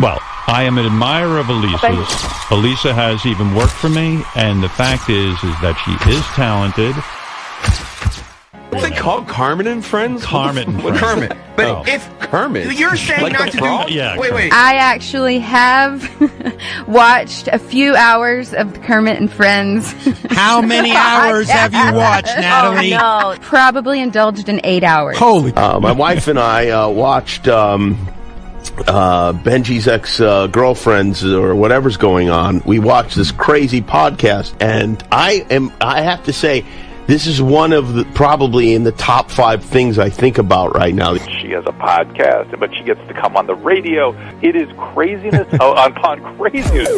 Well, I am an admirer of Elisa's. Elisa has even worked for me, and the fact is that she is talented. What's it called? Kermit and Friends? Kermit and Friends. Kermit. But if Kermit, you're saying like not the to frog? do... Yeah, Wait. I actually have watched a few hours of Kermit and Friends. How many hours have you watched, Natalie? Oh, no. Probably indulged in 8 hours. Holy. My wife and I watched Benji's ex-girlfriends or whatever's going on. We watched this crazy podcast, and I have to say, this is one of the probably in the top 5 things I think about right now. She has a podcast, but she gets to come on the radio. It is craziness upon craziness.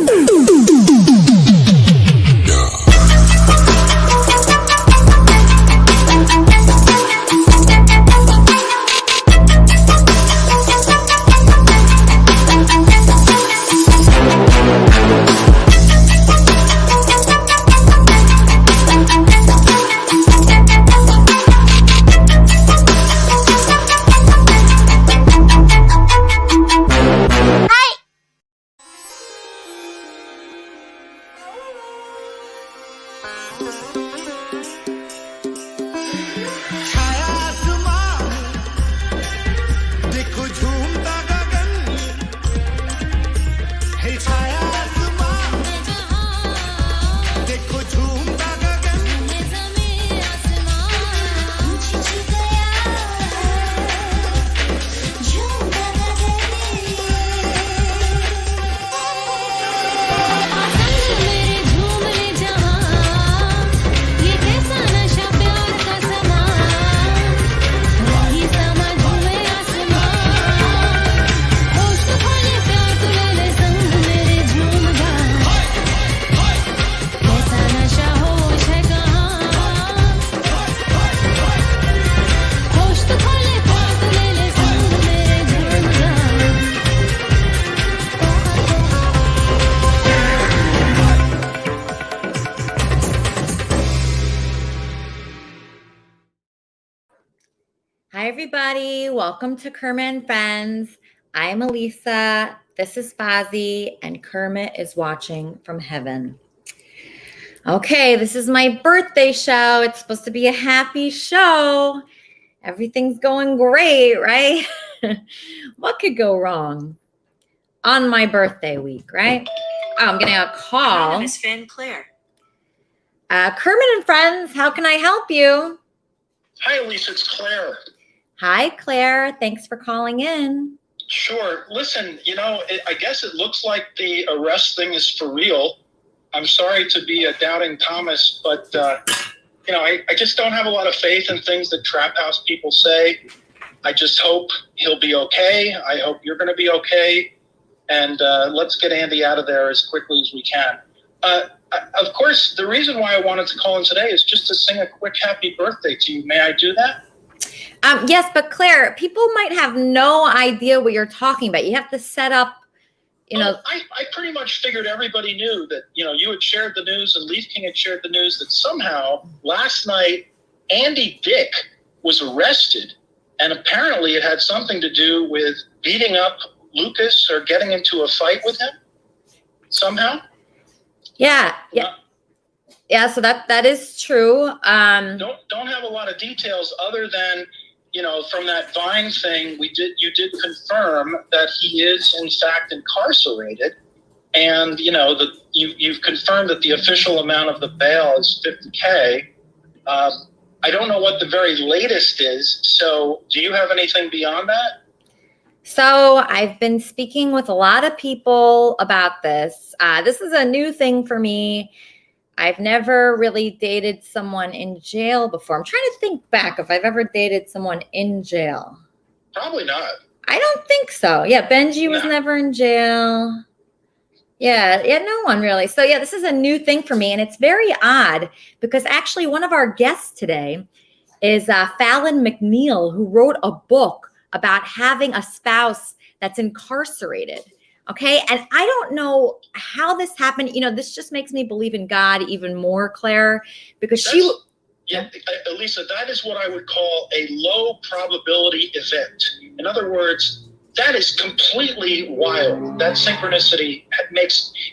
Hi, everybody. Welcome to Kermit and Friends. I'm Elisa. This is Fozzie, and Kermit is watching from heaven. Okay, this is my birthday show. It's supposed to be a happy show. Everything's going great, right? What could go wrong on my birthday week, right? Oh, I'm getting a call. Anonymous fan Claire. Kermit and Friends, how can I help you? Hi, Elisa. It's Claire. Hi, Claire. Thanks for calling in. Sure. Listen, I guess it looks like the arrest thing is for real. I'm sorry to be a doubting Thomas, but, I just don't have a lot of faith in things that trap house people say. I just hope he'll be okay. I hope you're going to be okay. And let's get Andy out of there as quickly as we can. Of course, the reason why I wanted to call in today is just to sing a quick happy birthday to you. May I do that? Yes, but Claire, people might have no idea what you're talking about. You have to set up, I pretty much figured everybody knew that, you had shared the news and Leaf King had shared the news that somehow last night Andy Dick was arrested, and apparently it had something to do with beating up Lucas or getting into a fight with him somehow. Yeah. So that is true. Don't have a lot of details other than, from that Vine thing, you did confirm that he is in fact incarcerated, and you've confirmed that the official amount of the bail is $50K. I don't know what the very latest is. So do you have anything beyond that? So I've been speaking with a lot of people about this. This is a new thing for me. I've never really dated someone in jail before. I'm trying to think back if I've ever dated someone in jail. Probably not. I don't think so. Yeah, Benji was never in jail. Yeah, no one really. So yeah, this is a new thing for me, and it's very odd because actually one of our guests today is Fallon McNeil, who wrote a book about having a spouse that's incarcerated. Okay. And I don't know how this happened. This just makes me believe in God even more, Claire, because Elisa, that is what I would call a low probability event. In other words, That is completely wild. That synchronicity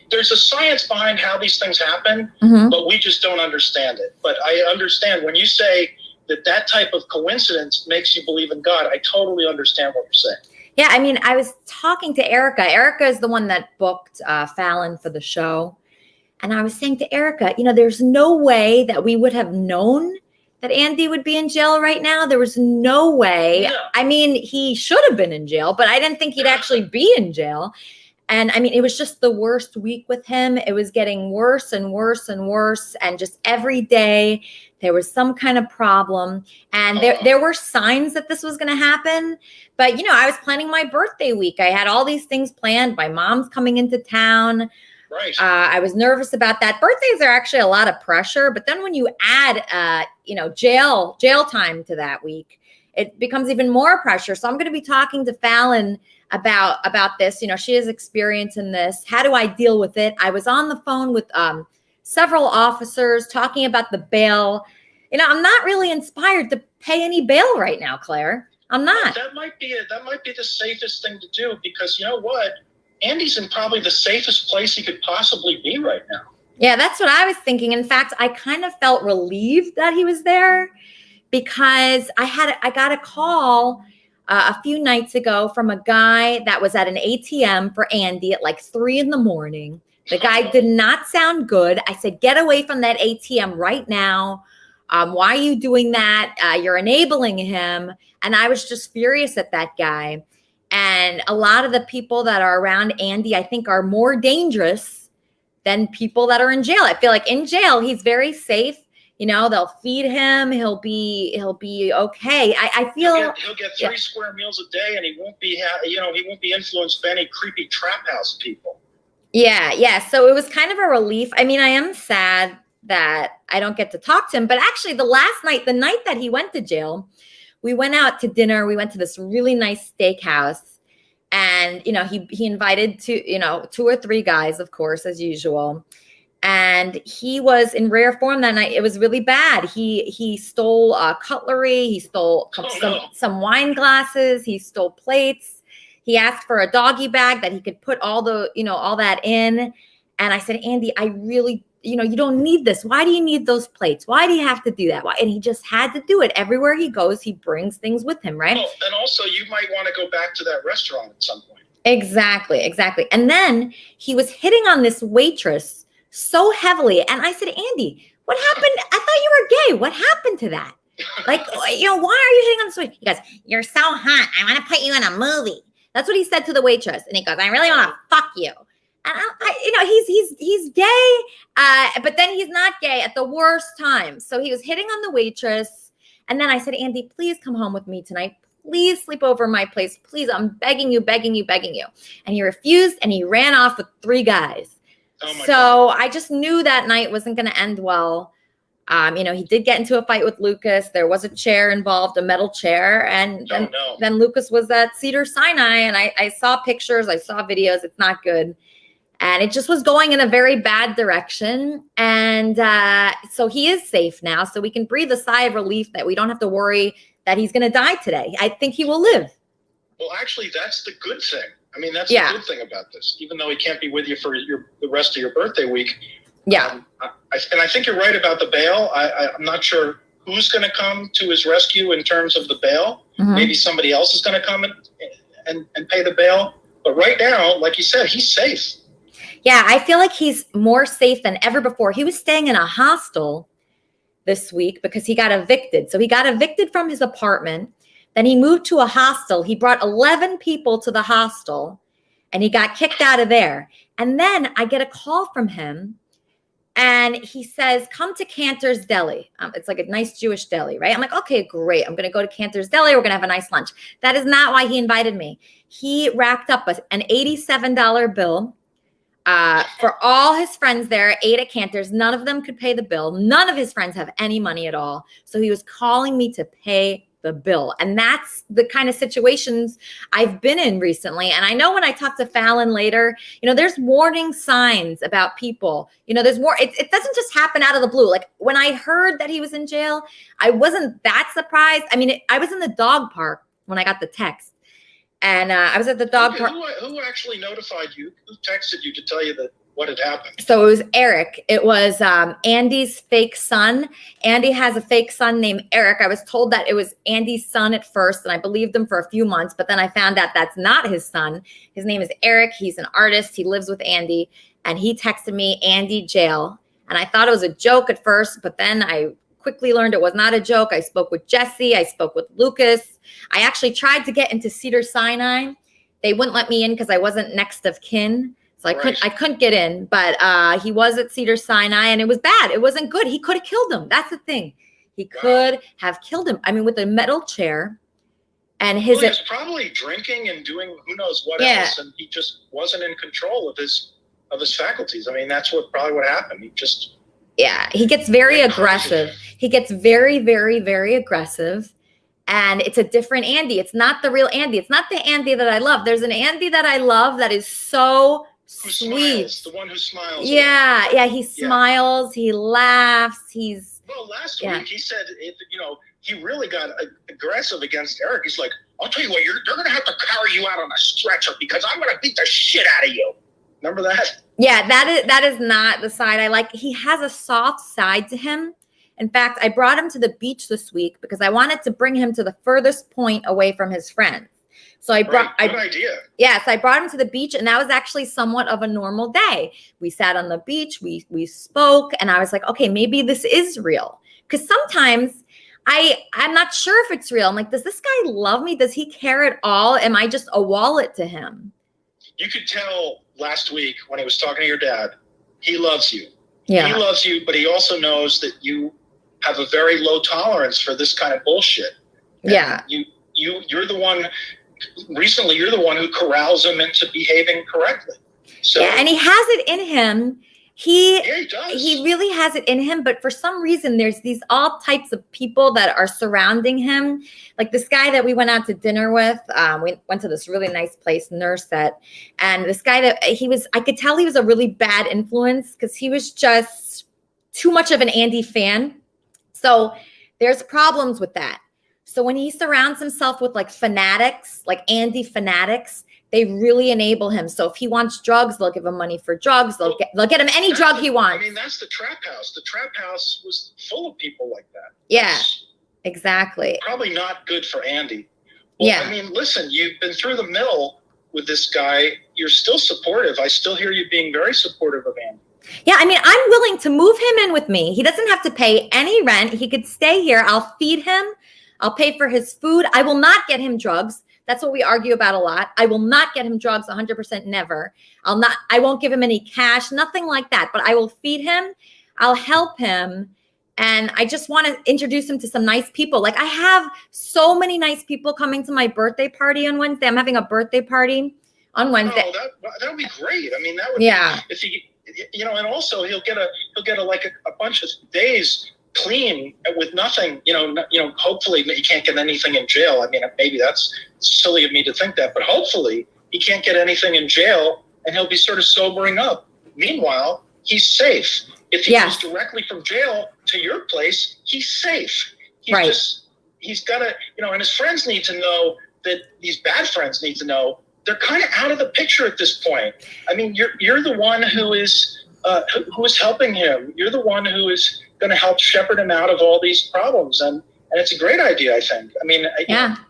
there's a science behind how these things happen, but we just don't understand it. But I understand when you say that type of coincidence makes you believe in God. I totally understand what you're saying. Yeah, I mean, I was talking to Erica. Erica is the one that booked Fallon for the show. And I was saying to Erica, there's no way that we would have known that Andy would be in jail right now. There was no way. Yeah. I mean, he should have been in jail, but I didn't think he'd actually be in jail. And I mean, it was just the worst week with him. It was getting worse and worse and worse. And just every day there was some kind of problem. And there were signs that this was going to happen. But, I was planning my birthday week. I had all these things planned. My mom's coming into town. Right. I was nervous about that. Birthdays are actually a lot of pressure, but then when you add, jail time to that week, it becomes even more pressure. So I'm going to be talking to Fallon about this. She has experience in this. How do I deal with it? I was on the phone with several officers talking about the bail. I'm not really inspired to pay any bail right now, Claire. I'm not. That might be the safest thing to do, because you know what? Andy's in probably the safest place he could possibly be right now. Yeah, that's what I was thinking. In fact, I kind of felt relieved that he was there, because I got a call a few nights ago from a guy that was at an ATM for Andy at like 3 a.m. The guy did not sound good. I said, get away from that ATM right now. Why are you doing that? You're enabling him. And I was just furious at that guy. And a lot of the people that are around Andy, I think, are more dangerous than people that are in jail. I feel like in jail, he's very safe. They'll feed him. He'll be okay. I feel he'll get 3 square meals a day, and he won't be influenced by any creepy trap house people. Yeah. So it was kind of a relief. I mean, I am sad that I don't get to talk to him, but actually the night that he went to jail, we went out to dinner. We went to this really nice steakhouse, and, he invited 2 or 3 guys, of course, as usual. And he was in rare form that night. It was really bad. He stole cutlery. He stole some wine glasses. He stole plates. He asked for a doggy bag that he could put all that in. And I said, Andy, I really, you don't need this. Why do you need those plates? Why do you have to do that? Why? And he just had to do it. Everywhere he goes, he brings things with him, right? Oh, and also you might want to go back to that restaurant at some point. Exactly. And then he was hitting on this waitress so heavily. And I said, Andy, what happened? I thought you were gay. What happened to that? Like, why are you hitting on this waitress? He goes, you're so hot. I want to put you in a movie. That's what he said to the waitress. And he goes, I really want to fuck you. And he's gay, but then he's not gay at the worst time. So he was hitting on the waitress. And then I said, Andy, please come home with me tonight. Please sleep over at my place. Please, I'm begging you. And he refused, and he ran off with 3 guys. Oh my God. God. I just knew that night wasn't going to end well. He did get into a fight with Lucas. There was a chair involved, a metal chair. And then Lucas was at Cedars-Sinai, and I saw pictures. I saw videos. It's not good. And it just was going in a very bad direction. And so he is safe now. So we can breathe a sigh of relief that we don't have to worry that he's going to die today. I think he will live. Well, actually, that's the good thing. I mean, that's the good thing about this. Even though he can't be with you for the rest of your birthday week. Yeah. I think you're right about the bail. I'm not sure who's going to come to his rescue in terms of the bail. Mm-hmm. Maybe somebody else is going to come and pay the bail. But right now, like you said, he's safe. Yeah, I feel like he's more safe than ever before. He was staying in a hostel this week because he got evicted. So he got evicted from his apartment. Then he moved to a hostel. He brought 11 people to the hostel, and he got kicked out of there. And then I get a call from him, and he says, come to Cantor's Deli. It's like a nice Jewish deli, right? I'm like, okay, great. I'm going to go to Cantor's Deli. We're going to have a nice lunch. That is not why he invited me. He racked up an $87 bill. For all his friends there, 8 at Cantor's. None of them could pay the bill. None of his friends have any money at all. So he was calling me to pay the bill. And that's the kind of situations I've been in recently. And I know when I talk to Fallon later, there's warning signs about people. There's more. It doesn't just happen out of the blue. Like when I heard that he was in jail, I wasn't that surprised. I mean, I was in the dog park when I got the text. And I was at the dog park. Who actually notified you? Who texted you to tell you that what had happened? So it was Eric. It was Andy's fake son. Andy has a fake son named Eric. I was told that it was Andy's son at first, and I believed him for a few months, but then I found out that's not his son. His name is Eric. He's an artist. He lives with Andy, and he texted me, Andy jail. And I thought it was a joke at first, but then I quickly learned it was not a joke. I spoke with Jesse. I spoke with Lucas. I actually tried to get into Cedars-Sinai. They wouldn't let me in because I wasn't next of kin. So I couldn't get in, but he was at Cedars-Sinai, and it was bad. It wasn't good. He could have killed him. That's the thing. He could have killed him. I mean, with a metal chair, and he was probably drinking and doing who knows what else, and he just wasn't in control of his faculties. I mean, that's probably what happened. He just he gets very aggressive. He gets very, very, very aggressive. And it's a different Andy. It's not the real Andy. It's not the Andy that I love. There's an Andy that I love that is so sweet. Smiles, the one who smiles. Yeah. He smiles. He laughs. Last week he said, he really got aggressive against Eric. He's like, I'll tell you what, they're going to have to carry you out on a stretcher because I'm going to beat the shit out of you. Remember that? Yeah, that is not the side I like. He has a soft side to him. In fact, I brought him to the beach this week because I wanted to bring him to the furthest point away from his friends. So good idea. Yeah, so I brought him to the beach, and that was actually somewhat of a normal day. We sat on the beach, we spoke, and I was like, okay, maybe this is real. Because sometimes I'm not sure if it's real. I'm like, does this guy love me? Does he care at all? Am I just a wallet to him? You could tell last week when he was talking to your dad, he loves you. Yeah. He loves you, but he also knows that you have a very low tolerance for this kind of bullshit. And yeah. You're the one, recently you're the one who corrals him into behaving correctly. So, and he has it in him. He does. He really has it in him, but for some reason, there's these all types of people that are surrounding him. Like this guy that we went out to dinner with, we went to this really nice place, Nurset, and this guy that I could tell he was a really bad influence because he was just too much of an Andy fan. So there's problems with that. So when he surrounds himself with like fanatics, like Andy fanatics, they really enable him. So if he wants drugs, they'll give him money for drugs. They'll get him any drug he wants. I mean, that's the trap house. The trap house was full of people like that. Yeah, exactly. Probably not good for Andy. Well, yeah. I mean, listen, you've been through the mill with this guy. You're still supportive. I still hear you being very supportive of Andy. Yeah, I mean, I'm willing to move him in with me. He doesn't have to pay any rent. He could stay here. I'll feed him. I'll pay for his food. I will not get him drugs. That's what we argue about a lot. I will not get him drugs, 100% never. I won't give him any cash, nothing like that. But I will feed him. I'll help him. And I just want to introduce him to some nice people. Like I have so many nice people coming to my birthday party on Wednesday. I'm having a birthday party on Wednesday. Oh, that would be great. I mean, that would if he, and also he'll get a bunch of days clean with nothing, hopefully he can't get anything in jail. I mean, maybe that's silly of me to think that, but hopefully he can't get anything in jail and he'll be sort of sobering up. Meanwhile, he's safe. If he goes directly from jail to your place, he's safe. He's got to, and his friends need to know that these bad friends need to know they're kind of out of the picture at this point. I mean, you're the one who is helping him. You're the one who is going to help shepherd him out of all these problems. And it's a great idea, I think. I mean,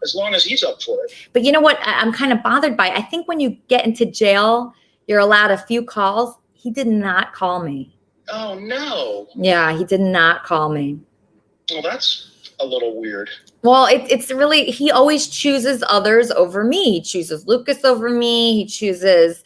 as long as he's up for it. But you know what I'm kind of bothered by? I think when you get into jail, you're allowed a few calls. He did not call me. Oh, no. Yeah, he did not call me. Well, that's a little weird. Well, it's really, he always chooses others over me. He chooses Lucas over me. He chooses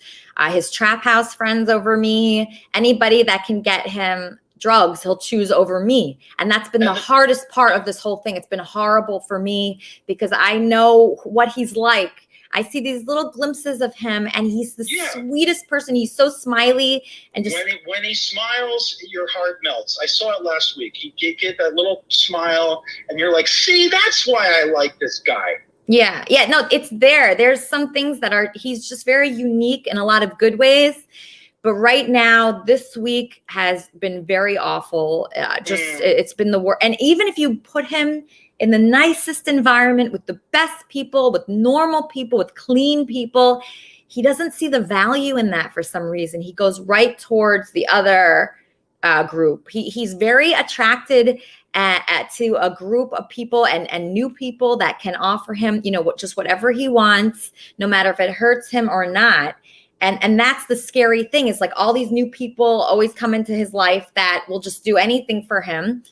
his trap house friends over me. Anybody that can get him drugs, he'll choose over me. And that's been the hardest part of this whole thing. It's been horrible for me because I know what he's like. I see these little glimpses of him and he's the sweetest person. He's so smiley and just when he smiles, your heart melts. I saw it last week. He get that little smile and you're like, see, that's why I like this guy. Yeah. No, it's there. There's some things he's just very unique in a lot of good ways. But right now, this week has been very awful. It's been the worst. And even if you put him in the nicest environment with the best people, with normal people, with clean people. He doesn't see the value in that for some reason. He goes right towards the other group. He's very attracted to a group of people and new people that can offer him, just whatever he wants, no matter if it hurts him or not. And that's the scary thing, is like all these new people always come into his life that will just do anything for him.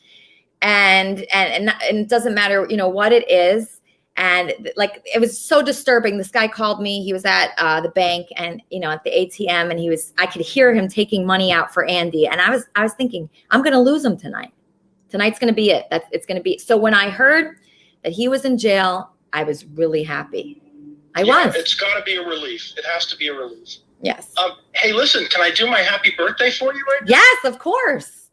And it doesn't matter, what it is. And like, it was so disturbing. This guy called me. He was at the bank and, at the ATM, and I could hear him taking money out for Andy. And I was thinking, I'm going to lose him tonight. Tonight's going to be it. It's going to be. So when I heard that he was in jail, I was really happy. I was. It's got to be a relief. It has to be a relief. Yes. Hey, listen, can I do my happy birthday for you right now? Yes, of course.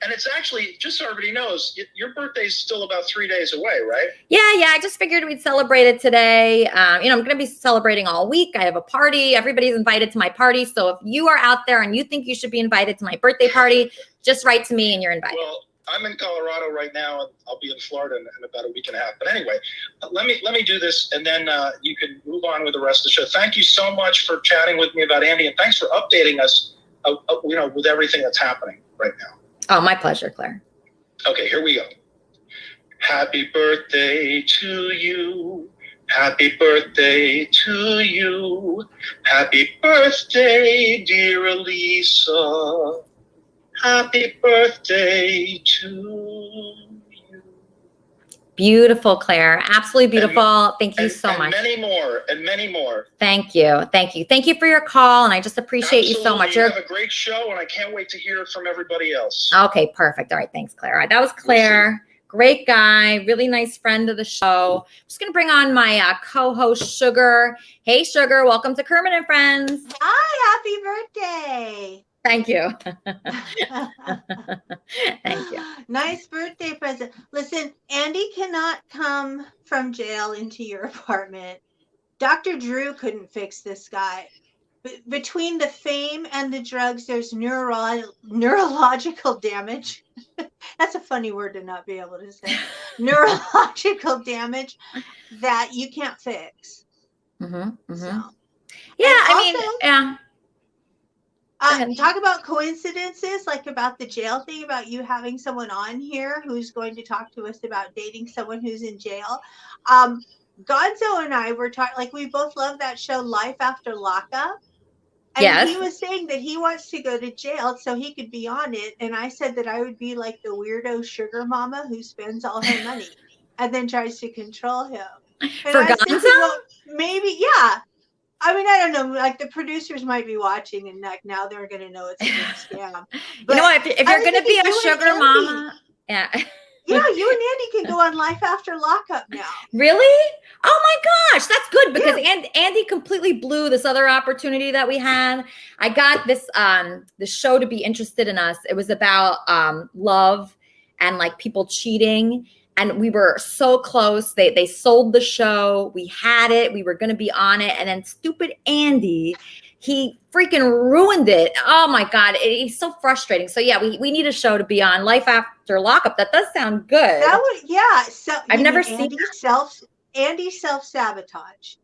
And it's actually, just so everybody knows, your birthday's still about 3 days away, right? Yeah. I just figured we'd celebrate it today. I'm going to be celebrating all week. I have a party. Everybody's invited to my party. So if you are out there and you think you should be invited to my birthday party, just write to me and you're invited. Well, I'm in Colorado right now, and I'll be in Florida in about a week and a half. But anyway, let me do this, and then you can move on with the rest of the show. Thank you so much for chatting with me about Andy, and thanks for updating us, with everything that's happening right now. Oh, my pleasure, Claire. Okay, here we go. Happy birthday to you. Happy birthday to you. Happy birthday, dear Elisa. Happy birthday to you. Beautiful, Claire. Absolutely beautiful. Thank you so much. Many more, and many more. Thank you. Thank you for your call, and I just appreciate you so much. You have a great show, and I can't wait to hear from everybody else. Okay, perfect. All right, thanks, Claire. All right, that was Claire. Great guy, really nice friend of the show. I'm just going to bring on my co-host, Sugar. Hey, Sugar, welcome to Kermit and Friends. Hi, happy birthday. Thank you. Thank you. Nice birthday present. Listen, Andy cannot come from jail into your apartment. Dr. Drew couldn't fix this guy. Between the fame and the drugs, there's neurological damage. That's a funny word to not be able to say. Neurological damage that you can't fix. Mm-hmm. So. Yeah, Talk about coincidences, like about the jail thing, about you having someone on here who's going to talk to us about dating someone who's in jail. Gonzo and I were talking, like, we both love that show, Life After Lockup. And he was saying that he wants to go to jail so he could be on it. And I said that I would be like the weirdo sugar mama who spends all her money and then tries to control him. And for Gonzo? Well, maybe, yeah. I mean, I don't know. Like, the producers might be watching, and like now they're going to know it's a big scam. But you know what? If you're going to be a sugar mama, yeah. Yeah, you and Andy can go on Life After Lockup now. Really? Oh my gosh, that's good, because Andy completely blew this other opportunity that we had. I got this show to be interested in us. It was about love and like people cheating. And we were so close. They sold the show. We had it. We were going to be on it. And then stupid Andy, he freaking ruined it. Oh, my God. It's so frustrating. So, yeah, we need a show to be on. Life After Lockup. That does sound good. That would, yeah. So I've never seen Andy self-sabotage.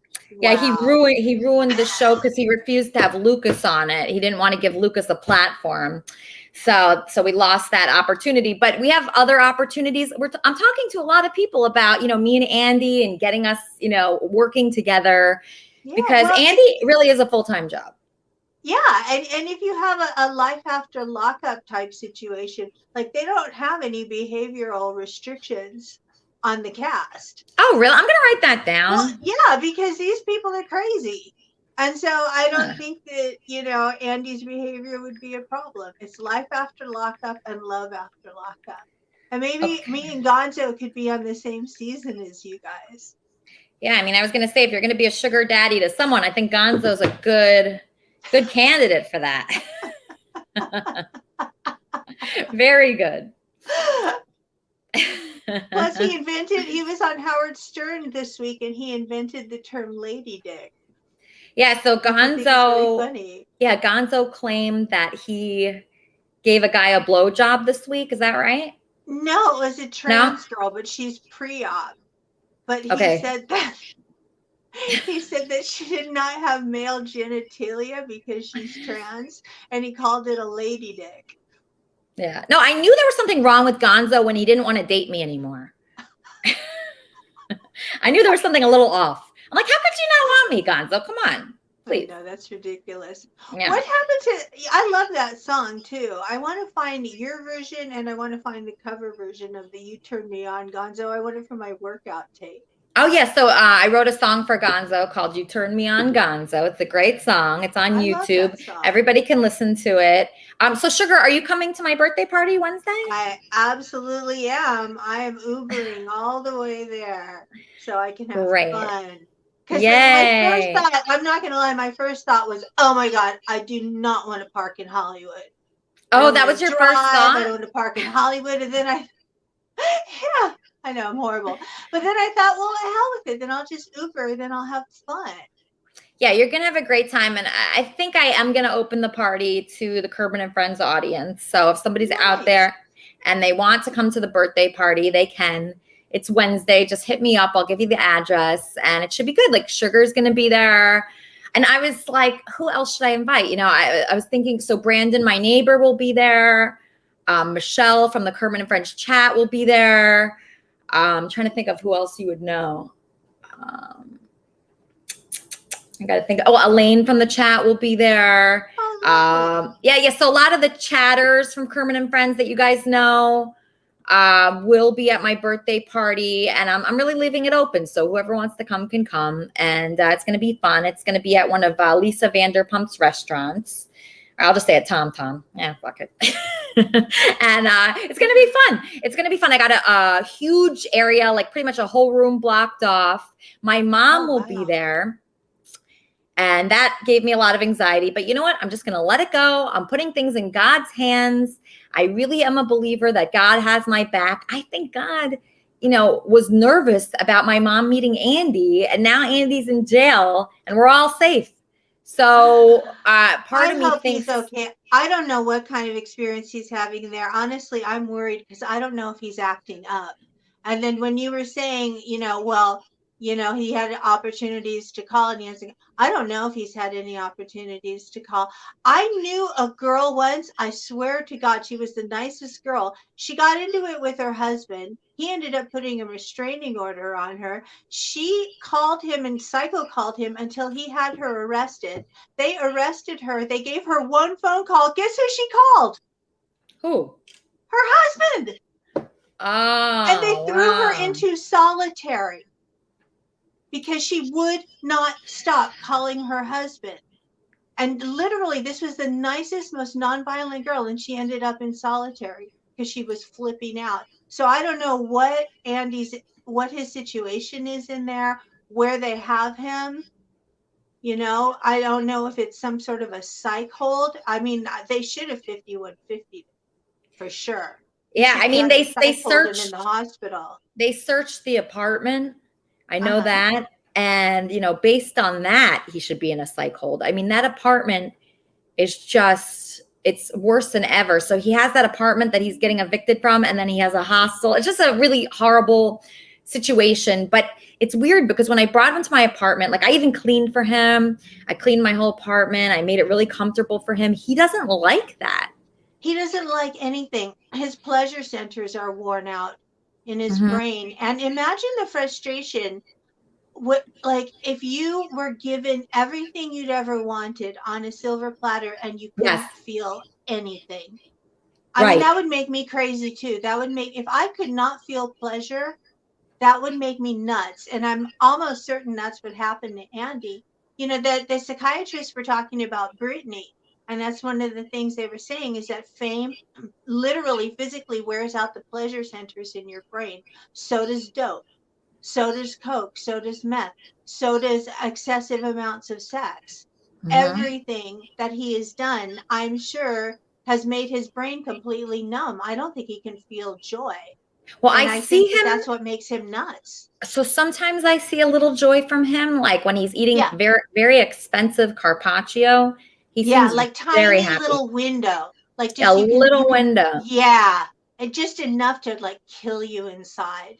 Yeah, wow. He ruined the show because he refused to have Lucas on it. He didn't want to give Lucas a platform. So we lost that opportunity, but we have other opportunities. I'm talking to a lot of people about, me and Andy and getting us, working together, because Andy really is a full-time job. Yeah. And if you have a Life After Lockup type situation, like, they don't have any behavioral restrictions on the cast. Oh, really? I'm going to write that down. Well, yeah, because these people are crazy. And so I don't think that, Andy's behavior would be a problem. It's Life After Lockup and Love After Lockup. And maybe me and Gonzo could be on the same season as you guys. Yeah, I mean, I was going to say, if you're going to be a sugar daddy to someone, I think Gonzo's a good candidate for that. Very good. Plus, he was on Howard Stern this week, and he invented the term lady dick. Yeah, so Gonzo, really Gonzo claimed that he gave a guy a blowjob this week. Is that right? No, it was a trans girl, but she's pre-op. But he said that she did not have male genitalia because she's trans, and he called it a lady dick. Yeah. No, I knew there was something wrong with Gonzo when he didn't want to date me anymore. I knew there was something a little off. I'm like, how could you not want me, Gonzo? Come on. Please. No, that's ridiculous. Yeah. What happened to, I love that song too. I want to find your version, and I want to find the cover version of the You Turn Me On, Gonzo. I want it for my workout tape. Oh, yeah. So I wrote a song for Gonzo called You Turn Me On, Gonzo. It's a great song. It's on YouTube. Everybody can listen to it. So, Sugar, are you coming to my birthday party Wednesday? I absolutely am. I am Ubering all the way there so I can have fun. Because my first thought, I'm not going to lie, my first thought was, oh my God, I do not want to park in Hollywood. Oh, that was your first thought? I don't want to park in Hollywood. And then yeah, I know, I'm horrible. But then I thought, well, the hell with it. Then I'll just Uber, then I'll have fun. Yeah, you're going to have a great time. And I think I am going to open the party to the Kermit and Friends audience. So if somebody's out there and they want to come to the birthday party, they can. It's Wednesday. Just hit me up. I'll give you the address and it should be good. Like Sugar's going to be there. And I was like, who else should I invite? You know, I was thinking, so Brandon, my neighbor, will be there. Michelle from the Kermit and Friends chat will be there. I'm trying to think of who else you would know. I got to think. Oh, Elaine from the chat will be there. Yeah. So a lot of the chatters from Kermit and Friends that you guys know will be at my birthday party, and I'm really leaving it open. So whoever wants to come can come, and it's going to be fun. It's going to be at one of Lisa Vanderpump's restaurants. I'll just say at Tom Tom. Yeah, fuck it. And it's going to be fun. It's going to be fun. I got a huge area, like pretty much a whole room blocked off. My mom will be there. And that gave me a lot of anxiety. But you know what? I'm just going to let it go. I'm putting things in God's hands. I really am a believer that God has my back. I think God, was nervous about my mom meeting Andy. And now Andy's in jail and we're all safe. So part of me thinks he's okay. I don't know what kind of experience he's having there. Honestly, I'm worried because I don't know if he's acting up. And then when you were saying, he had opportunities to call, and I don't know if he's had any opportunities to call. I knew a girl once, I swear to God, she was the nicest girl. She got into it with her husband. He ended up putting a restraining order on her. She called him and psycho called him until he had her arrested. They arrested her. They gave her one phone call. Guess who she called? Who? Her husband. Oh, and they threw her into solitary because she would not stop calling her husband. And literally, this was the nicest, most nonviolent girl, and she ended up in solitary because she was flipping out. So I don't know what his situation is in there, where they have him. I don't know if it's some sort of a psych hold. I mean, they should have 5150 for sure. Yeah, I mean, they searched in the hospital. They searched the apartment. I know that. And, based on that, he should be in a psych hold. I mean, that apartment is it's worse than ever. So he has that apartment that he's getting evicted from, and then he has a hostel. It's just a really horrible situation. But it's weird because when I brought him to my apartment, like I even cleaned for him. I cleaned my whole apartment. I made it really comfortable for him. He doesn't like that. He doesn't like anything. His pleasure centers are worn out in his brain. And imagine the frustration. If you were given everything you'd ever wanted on a silver platter and you couldn't feel anything. I mean, that would make me crazy too. That would if I could not feel pleasure, that would make me nuts. And I'm almost certain that's what happened to Andy. The psychiatrists were talking about Brittany. And that's one of the things they were saying is that fame literally physically wears out the pleasure centers in your brain. So does dope. So does coke, so does meth, so does excessive amounts of sex. Everything that he has done, I'm sure, has made his brain completely numb. I don't think he can feel joy. Well, I see him. That's what makes him nuts. So sometimes I see a little joy from him, like when he's eating very, very expensive carpaccio. He seems like tiny very happy. Little window, like just a little window. Yeah. and just enough to like kill you inside.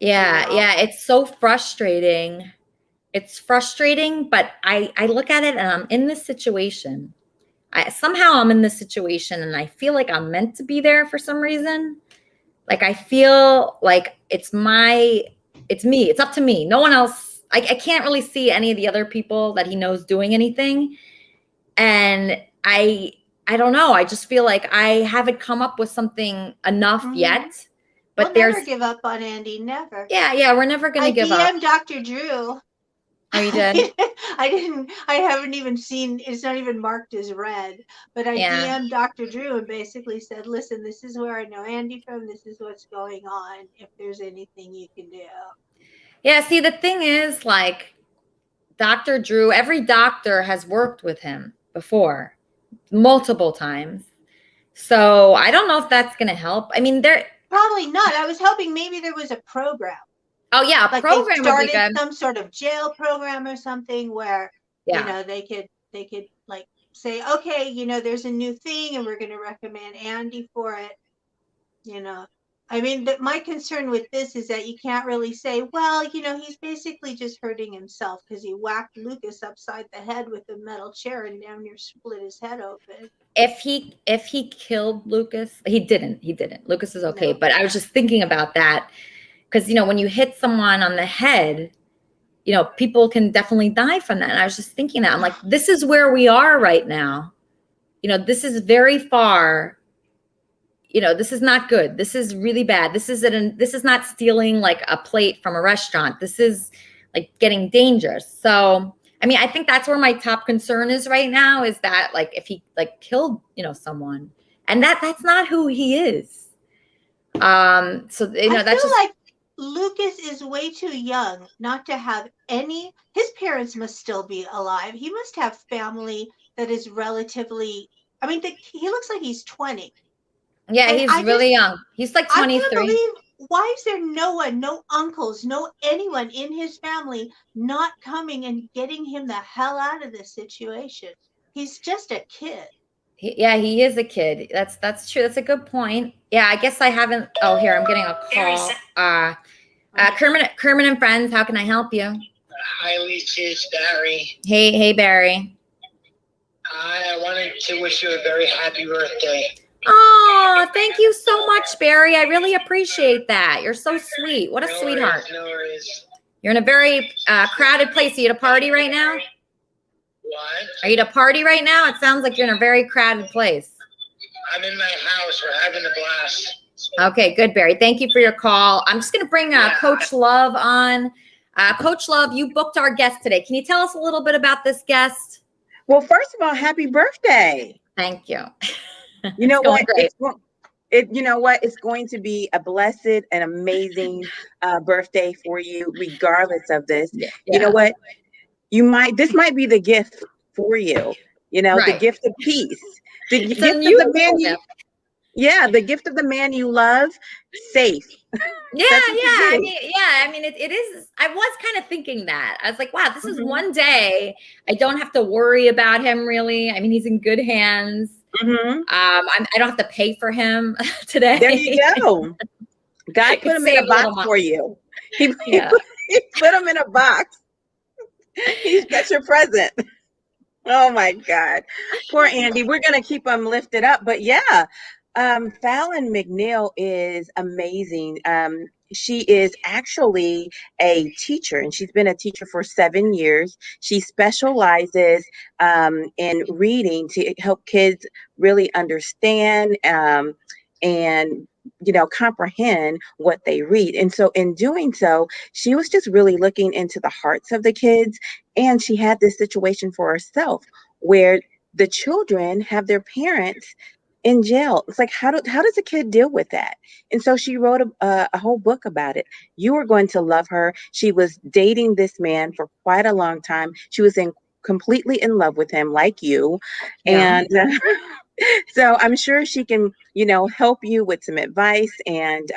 Yeah, You know? yeah, it's so frustrating. It's frustrating, but I look at it and I'm in this situation. Somehow I'm in this situation and I feel like I'm meant to be there for some reason. Like I feel like it's me. It's up to me. No one else. I can't really see any of the other people that he knows doing anything. And I don't know. I just feel like I haven't come up with something enough yet. But we'll never give up on Andy. Never. Yeah, we're never going to give up. I DM'd Dr. Drew. Oh, you did? I haven't even seen, it's not even marked as read, but I DM'd Dr. Drew and basically said, listen, this is where I know Andy from. This is what's going on. If there's anything you can do. Yeah, see, the thing is, like, Dr. Drew, every doctor has worked with him before, multiple times. So I don't know if that's going to help. I mean, probably not. I was hoping maybe there was a program. Oh yeah, like program they started would be good. Some sort of jail program or something where you know they could like say, okay, you know, there's a new thing and we're going to recommend Andy for it. You know, I mean, my concern with this is that you can't really say, well, you know, he's basically just hurting himself because he whacked Lucas upside the head with a metal chair and damn near split his head open. If he killed Lucas, he didn't. Lucas is okay, but I was just thinking about that. Because, you know, when you hit someone on the head, you know, people can definitely die from that. And I was just thinking that. I'm like, this is where we are right now. You know, this is very far. You know, this is not good. This is really bad. This is not stealing like a plate from a restaurant. This is like getting dangerous. So, I mean, I think that's where my top concern is right now, is that like if he like killed, you know, someone, and that's not who he is. So, you know, that's just like Lucas is way too young not to have any. His parents must still be alive. He must have family that is relatively. I mean, he looks like he's 20. Yeah, and he's really young. He's like 23. I can't believe, why is there no one, no uncles, no anyone in his family not coming and getting him the hell out of this situation? He's just a kid. He is a kid. That's true. That's a good point. Yeah, I guess I haven't. Oh, here, I'm getting a call. Kermit and Friends, how can I help you? Hi, Lisa, it's Barry. Hey, Barry. I wanted to wish you a very happy birthday. Oh, thank you so much, Barry. I really appreciate that. You're so sweet. What a sweetheart. No worries. You're in a very crowded place. Are you at a party right now? What? Are you at a party right now? It sounds like you're in a very crowded place. I'm in my house. We're having a blast. Okay, good, Barry. Thank you for your call. I'm just going to bring Coach Love on. Coach Love, you booked our guest today. Can you tell us a little bit about this guest? Well, first of all, happy birthday. Thank you. You know what? You know what? It's going to be a blessed and amazing birthday for you, regardless of this. Yeah. You know what? This might be the gift for you. You know, the gift of peace. The gift of the man the gift of the man you love, safe. I mean, it is. I was kind of thinking that. I was like, wow, this is one day I don't have to worry about him really. I mean, he's in good hands. I don't have to pay for him today. There you go. God put him in a box for you. He put him in a box. He's got your present. Oh my God. Poor Andy. We're going to keep him lifted up. But Fallon McNeil is amazing. She is actually a teacher, and she's been a teacher for 7 years. She specializes in reading to help kids really understand and, you know, comprehend what they read. And so in doing so, she was just really looking into the hearts of the kids. And she had this situation for herself where the children have their parents in jail. It's like, how does a kid deal with that? And so she wrote a whole book about it. You are going to love her. She was dating this man for quite a long time. She was completely in love with him, like you. And so I'm sure she can, you know, help you with some advice and,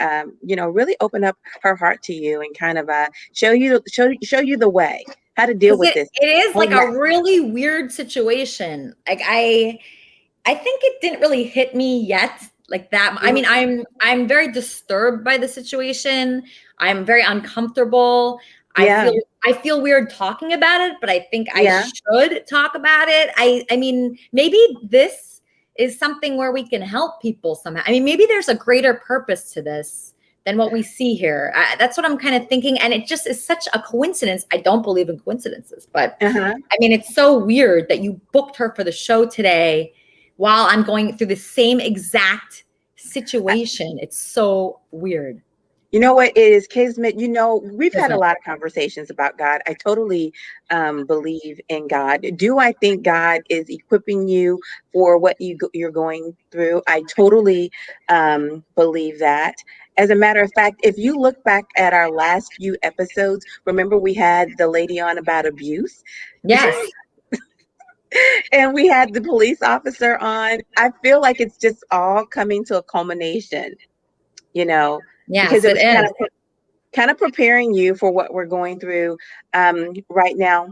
you know, really open up her heart to you and kind of show you the way how to deal with this. It is like a really weird situation. Like I think it didn't really hit me yet like that. I mean, I'm very disturbed by the situation. I'm very uncomfortable. Yeah. I feel weird talking about it, but I think I should talk about it. I mean, maybe this is something where we can help people somehow. I mean, maybe there's a greater purpose to this than what we see here. That's what I'm kind of thinking. And it just is such a coincidence. I don't believe in coincidences, but I mean, it's so weird that you booked her for the show today while I'm going through the same exact situation. It's so weird. You know what it is, Kismet? You know, we've had a lot of conversations about God. I totally believe in God. Do I think God is equipping you for what you're going through? I totally believe that. As a matter of fact, if you look back at our last few episodes, remember we had the lady on about abuse? Yes. And we had the police officer on. I feel like it's just all coming to a culmination, you know? Yes, because it is. kind of preparing you for what we're going through right now.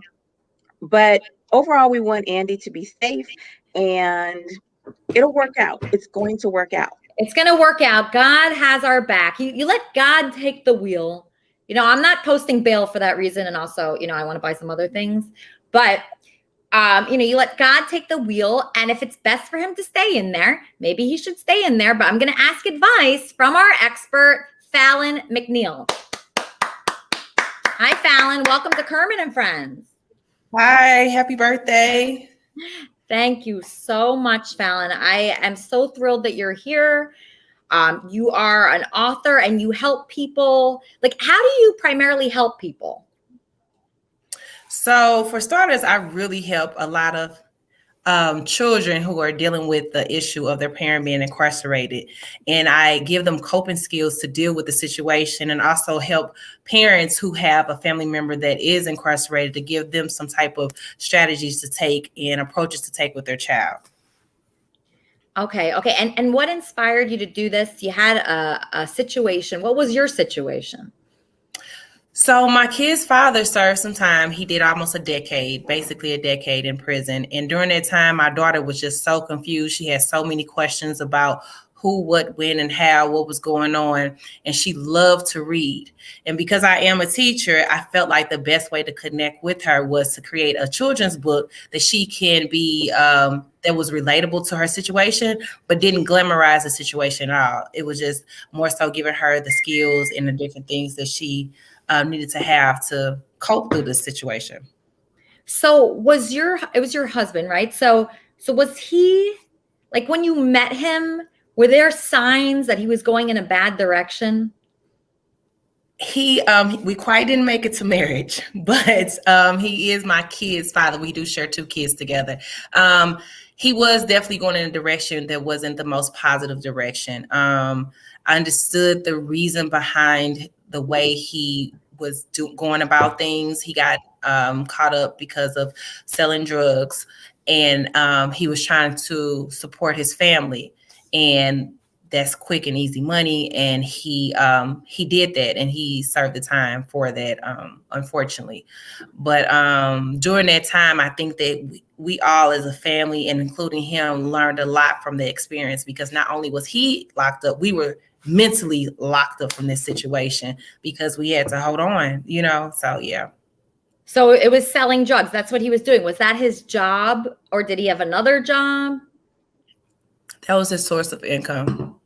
But overall, we want Andy to be safe, and it'll work out. It's going to work out. It's going to work out. God has our back. You let God take the wheel. You know, I'm not posting bail for that reason. And also, you know, I want to buy some other things. But, you know, you let God take the wheel. And if it's best for him to stay in there, maybe he should stay in there. But I'm going to ask advice from our expert, Fallon McNeil. Hi, Fallon. Welcome to Kermit and Friends. Hi. Happy birthday. Thank you so much, Fallon. I am so thrilled that you're here. You are an author and you help people. Like, how do you primarily help people? So for starters, I really help a lot of children who are dealing with the issue of their parent being incarcerated. And I give them coping skills to deal with the situation, and also help parents who have a family member that is incarcerated to give them some type of strategies to take and approaches to take with their child. Okay. And what inspired you to do this? You had a situation. What was your situation? So my kid's father served some time. He did almost basically a decade in prison. And during that time, my daughter was just so confused. She had so many questions about who, what, when, and how, what was going on. And she loved to read. And because I am a teacher, I felt like the best way to connect with her was to create a children's book that she can be, that was relatable to her situation, but didn't glamorize the situation at all. It was just more so giving her the skills and the different things that she needed to have to cope through this situation. So it was your husband, right? So was he, like, when you met him, were there signs that he was going in a bad direction? We quite didn't make it to marriage, but he is my kid's father. We do share 2 kids together. He was definitely going in a direction that wasn't the most positive direction. I understood the reason behind the way he was going about things. He got caught up because of selling drugs, and he was trying to support his family, and that's quick and easy money. And he did that, and he served the time for that, unfortunately. But during that time, I think that we all as a family, and including him, learned a lot from the experience, because not only was he locked up, we were mentally locked up from this situation because we had to hold on, you know? So, yeah. So it was selling drugs. That's what he was doing. Was that his job, or did he have another job? That was his source of income.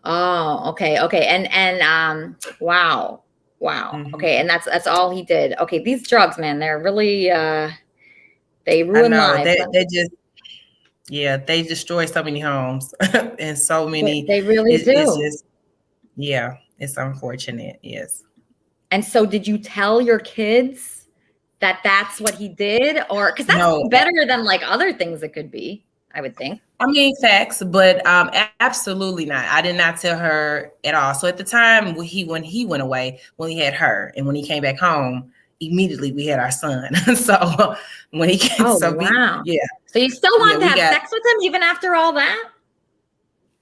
Oh, okay. And wow. Mm-hmm. Okay. And that's all he did. Okay. These drugs, man, they're really, they ruin lives. They destroy so many homes and so many. They really do. It's just, it's unfortunate. Yes. And so did you tell your kids that that's what he did? Or, because that's better than like other things it could be, I would think. I mean, facts, but absolutely not. I did not tell her at all. So at the time when he went away, when he had her, and when he came back home, immediately we had our son. So when he came, wow. Yeah. So you still wanted to have sex with him even after all that?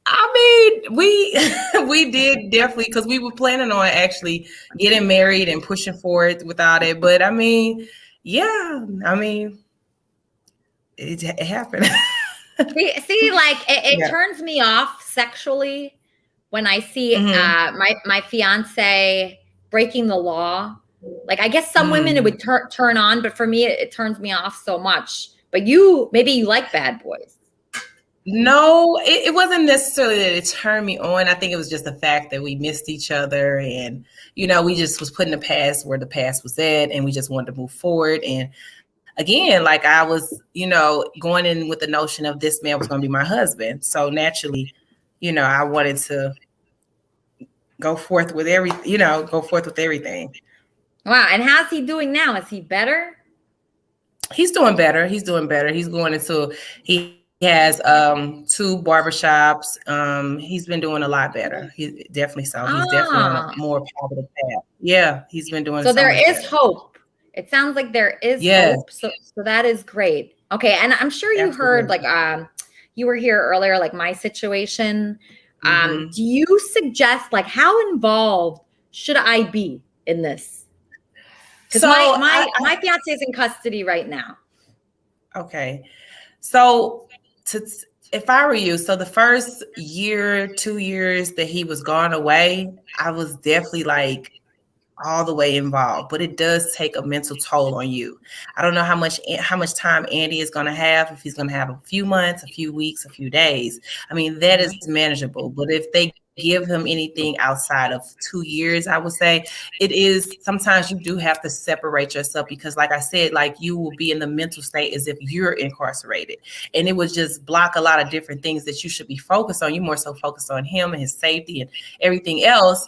I mean, we did definitely, because we were planning on actually getting married and pushing for it without it. But I mean, it happened. See, like it turns me off sexually when I see my fiance breaking the law. Like, I guess some women it would turn on, but for me, it turns me off so much. But maybe you like bad boys. No, it wasn't necessarily that it turned me on. I think it was just the fact that we missed each other, and we just was putting the past where the past was at, and we just wanted to move forward. And again, like I was, going in with the notion of this man was going to be my husband. So naturally, I wanted to go forth with everything. Wow. And how's he doing now? Is he better? He's doing better. He has 2 barbershops. He's been doing a lot better. He's definitely on a more positive path. Yeah, he's been doing so there is better. Hope. It sounds like there is hope. So that is great. Okay. And I'm sure you heard, like, you were here earlier, like my situation. Do you suggest, like, how involved should I be in this? Because my fiance is in custody right now. Okay. So if I were you, so the first year, 2 years that he was gone away, I was definitely like all the way involved, but it does take a mental toll on you. I don't know how much time Andy is going to have, if he's going to have a few months, a few weeks, a few days. I mean, that is manageable, but if they give him anything outside of 2 years, I would say it is, sometimes you do have to separate yourself, because like I said, like you will be in the mental state as if you're incarcerated, and it would just block a lot of different things that you should be focused on. You more so focus on him and his safety and everything else,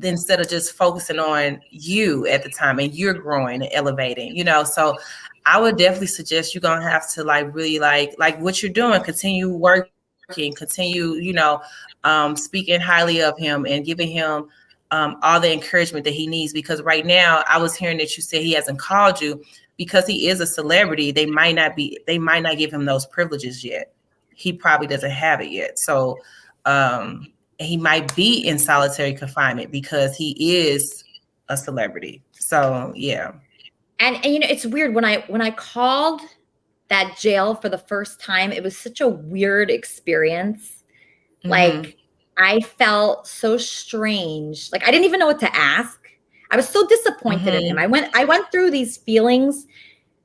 instead of just focusing on you at the time, and you're growing and elevating, so I would definitely suggest you're going to have to like really like what you're doing, continue working, continue, speaking highly of him and giving him all the encouragement that he needs. Because right now, I was hearing that you said he hasn't called you because he is a celebrity. They might not give him those privileges yet. He probably doesn't have it yet. So he might be in solitary confinement because he is a celebrity. So yeah. And it's weird, when I called that jail for the first time, it was such a weird experience. Like, I felt so strange. Like, I didn't even know what to ask. I was so disappointed in him. I went through these feelings.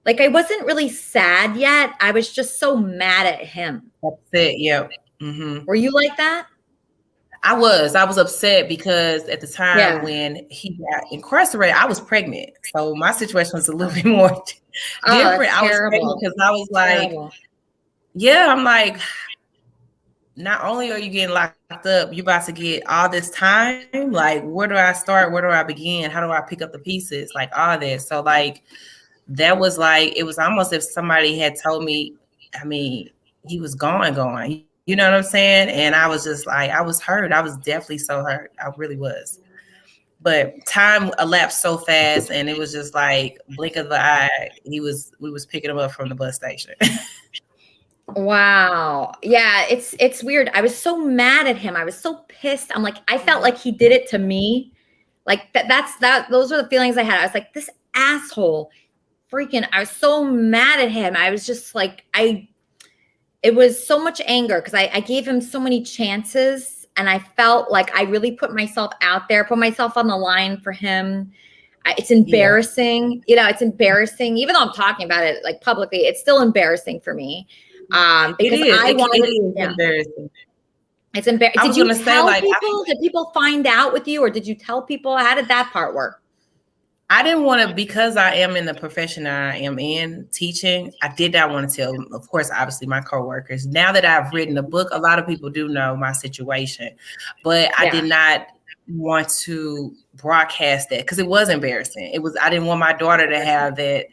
Like, I wasn't really sad yet. I was just so mad at him. That's it. Yeah. Were you like that? I was upset because at the time when he got incarcerated, I was pregnant. So my situation was a little bit more different. I was pregnant because I was like, I'm like, not only are you getting locked up, you about to get all this time. Like, where do I start? Where do I begin? How do I pick up the pieces? Like, all this. So like, that was like, it was almost if somebody had told me, I mean, he was gone. You know what I'm saying? And I was just like, I was hurt. I was definitely so hurt. I really was. But time elapsed so fast, and it was just like blink of the eye. We was picking him up from the bus station. Wow. Yeah, it's weird. I was so mad at him. I was so pissed. I'm like, I felt like he did it to me. Like those were the feelings I had. I was like, this asshole freaking, I was so mad at him. I was just like, it was so much anger because I gave him so many chances, and I felt like I really put myself out there, put myself on the line for him. It's embarrassing. It's embarrassing. Even though I'm talking about it like publicly, it's still embarrassing for me. Because it is embarrassing. It's embarrassing. Did you tell people? Did people find out with you, or did you tell people? How did that part work? I didn't want to, because I am in the profession I am in, teaching, I did not want to tell, of course, obviously my coworkers. Now that I've written a book, a lot of people do know my situation, but I did not want to broadcast that because it was embarrassing. I didn't want my daughter to have that,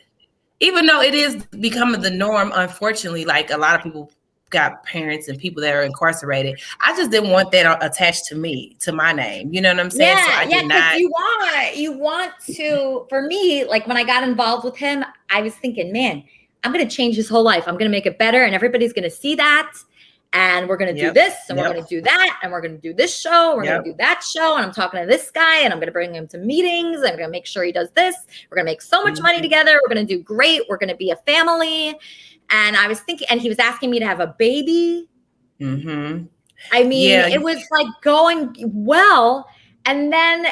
even though it is becoming the norm, unfortunately. Like, a lot of people got parents and people that are incarcerated. I just didn't want that attached to me, to my name. You know what I'm saying? Yeah, so I did not. You want to, for me, like when I got involved with him, I was thinking, man, I'm going to change his whole life. I'm going to make it better, and everybody's going to see that. And we're going to do this, and we're going to do that, and we're going to do this show, we're going to do that show, and I'm talking to this guy, and I'm going to bring him to meetings, and I'm going to make sure he does this. We're going to make so much money together. We're going to do great. We're going to be a family. And I was thinking, and he was asking me to have a baby. I mean, it was like going well. And then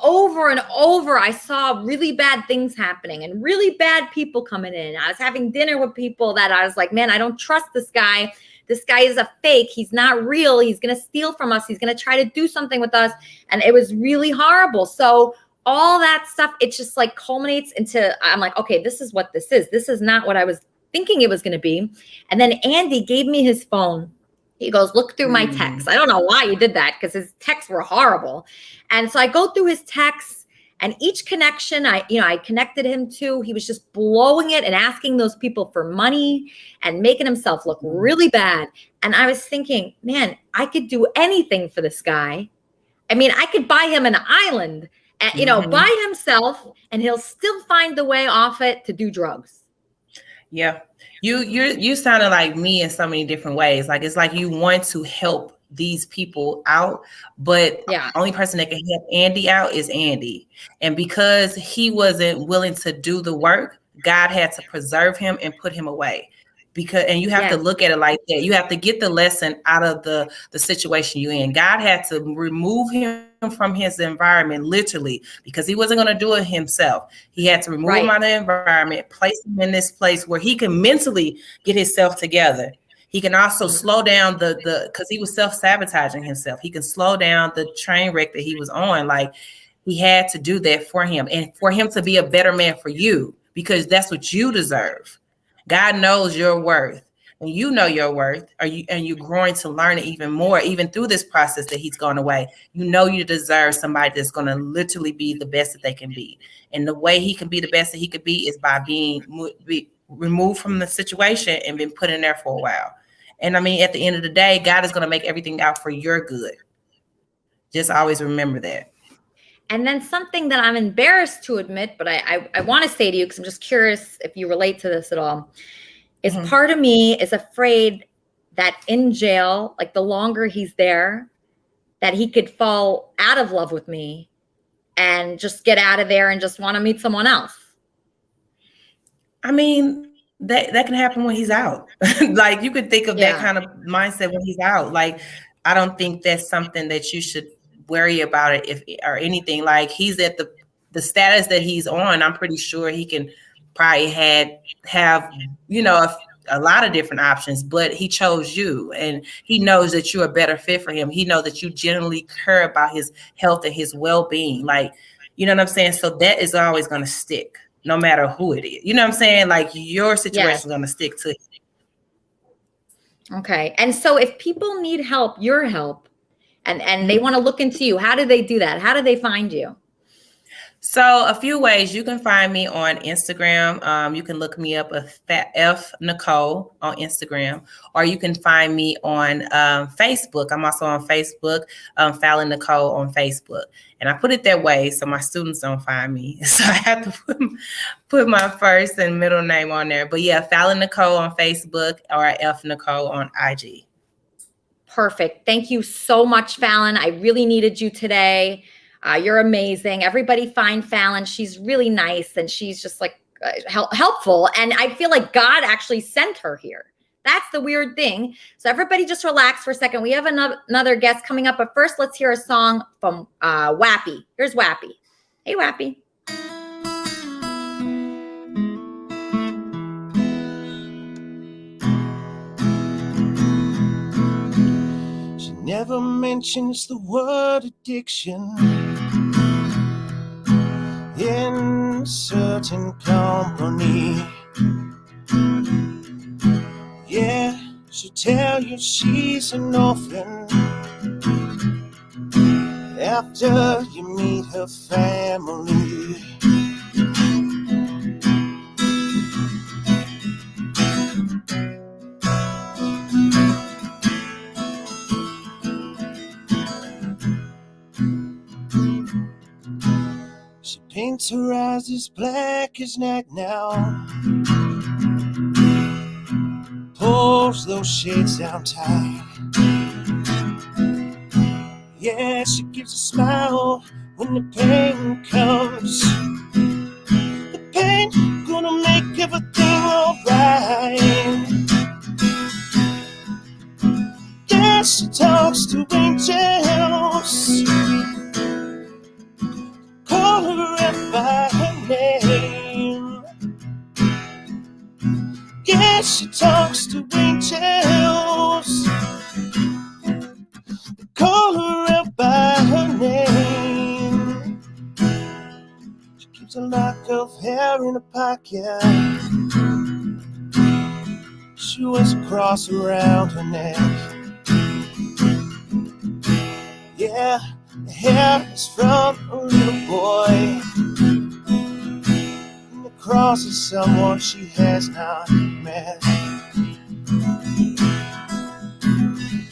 over and over, I saw really bad things happening and really bad people coming in. I was having dinner with people that I was like, man, I don't trust this guy. This guy is a fake. He's not real. He's going to steal from us. He's going to try to do something with us. And it was really horrible. So all that stuff, it just like culminates into, I'm like, okay, this is what this is. This is not what I was thinking it was going to be. And then Andy gave me his phone. He goes, look through my texts. I don't know why he did that because his texts were horrible. And so I go through his texts, and each connection I connected him to, he was just blowing it and asking those people for money and making himself look really bad. And I was thinking, man, I could do anything for this guy. I mean, I could buy him an island, by himself, and he'll still find the way off it to do drugs. Yeah. You sounded like me in so many different ways. Like, it's like you want to help these people out, but the only person that can help Andy out is Andy. And because he wasn't willing to do the work, God had to preserve him and put him away. And you have to look at it like that. You have to get the lesson out of the situation you're in. God had to remove him from his environment, literally, because he wasn't going to do it himself. He had to remove him out of the environment, place him in this place where he can mentally get himself together. He can also slow down because he was self-sabotaging himself. He can slow down the train wreck that he was on. Like, he had to do that for him and for him to be a better man for you, because that's what you deserve. God knows your worth, and you know your worth, and you're growing to learn it even more, even through this process that he's gone away. You know you deserve somebody that's going to literally be the best that they can be. And the way he can be the best that he could be is by being removed from the situation and been put in there for a while. And I mean, at the end of the day, God is going to make everything out for your good. Just always remember that. And then something that I'm embarrassed to admit, but I want to say to you, because I'm just curious if you relate to this at all, is part of me is afraid that in jail, like the longer he's there, that he could fall out of love with me and just get out of there and just want to meet someone else. I mean, that can happen when he's out. Like, you could think of that kind of mindset when he's out. Like, I don't think that's something that you should worry about it or anything. Like, he's at the status that he's on. I'm pretty sure he can probably have a lot of different options, but he chose you, and he knows that you're a better fit for him. He knows that you genuinely care about his health and his well-being. Like, you know what I'm saying? So that is always going to stick no matter who it is. You know what I'm saying? Like, your situation is going to stick to it. Okay. And so if people need help, your help, and they want to look into you, how do they do that? How do they find you? So a few ways. You can find me on Instagram. You can look me up F Nicole on Instagram, or you can find me on Facebook. I'm also on Facebook, Fallon Nicole on Facebook. And I put it that way so my students don't find me. So I have to put my first and middle name on there. But yeah, Fallon Nicole on Facebook, or F Nicole on IG. Perfect. Thank you so much, Fallon. I really needed you today. You're amazing. Everybody find Fallon. She's really nice, and she's just like helpful. And I feel like God actually sent her here. That's the weird thing. So everybody just relax for a second. We have another guest coming up, but first let's hear a song from Wappy. Here's Wappy. Hey, Wappy. She never mentions the word addiction in a certain company. Yeah, she'll tell you she's an orphan after you meet her family. She paints her eyes as black as night now, pulls those shades down tight. Yeah, she gives a smile when the pain comes. The pain gonna make everything alright. Yeah, she told talks to angels. Call her out by her name. Yeah, she talks to angels. Call her out by her name. She keeps a lock of hair in her pocket. She wears a cross around her neck. Yeah, the hair is from a little boy. And the cross is someone she has not met.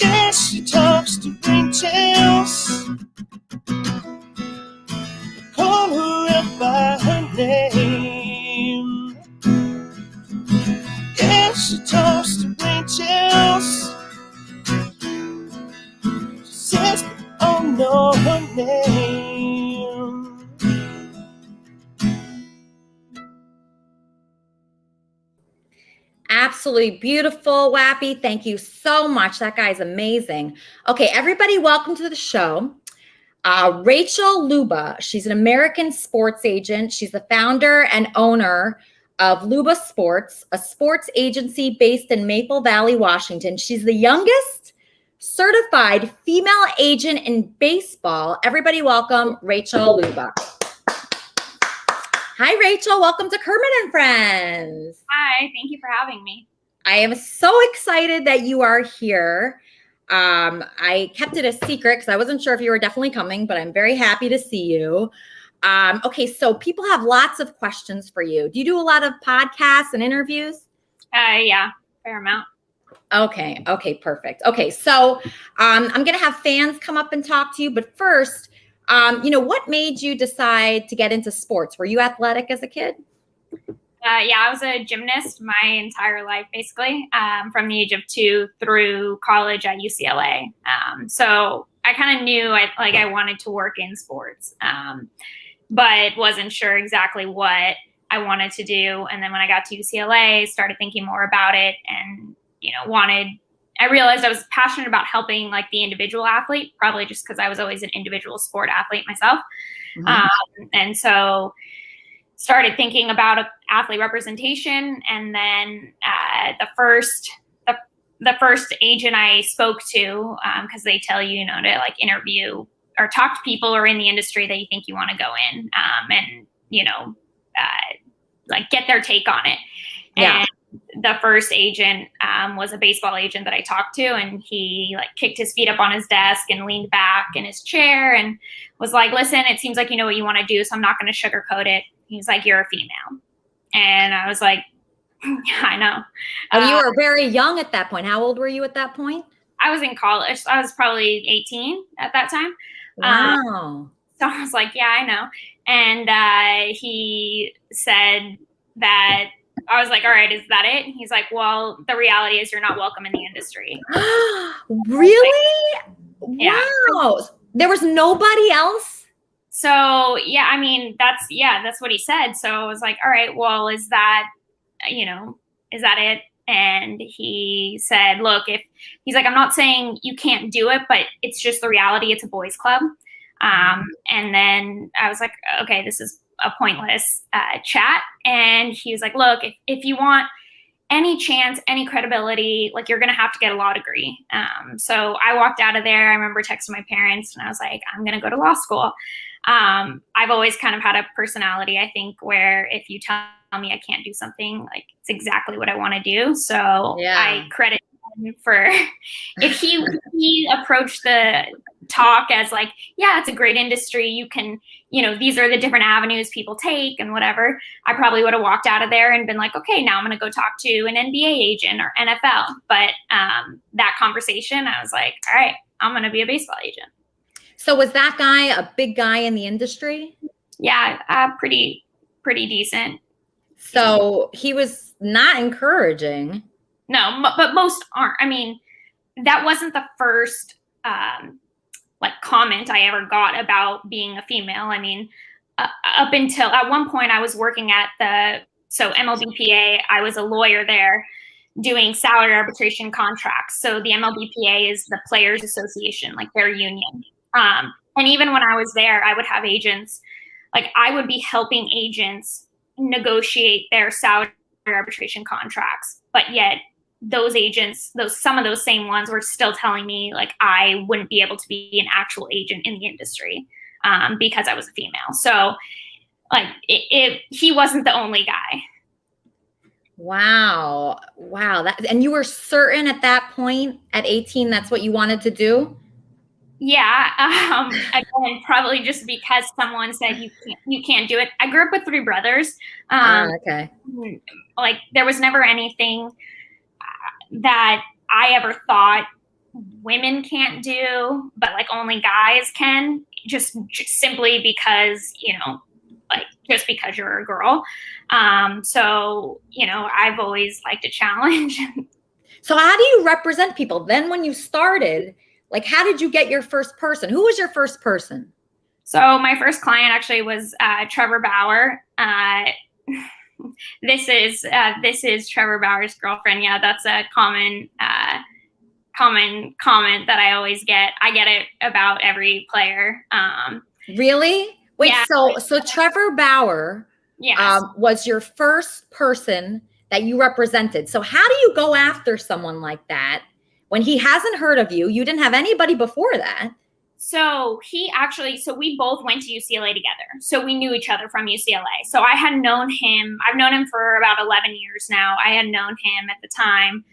Yeah, she talks to angels. Call her out by her name. Yeah, she talks to angels. She says they all know her name. Absolutely beautiful, Wappy. Thank you so much. That guy's amazing. Okay, everybody, welcome to the show. Rachel Luba. She's an American sports agent. She's the founder and owner of Luba Sports, a sports agency based in Maple Valley, Washington. She's the youngest certified female agent in baseball. Everybody welcome Rachel Luba. Hi, Rachel. Welcome to Kermit and Friends. Hi, thank you for having me. I am so excited that you are here. I kept it a secret because I wasn't sure if you were definitely coming, but I'm very happy to see you. Okay, so people have lots of questions for you. Do you do a lot of podcasts and interviews? Yeah, fair amount. Okay, perfect. Okay, so I'm going to have fans come up and talk to you, but first, what made you decide to get into sports? Were you athletic as a kid? Yeah, I was a gymnast my entire life, basically, from the age of 2 through college at UCLA. So I kind of knew I wanted to work in sports, but wasn't sure exactly what I wanted to do. And then when I got to UCLA, started thinking more about it, and I realized I was passionate about helping like the individual athlete, probably just because I was always an individual sport athlete myself. Mm-hmm. And so started thinking about athlete representation. And then the first agent I spoke to, because they tell you, to like interview or talk to people who are in the industry that you think you want to go in, and like get their take on it. Yeah. And the first agent was a baseball agent that I talked to, and he like kicked his feet up on his desk and leaned back in his chair and was like, "Listen, it seems like you know what you want to do, so I'm not going to sugarcoat it." He's like, "You're a female." And I was like, "I know." And you were very young at that point. How old were you at that point? I was in college. I was probably 18 at that time. Wow. So I was like, "Yeah, I know." And he said that, I was like, "All right, is that it?" And he's like, "Well, the reality is you're not welcome in the industry." Really? Yeah. Wow. There was nobody else? So, yeah, I mean, that's what he said. So I was like, all right, well, is that it? And he said, look, he's like, I'm not saying you can't do it, but it's just the reality. It's a boys' club. And then I was like, okay, this is a pointless chat. And he was like, look, if you want any chance, any credibility, like you're going to have to get a law degree. So I walked out of there. I remember texting my parents and I was like, I'm going to go to law school. I've always kind of had a personality, I think, where if you tell me I can't do something, like it's exactly what I want to do. So yeah. I credit him for if he approached the talk as like, yeah, it's a great industry. You can, these are the different avenues people take and whatever. I probably would have walked out of there and been like, okay, now I'm going to go talk to an NBA agent or NFL. But that conversation, I was like, all right, I'm going to be a baseball agent. So was that guy a big guy in the industry? Yeah, pretty decent. So he was not encouraging. No, but most aren't. I mean, that wasn't the first comment I ever got about being a female. I mean, up until at one point I was working at MLBPA. I was a lawyer there, doing salary arbitration contracts. So the MLBPA is the Players Association, like their union. And even when I was there, I would have agents, like I would be helping agents negotiate their salary arbitration contracts, but yet those agents, some of those same ones were still telling me like I wouldn't be able to be an actual agent in the industry because I was a female. So like he wasn't the only guy. Wow. And you were certain at that point at 18, that's what you wanted to do? Yeah. Again, probably just because someone said you can't do it. I grew up with 3 brothers. Okay. Like there was never anything that I ever thought women can't do, but like only guys can, just simply because, like just because you're a girl. So, I've always liked a challenge. So how do you represent people? Then when you started, like how did you get your first person? Who was your first person? So my first client actually was Trevor Bauer. This is Trevor Bauer's girlfriend. Yeah, that's a common comment that I always get. I get it about every player. Really? Wait, yeah. So Trevor Bauer was your first person that you represented. So how do you go after someone like that when he hasn't heard of you? You didn't have anybody before that. So we both went to UCLA together. So we knew each other from UCLA. So I had known him. I've known him for about 11 years now. I had known him at the time.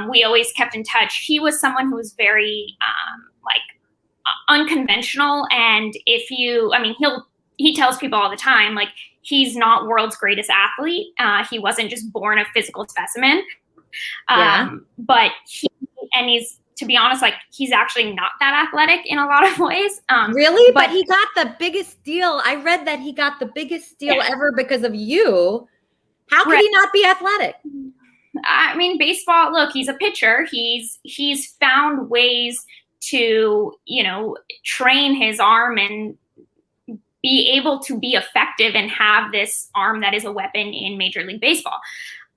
We always kept in touch. He was someone who was very unconventional. And he tells people all the time, like he's not world's greatest athlete. He wasn't just born a physical specimen. But he's, to be honest, like he's actually not that athletic in a lot of ways. Really? But he got the biggest deal. I read that he got the biggest deal ever because of you. How could he not be athletic? I mean, baseball, look, he's a pitcher. He's found ways to, train his arm and be able to be effective and have this arm that is a weapon in Major League Baseball.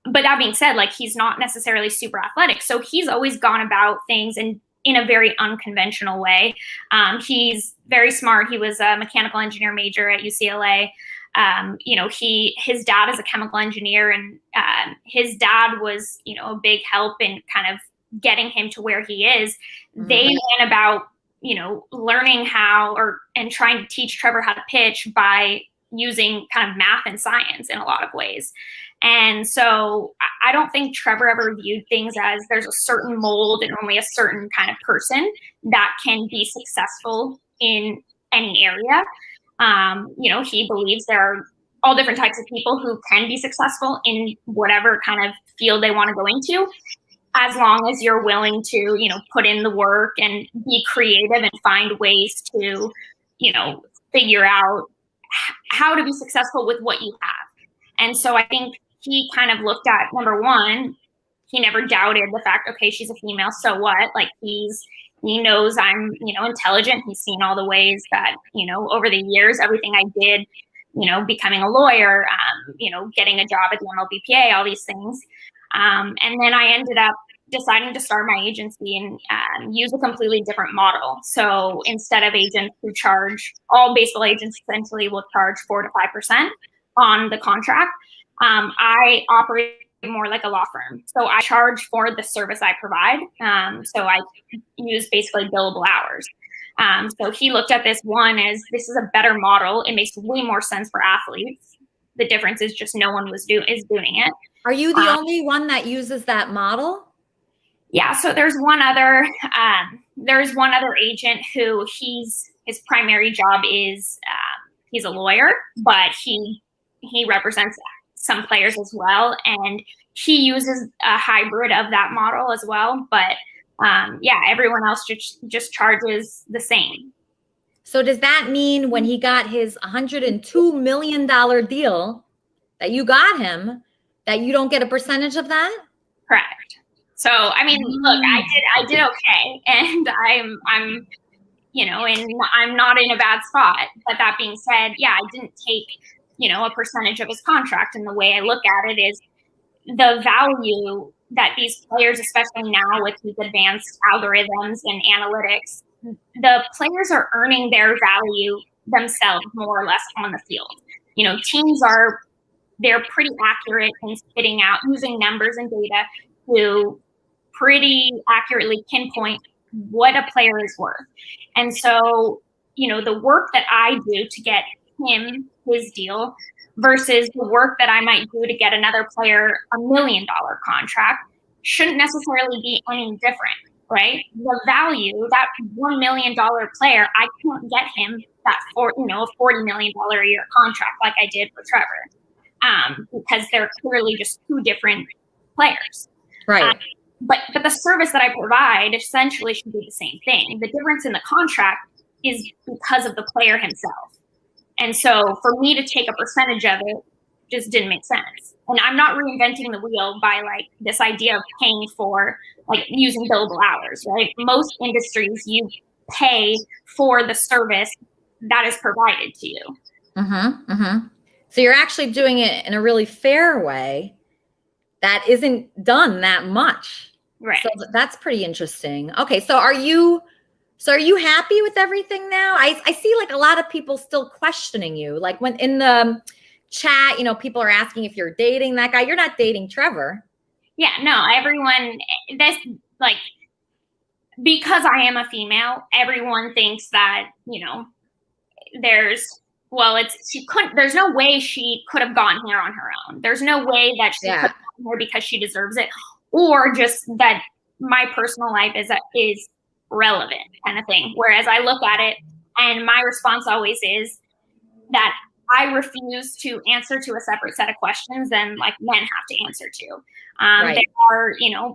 But that being said, like he's not necessarily super athletic. So he's always gone about things in a very unconventional way. He's very smart. He was a mechanical engineer major at UCLA. His dad is a chemical engineer, and his dad was, a big help in kind of getting him to where he is. Mm-hmm. They went about, learning and trying to teach Trevor how to pitch by using kind of math and science in a lot of ways. And so I don't think Trevor ever viewed things as there's a certain mold and only a certain kind of person that can be successful in any area. He believes there are all different types of people who can be successful in whatever kind of field they want to go into, as long as you're willing to, put in the work and be creative and find ways to, figure out how to be successful with what you have. And so I think he kind of looked at, number one, he never doubted the fact, okay, she's a female, so what? Like he knows I'm, intelligent. He's seen all the ways that, over the years, everything I did, becoming a lawyer, getting a job at the MLBPA, all these things. And then I ended up deciding to start my agency and use a completely different model. So instead of agents who charge, all baseball agents essentially will charge 4 to 5% on the contract. I operate more like a law firm. So I charge for the service I provide. So I use basically billable hours. So he looked at this one as this is a better model. It makes way more sense for athletes. The difference is just no one is doing it. Are you the only one that uses that model? Yeah. So there's one other agent who his primary job is he's a lawyer, but he represents some players as well, and he uses a hybrid of that model as well. But everyone else just charges the same. So does that mean when he got his $102 million deal that you got him, that you don't get a percentage of that? Correct. So I mean, look, I did okay, and I'm I'm not in a bad spot. But that being said, I didn't take a percentage of his contract. And the way I look at it is the value that these players, especially now with these advanced algorithms and analytics, the players are earning their value themselves more or less on the field. You know, teams they're pretty accurate in spitting out using numbers and data to pretty accurately pinpoint what a player is worth. And so, you know, the work that I do to get him his deal versus the work that I might do to get another player $1 million contract shouldn't necessarily be any different, right? The value, that $1 million player, I can't get him that $40 million a year contract like I did for Trevor, because they're clearly just two different players. Right. But the service that I provide essentially should be the same thing. The difference in the contract is because of the player himself. And so for me to take a percentage of it just didn't make sense. And I'm not reinventing the wheel by like this idea of paying for like using billable hours, right? Most industries, you pay for the service that is provided to you. Mm-hmm, mm-hmm. So you're actually doing it in a really fair way that isn't done that much. Right. So that's pretty interesting. Okay. So are you happy with everything now? I see like a lot of people still questioning you. Like when in the chat, you know, people are asking if you're dating that guy. You're not dating Trevor. Yeah, no, everyone, this, like, because I am a female, everyone thinks that, you know, there's no way she could have gotten here on her own. There's no way that she could have gotten here because she deserves it, or just that my personal life is relevant kind of thing. Whereas I look at it and my response always is that I refuse to answer to a separate set of questions than like men have to answer to. Right.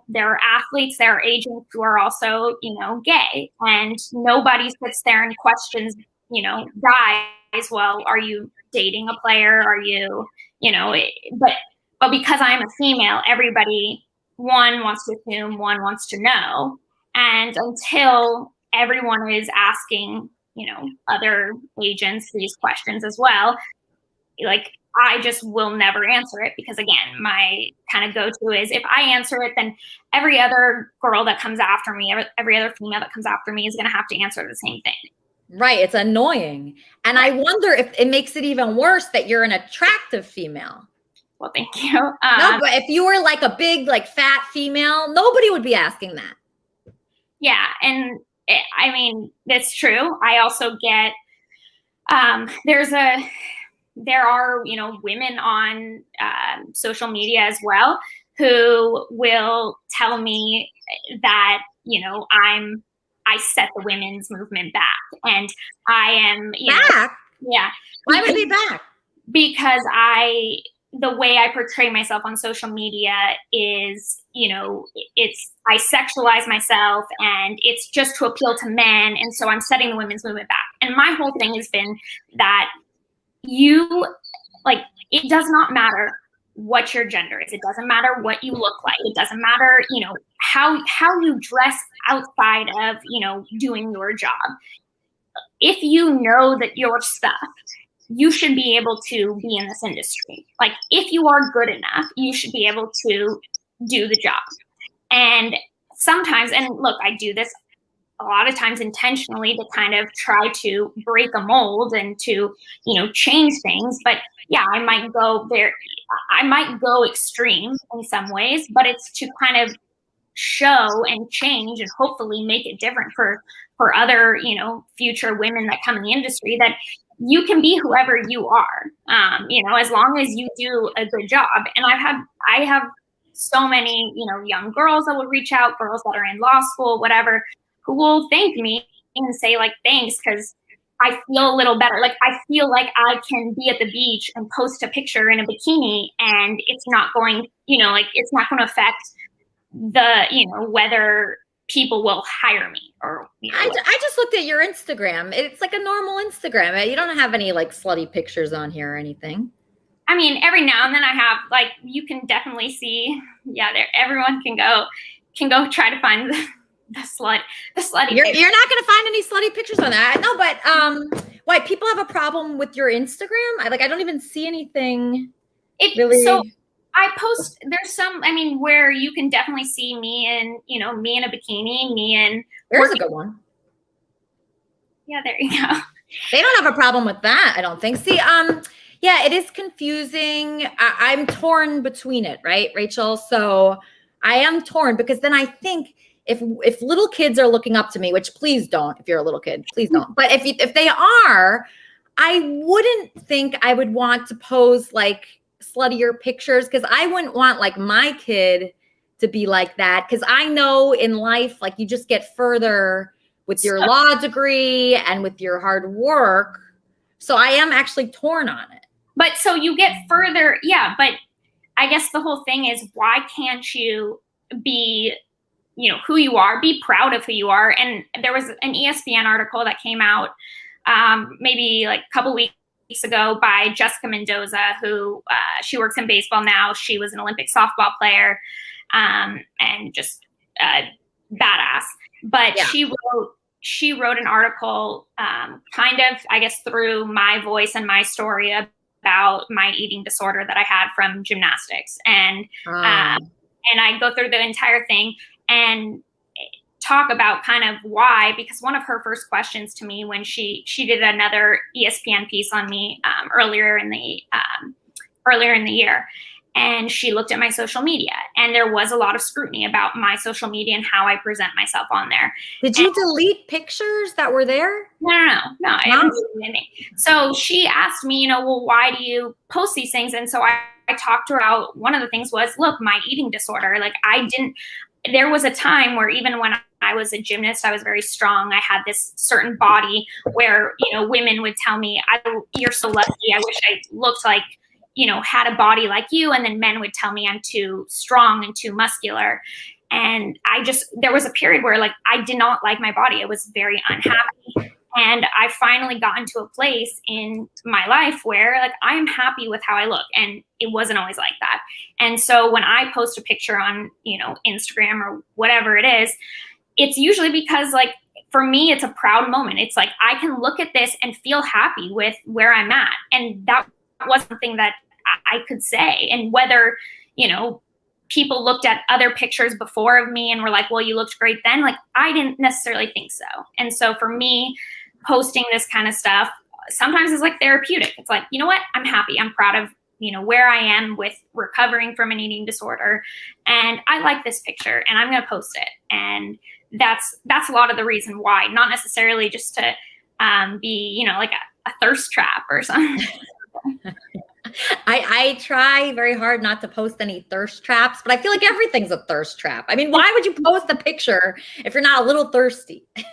There are athletes, there are agents who are also, you know, gay, and nobody sits there and questions, you know, guys, well, are you dating a player? Are you, you know, but because I'm a female, everybody, one wants to assume, one wants to know. And until everyone is asking, you know, other agents these questions as well, like, I just will never answer it, because again, my kind of go-to is if I answer it, then every other girl that comes after me, every other female that comes after me is going to have to answer the same thing. Right. It's annoying. And I wonder if it makes it even worse that you're an attractive female. Well, thank you. No, but if you were like a big, like fat female, nobody would be asking that. Yeah. And I mean, that's true. I also get, there are, you know, women on social media as well who will tell me that, you know, I set the women's movement back, and I am back. Yeah. Why would be back? Because the way I portray myself on social media is, you know, I sexualize myself, and it's just to appeal to men. And so I'm setting the women's movement back. And my whole thing has been that it does not matter what your gender is. It doesn't matter what you look like. It doesn't matter, you know, how you dress outside of, you know, doing your job. If you know that your stuff, you should be able to be in this industry. Like, if you are good enough, you should be able to do the job. And sometimes, and look, I do this a lot of times intentionally to kind of try to break a mold and to, you know, change things. But yeah, I might go extreme in some ways, but it's to kind of show and change and hopefully make it different for other, you know, future women that come in the industry, that you can be whoever you are, you know, as long as you do a good job. And I have so many, you know, young girls that will reach out, girls that are in law school, whatever, who will thank me and say like, thanks, because I feel a little better. Like, I feel like I can be at the beach and post a picture in a bikini, and it's not going, you know, like, it's not going to affect the, you know, whether people will hire me or, you know, I just looked at your Instagram. It's like a normal Instagram. You don't have any like slutty pictures on here or anything. I mean, every now and then I have, like, you can definitely see, yeah, everyone can go try to find the slutty. You're not going to find any slutty pictures on that. No, but why people have a problem with your Instagram? I don't even see anything really. So I post, there's some, I mean, where you can definitely see me in, me in a bikini, me in. There's a good one. Yeah, there you go. They don't have a problem with that, I don't think. See, yeah, it is confusing. I'm torn between it, right, Rachel? So I am torn because then I think if little kids are looking up to me, which please don't, if you're a little kid, please don't. But if they are, I wouldn't think I would want to pose like sluttier pictures because I wouldn't want like my kid to be like that because I know in life, like you just get further with your law degree and with your hard work. So I am actually torn on it. But so you get further, yeah, but I guess the whole thing is why can't you be, who you are, be proud of who you are. And there was an ESPN article that came out maybe like a couple weeks ago by Jessica Mendoza, who she works in baseball now. She was an Olympic softball player and just badass. But yeah. She wrote an article kind of, I guess, through my voice and my story about my eating disorder that I had from gymnastics. And I go through the entire thing and talk about kind of why, because one of her first questions to me when she did another ESPN piece on me earlier in the year, and she looked at my social media, and there was a lot of scrutiny about my social media and how I present myself on there. Did you delete pictures that were there? No, I haven't deleted any. So she asked me, well, why do you post these things? And so I talked to her about, one of the things was, look, my eating disorder, like there was a time where even when I was a gymnast, I was very strong. I had this certain body where, women would tell me, you're so lucky. I wish I looked like, had a body like you. And then men would tell me I'm too strong and too muscular. And there was a period where like, I did not like my body. I was very unhappy. And I finally got into a place in my life where like, I'm happy with how I look. And it wasn't always like that. And so when I post a picture on, Instagram or whatever it is, it's usually because like, for me, it's a proud moment. It's like, I can look at this and feel happy with where I'm at. And that was something that I could say. And whether, people looked at other pictures before of me and were like, well, you looked great then. Like, I didn't necessarily think so. And so for me, posting this kind of stuff sometimes is like therapeutic. It's like, you know what? I'm happy. I'm proud of, where I am with recovering from an eating disorder. And I like this picture and I'm going to post it. And that's a lot of the reason why, not necessarily just to be, like a thirst trap or something. I try very hard not to post any thirst traps, but I feel like everything's a thirst trap. I mean, why would you post a picture if you're not a little thirsty? Yeah,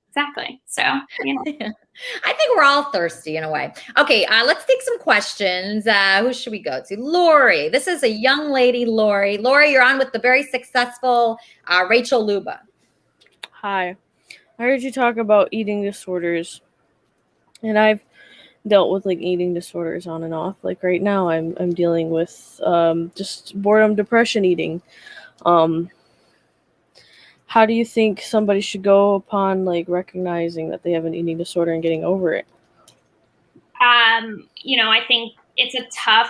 exactly. So, I think we're all thirsty in a way. Okay, let's take some questions. Who should we go to? Lori. This is a young lady, Lori. Lori, you're on with the very successful Rachel Luba. Hi. I heard you talk about eating disorders, and I've dealt with like eating disorders on and off. Like right now I'm dealing with just boredom, depression eating. How do you think somebody should go upon like recognizing that they have an eating disorder and getting over it? I think it's a tough,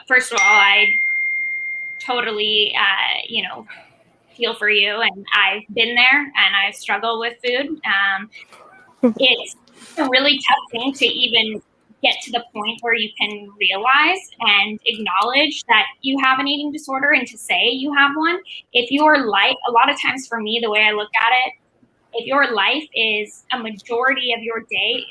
first of all, I totally, feel for you, and I've been there and I struggle with food. It's a really tough thing to even get to the point where you can realize and acknowledge that you have an eating disorder and to say you have one. If your life, a lot of times for me, the way I look at it, if your life is a majority of your day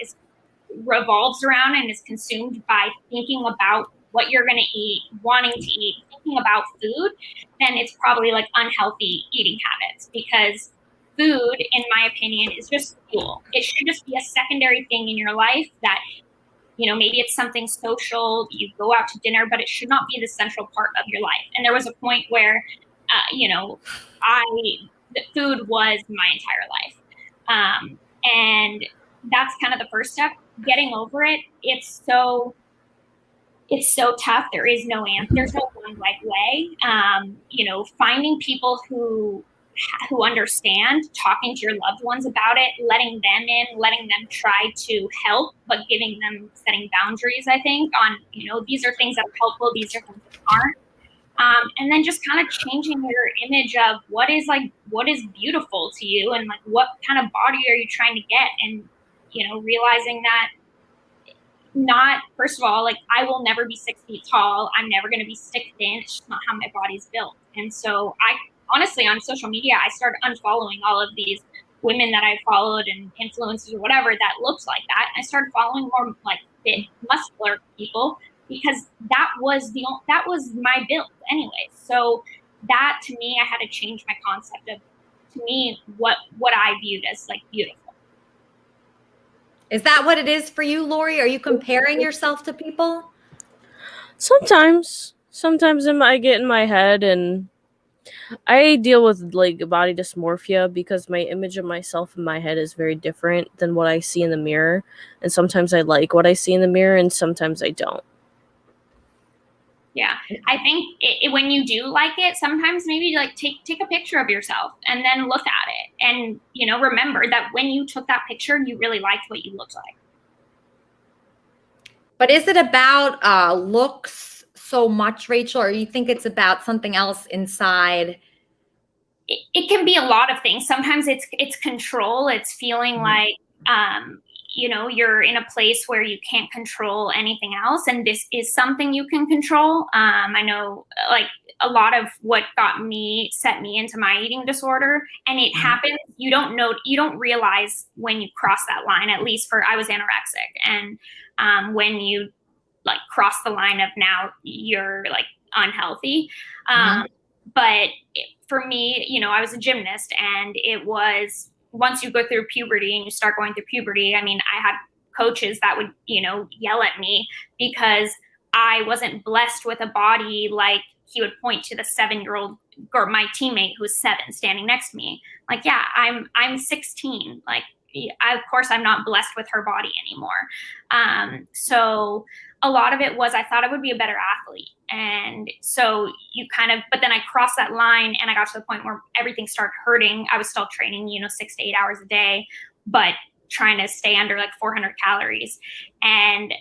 revolves around and is consumed by thinking about what you're going to eat, wanting to eat, thinking about food, then it's probably like unhealthy eating habits, because food, in my opinion, is just fuel. It should just be a secondary thing in your life that, maybe it's something social, you go out to dinner, but it should not be the central part of your life. And there was a point where, the food was my entire life. And that's kind of the first step, getting over it. It's so tough. There is no answer. There's no one right way. Finding people who who understand, talking to your loved ones about it, letting them in, letting them try to help, but setting boundaries, I think, on, these are things that are helpful, these are things that aren't. And then just kind of changing your image of what is beautiful to you, and like what kind of body are you trying to get, and realizing that first of all, like, I will never be 6 feet tall. I'm never going to be stick thin. It's just not how my body's built. And so I honestly, on social media, I started unfollowing all of these women that I followed and influencers or whatever that looks like that. I started following more like fit, muscular people, because that was my build anyway. So that, to me, I had to change my concept of, to me, what I viewed as like beautiful. Is that what it is for you, Lori? Are you comparing yourself to people? Sometimes I get in my head, and I deal with like body dysmorphia because my image of myself in my head is very different than what I see in the mirror. And sometimes I like what I see in the mirror, and sometimes I don't. Yeah, I think when you do like it, sometimes maybe like take a picture of yourself and then look at it, and remember that when you took that picture, you really liked what you looked like. But is it about looks so much, Rachel, or you think it's about something else inside? It can be a lot of things. Sometimes it's control. It's feeling like you're in a place where you can't control anything else, and this is something you can control. I know, like, a lot of what set me into my eating disorder, and it happens. You don't realize when you cross that line. At least I was anorexic, and when you like cross the line of now you're like unhealthy. But for me, I was a gymnast, and it was, once you go through puberty and you start going through puberty, I mean, I had coaches that would, yell at me because I wasn't blessed with a body. Like, he would point to the 7-year-old, or my teammate who was 7 standing next to me. Like, yeah, I'm 16. Like, of course I'm not blessed with her body anymore. So a lot of it was, I thought I would be a better athlete. And so but then I crossed that line, and I got to the point where everything started hurting. I was still training, 6 to 8 hours a day, but trying to stay under like 400 calories. And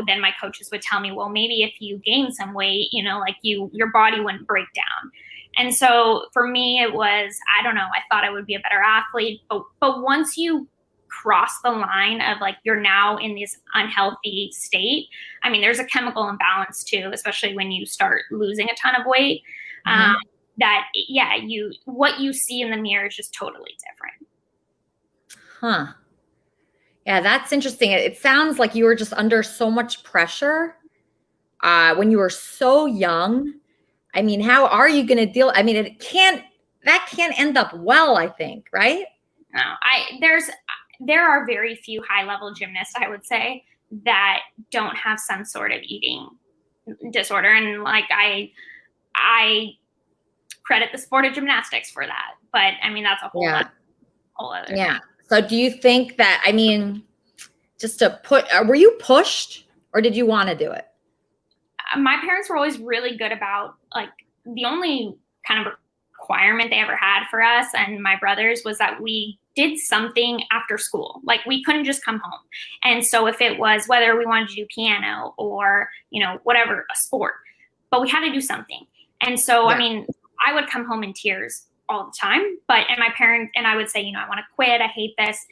then my coaches would tell me, well, maybe if you gain some weight, like your body wouldn't break down. And so for me, it was, I don't know, I thought I would be a better athlete, but once you cross the line of like, you're now in this unhealthy state. I mean, there's a chemical imbalance too, especially when you start losing a ton of weight. What you see in the mirror is just totally different. Huh. Yeah, that's interesting. It sounds like you were just under so much pressure when you were so young. I mean, how are you going to deal? I mean, that can't end up well, I think, right? No, there are very few high-level gymnasts, I would say, that don't have some sort of eating disorder. And like, I credit the sport of gymnastics for that. But I mean, that's a whole other thing. So do you think that, I mean, were you pushed, or did you want to do it? My parents were always really good about, like, the only kind of requirement they ever had for us and my brothers was that we did something after school. Like, we couldn't just come home. And so if it was whether we wanted to do piano or, whatever, a sport, but we had to do something. And so, I mean, I would come home in tears all the time, and my parents, and I would say, I want to quit. I hate this.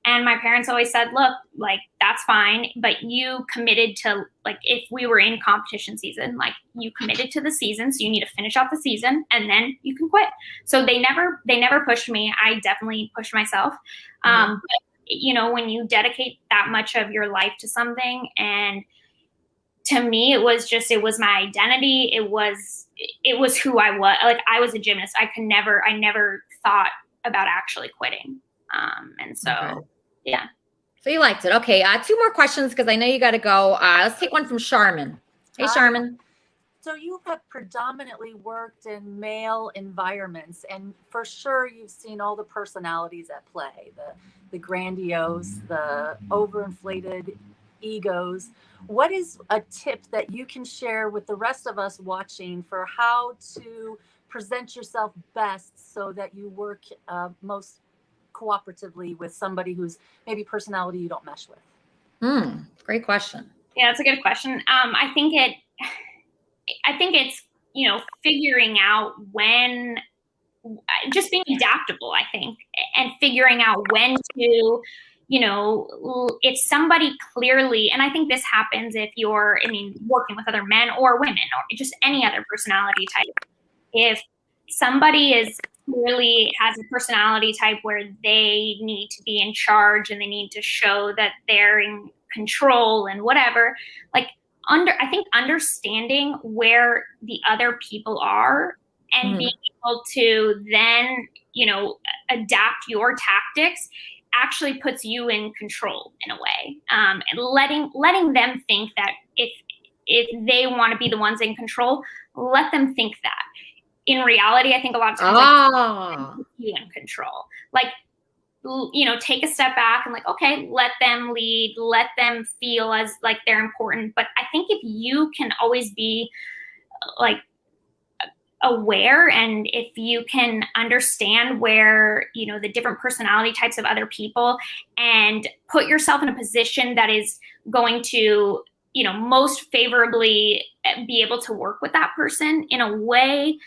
And my parents always said, look, like, that's fine, but you committed to, like, if we were in competition season, like, you committed to the season, so you need to finish out the season and then you can quit. So they never pushed me. I definitely pushed myself. But, when you dedicate that much of your life to something, and to me, it was my identity. It was who I was. Like, I was a gymnast. I never thought about actually quitting. And so, yeah. So you liked it. Okay. 2 more questions, because I know you got to go. Let's take one from Charmin. Hey, Charmin. So you have predominantly worked in male environments, and for sure you've seen all the personalities at play, the grandiose, the overinflated egos. What is a tip that you can share with the rest of us watching for how to present yourself best so that you work most cooperatively with somebody who's maybe personality you don't mesh with? Great question. Yeah, that's a good question. I think it's, figuring out when, just being adaptable, I think, and figuring out when to, if somebody clearly, and I think this happens if you're, working with other men or women or just any other personality type. If somebody is clearly has a personality type where they need to be in charge and they need to show that they're in control and whatever, I think understanding where the other people are and being able to then, adapt your tactics actually puts you in control in a way. And letting them think that if they want to be the ones in control, let them think that. In reality, I think a lot of times you in control. Take a step back and okay, let them lead, let them feel as like they're important. But I think if you can always be aware, and if you can understand where, the different personality types of other people, and put yourself in a position that is going to, most favorably be able to work with that person in a way,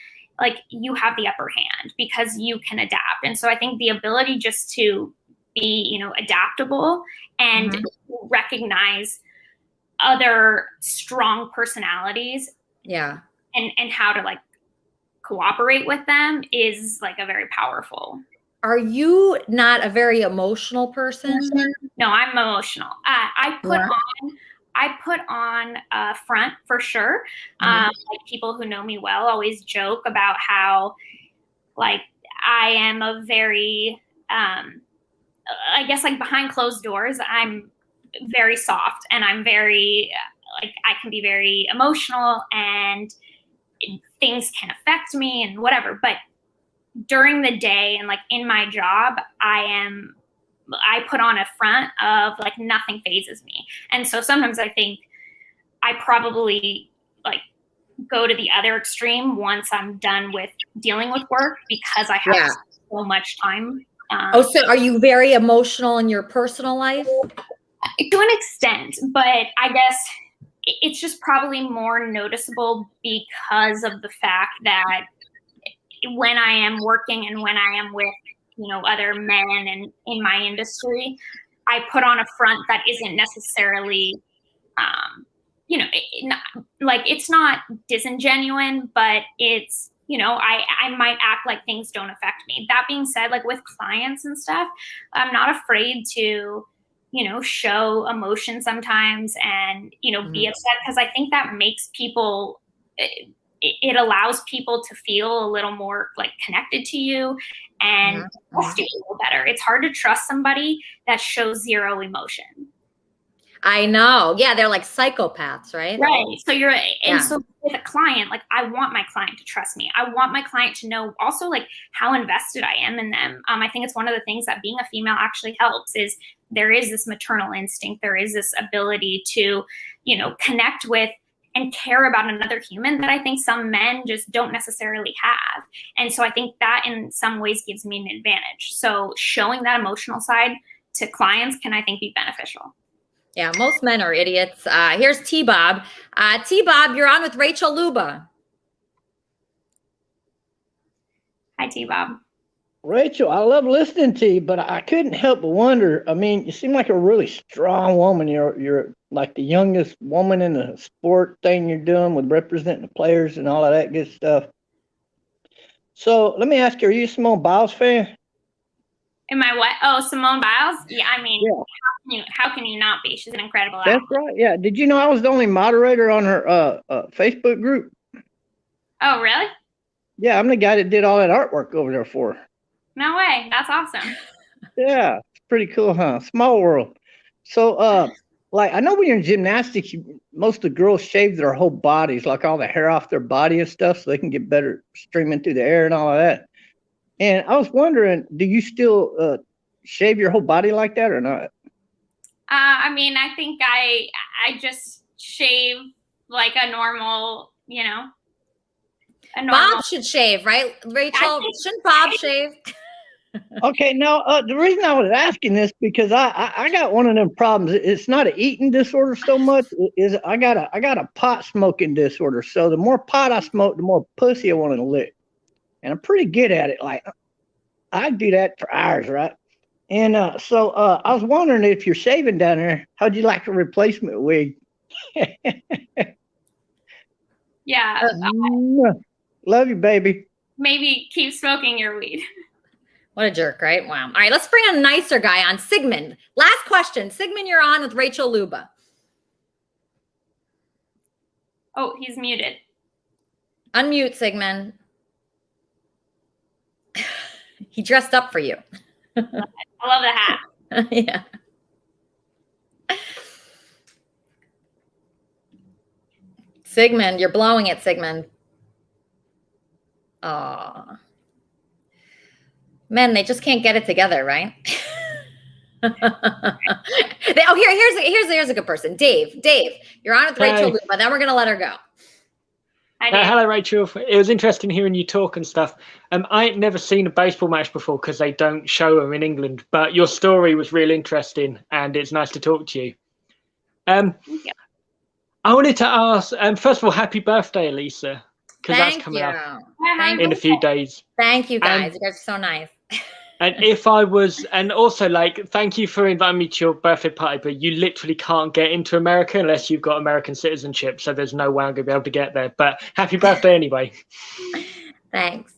you have the upper hand because you can adapt. And so I think the ability just to be, adaptable and recognize other strong personalities. Yeah. And how to cooperate with them is a very powerful. Are you not a very emotional person? No, I'm emotional. I put on a front for sure. People who know me well always joke about how I am a very, I guess behind closed doors, I'm very soft and I'm very, I can be very emotional and things can affect me and whatever. But during the day and in my job, I put on a front of nothing phases me. And so sometimes I think I probably go to the other extreme once I'm done with dealing with work because I have so much time. So are you very emotional in your personal life? To an extent, but I guess it's just probably more noticeable because of the fact that when I am working and when I am with other men and in my industry, I put on a front that isn't necessarily, it's not disingenuine, but it's, I might act like things don't affect me. That being said, with clients and stuff, I'm not afraid to, show emotion sometimes and, be upset because I think that makes people, it allows people to feel a little more connected to you and trust you a little better. It's hard to trust somebody that shows zero emotion. I know. Yeah, they're like psychopaths, right? Right. So so with a client, I want my client to trust me. I want my client to know also how invested I am in them. I think it's one of the things that being a female actually helps is there is this maternal instinct. There is this ability to, connect with and care about another human that I think some men just don't necessarily have. And so I think that in some ways gives me an advantage. So showing that emotional side to clients can, I think, be beneficial. Yeah, most men are idiots. Here's T-Bob. T-Bob, you're on with Rachel Luba. Hi, T-Bob. Rachel, I love listening to you, but I couldn't help but wonder. I mean, you seem like a really strong woman. You're like the youngest woman in the sport thing you're doing with representing the players and all of that good stuff. So let me ask you, are you a Simone Biles fan? Am I what? Oh, Simone Biles? Yeah, I mean, how can you not be? She's an incredible athlete. That's right. Yeah. Did you know I was the only moderator on her Facebook group? Oh, really? Yeah, I'm the guy that did all that artwork over there for her. No way. That's awesome. Yeah, it's pretty cool, huh? Small world. So, I know when you're in gymnastics, most of the girls shave their whole bodies, all the hair off their body and stuff, so they can get better streaming through the air and all of that. And I was wondering, do you still shave your whole body like that or not? I mean, I think I just shave like a normal, a normal. Bob should shave, right, Rachel? Shouldn't Bob shave? Okay, now the reason I was asking this because I got one of them problems. It's not an eating disorder so much. Is I got a pot smoking disorder. So the more pot I smoke, the more pussy I want to lick, and I'm pretty good at it. Like I do that for hours, right? And so I was wondering if you're shaving down there, how'd you like a replacement wig? Yeah. Love you, baby. Maybe keep smoking your weed. What a jerk, right? Wow. All right, let's bring a nicer guy on. Sigmund. Last question. Sigmund, you're on with Rachel Luba. Oh, he's muted. Unmute, Sigmund. He dressed up for you. I love the hat. Yeah. Sigmund, you're blowing it, Sigmund. Aw. Men, they just can't get it together, right? Here's a good person. Dave, you're on with Rachel Luba. Then we're going to let her go. Hello, Rachel. It was interesting hearing you talk and stuff. I ain't never seen a baseball match before because they don't show them in England. But your story was really interesting, and it's nice to talk to you. I wanted to ask, first of all, happy birthday, Elisa, because that's coming up in a few days. Thank you, guys. You guys are so nice. And if I was, and also thank you for inviting me to your birthday party, but you literally can't get into America unless you've got American citizenship. So there's no way I'm going to be able to get there, but happy birthday anyway. Thanks.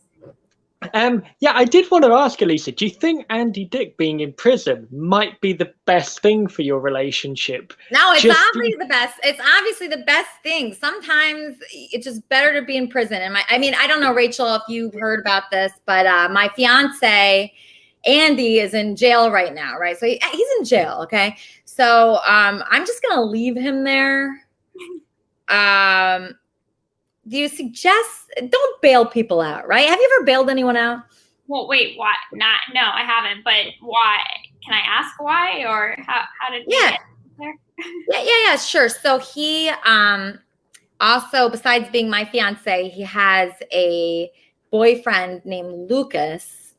Yeah, I did want to ask Elisa, do you think Andy Dick being in prison might be the best thing for your relationship? No, it's obviously the best. It's obviously the best thing. Sometimes it's just better to be in prison. And I don't know, Rachel, if you've heard about this, but my fiance, Andy, is in jail right now, right? So he's in jail, okay? So I'm just going to leave him there. Do you suggest, don't bail people out, right? Have you ever bailed anyone out? Well, wait, why? No, I haven't. But why? Can I ask why, or how did we get there? Yeah, sure. So he also, besides being my fiance, he has a boyfriend named Lucas,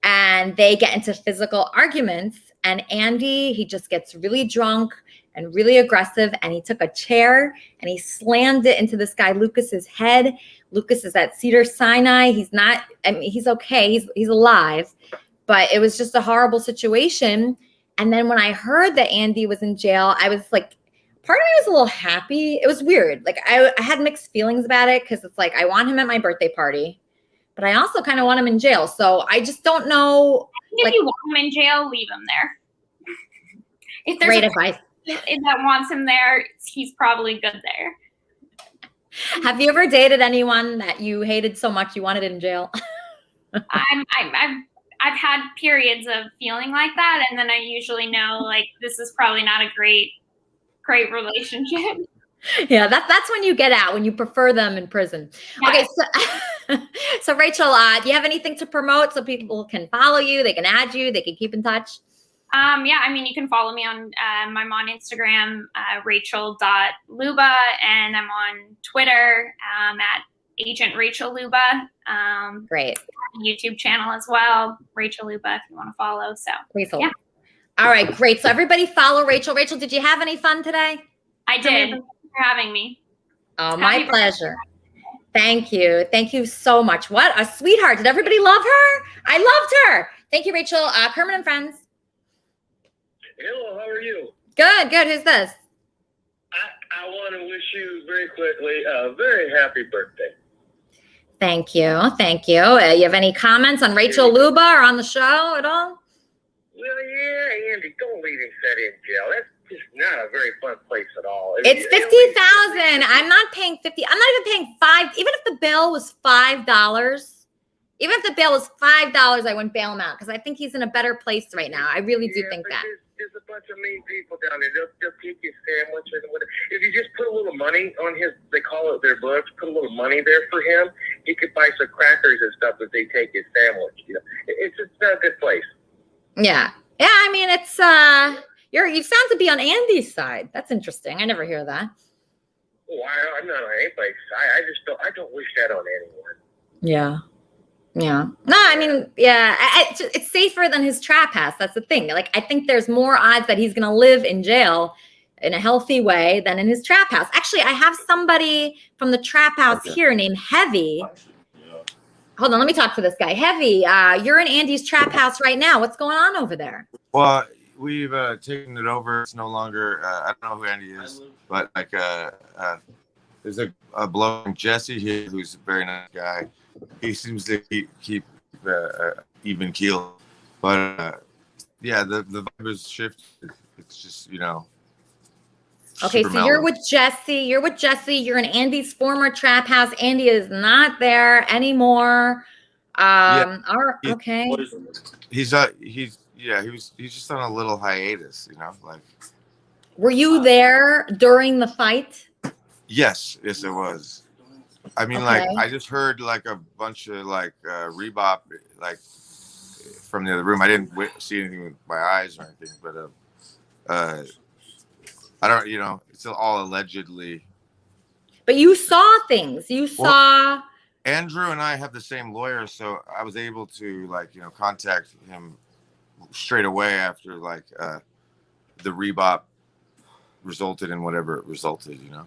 and they get into physical arguments. And Andy, he just gets really drunk and really aggressive, and he took a chair and he slammed it into this guy Lucas's head. Lucas is at Cedar Sinai. He's not, he's okay. He's alive, but it was just a horrible situation. And then when I heard that Andy was in jail, I was like, part of me was a little happy. It was weird. Like I had mixed feelings about it, because it's like, I want him at my birthday party, but I also kind of want him in jail. So I just don't know. If you want him in jail, leave him there. If there's great advice. That wants him there, he's probably good there. Have you ever dated anyone that you hated so much you wanted in jail? I've had periods of feeling like that, and then I usually know this is probably not a great relationship. Yeah, that's when you get out, when you prefer them in prison. Yeah. Okay, so Rachel, do you have anything to promote so people can follow you, they can add you, they can keep in touch? Yeah, you can follow me on, I'm on Instagram, rachel.luba, and I'm on Twitter, at Agent Rachel Luba. Great. YouTube channel as well, Rachel Luba, if you want to follow. So please hold. Yeah. All right, great. So everybody follow Rachel. Rachel, did you have any fun today? I did. Thank you for having me. Oh, my pleasure. Thank you. Thank you so much. What a sweetheart. Did everybody love her? I loved her. Thank you, Rachel. Kermit and Friends. Hello, how are you? Good. Who's this? I want to wish you very quickly a very happy birthday. Thank you. You have any comments on Rachel Luba or on the show at all? Well, yeah, Andy, don't leave him set in jail. That's just not a very fun place at all. It's $50,000. I'm not paying $50. I'm not even paying $5. Even if the bill was $5. Even if the bail was $5, I wouldn't bail him out, because I think he's in a better place right now. I really do think that. There's a bunch of mean people down there. They'll take your sandwich and whatever. If you just put a little money on they call it their books, put a little money there for him, he could buy some crackers and stuff if they take his sandwich. It's not a good place. Yeah. It's you sound to be on Andy's side. That's interesting. I never hear that. I'm not on anybody's side. I just don't. I don't wish that on anyone. Yeah. Yeah. No, I mean, yeah, it's safer than his trap house. That's the thing. Like, I think there's more odds that he's going to live in jail in a healthy way than in his trap house. Actually, I have somebody from the trap house here named Heavy. Hold on, let me talk to this guy. Heavy, you're in Andy's trap house right now. What's going on over there? Well, we've taken it over. It's no longer, I don't know who Andy is, but like there's a bloke, Jesse here, who's a very nice guy. He seems to keep even keel, but yeah, the vibe is shifted. It's just, you know. Okay, so you're with Jesse. You're with Jesse. You're in Andy's former trap house. Andy is not there anymore. Okay. He's just on a little hiatus, you know, like. Were you there during the fight? Yes, it was. I mean, like, I just heard like a bunch of like rebop like from the other room. I didn't see anything with my eyes or anything, but I don't, you know, it's all allegedly. But you saw things. You saw. Andrew and I have the same lawyer, so I was able to, like, you know, contact him straight away after like the rebop resulted in whatever it resulted, you know.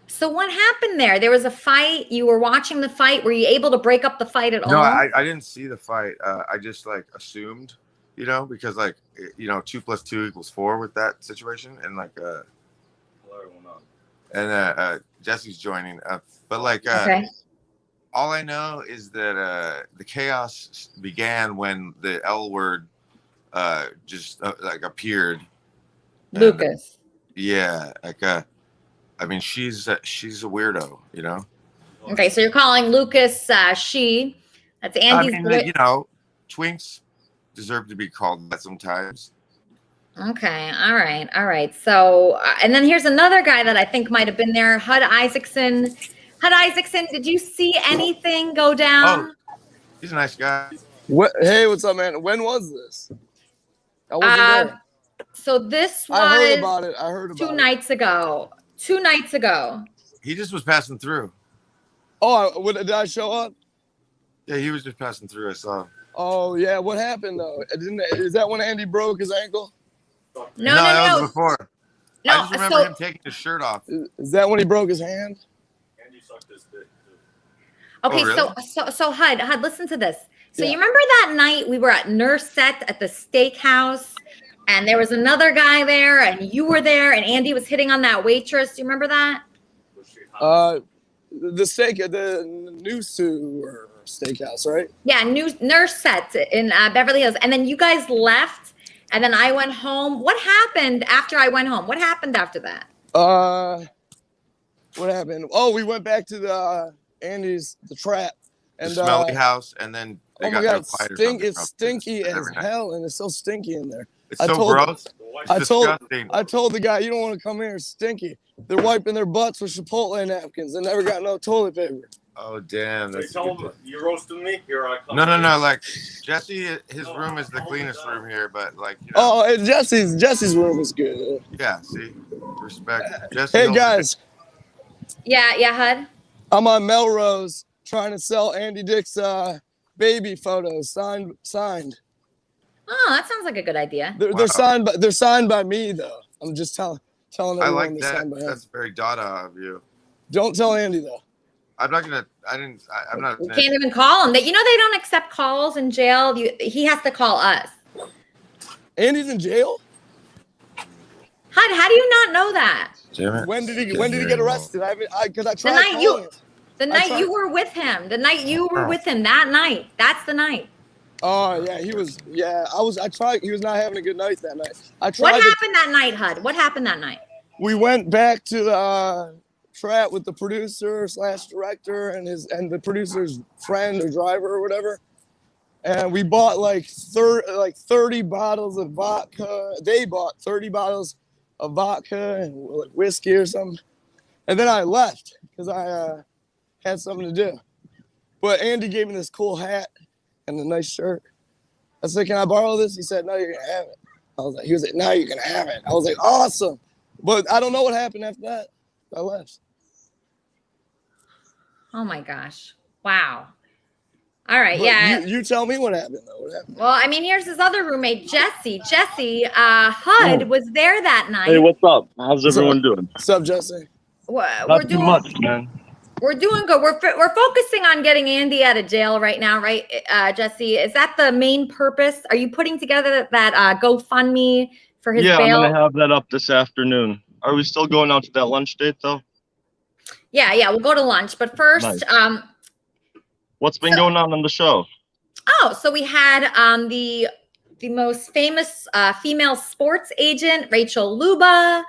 So what happened there? There was a fight. You were watching the fight. Were you able to break up the fight at all? No, I didn't see the fight. I just like assumed, you know, because like, you know, 2 + 2 = 4 with that situation, and like Jesse's joining, but like all I know is that the chaos began when the L word just like appeared. Lucas. Yeah, like I mean, she's a weirdo, you know. Okay, so you're calling Lucas she. That's Andy's. I mean, you know, twinks deserve to be called that sometimes. Okay, all right. So, and then here's another guy that I think might have been there, Hud Isaacson. Hud Isaacson, did you see anything go down? Oh, he's a nice guy. What? Hey, what's up, man? When was this? I wasn't there. So this was. I heard about it. I heard about 2 nights ago. 2 nights ago. He just was passing through. Oh, did I show up? Yeah, he was just passing through. I saw him. Oh yeah, what happened though? Is that when Andy broke his ankle? No, that was before. No, I just remember him taking his shirt off. Is that when he broke his hand? Andy sucked his dick. Okay, Oh, really? so Hud, listen to this. So you remember that night we were at Nurse Set at the steakhouse, and there was another guy there, and you were there, and Andy was hitting on that waitress. Do you remember that? The steak at the New Sewer Steakhouse, right? Yeah, Nurse Set in Beverly Hills, and then you guys left, and then I went home. What happened after I went home? What happened after that? What happened? Oh, we went back to the the trap, and the smelly house, and then they got God, no fight or something. it's stinky as hell, and it's so stinky in there. It's so gross. It's disgusting. I told the guy, you don't want to come here. It's stinky. They're wiping their butts with Chipotle napkins. They never got no toilet paper. Oh damn! That's You roasting me? Here I come. No. Like Jesse, his room is the cleanest room here, but like. You know, Oh, and Jesse's room is good. Yeah. See, respect. Jesse. Hey guys, Yeah, Hud. I'm on Melrose trying to sell Andy Dick's baby photos signed. Oh, that sounds like a good idea. They're signed by me though. I'm just telling everyone I like they're that. signed by him. That's very Dada of you. Don't tell Andy though. I'm not gonna. I'm not. You can't even call him. They don't accept calls in jail. He has to call us. Andy's in jail? Hud, how do you not know that? Damn it. When did he get arrested? Because I The tried. night you were with him. The night you were with him. That night. That's the night. Oh yeah, he was. Yeah, I tried. He was not having a good night that night. What happened that night, Hud? What happened that night? We went back to the trap with the producer / director and the producer's friend or driver or whatever, and we bought like 30 bottles of vodka. They bought 30 bottles of vodka and like whiskey or something, and then I left because I had something to do. But Andy gave me this cool hat and a nice shirt. I said, "Can I borrow this?" He said, "No, you're gonna have it." He was like, "No, you're gonna have it." I was like, "Awesome," but I don't know what happened after that. I left. Oh my gosh. Wow. All right. But Yeah. You tell me what happened, though. What happened? Well, I mean, here's his other roommate, Jesse. Jesse, HUD was there that night. Hey, what's up? How's everyone doing? What's up, Jesse? We're Not too doing much, man. We're doing good. We're focusing on getting Andy out of jail right now, right, Jesse? Is that the main purpose? Are you putting together that GoFundMe for his Yeah, bail? I'm gonna have that up this afternoon. Are we still going out to that lunch date though? Yeah, we'll go to lunch. But first, Nice. What's been going on the show? so we had the most famous female sports agent, Rachel Luba.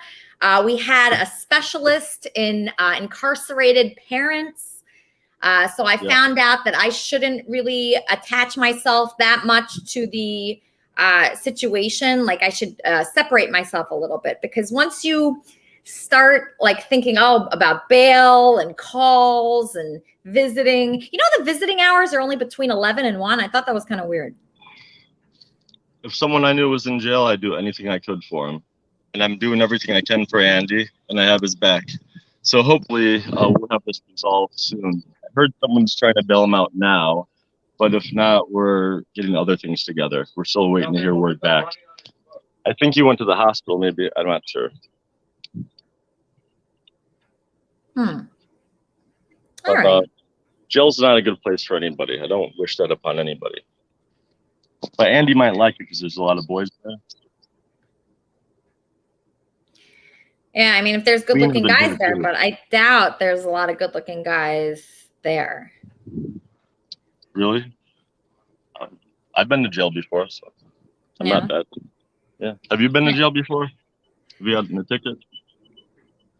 We had a specialist in incarcerated parents. So I found out that I shouldn't really attach myself that much to the situation. Like I should separate myself a little bit, because once you start like thinking, about bail and calls and visiting, the visiting hours are only between 11 and 1. I thought that was kind of weird. If someone I knew was in jail, I'd do anything I could for him. And I'm doing everything I can for Andy, and I have his back. So hopefully we'll have this resolved soon. I heard someone's trying to bail him out now, but if not, we're getting other things together. We're still waiting to hear word back. I think he went to the hospital, maybe. I'm not sure. All But, right. jail's not a good place for anybody. I don't wish that upon anybody. But Andy might like it because there's a lot of boys there. Yeah, I mean, if there's good-looking Queens of the guys there, Desert. but I doubt there's a lot of good-looking guys there. Really? I've been to jail before, so I'm not bad. Yeah. Have you been to jail before? Have you gotten a ticket?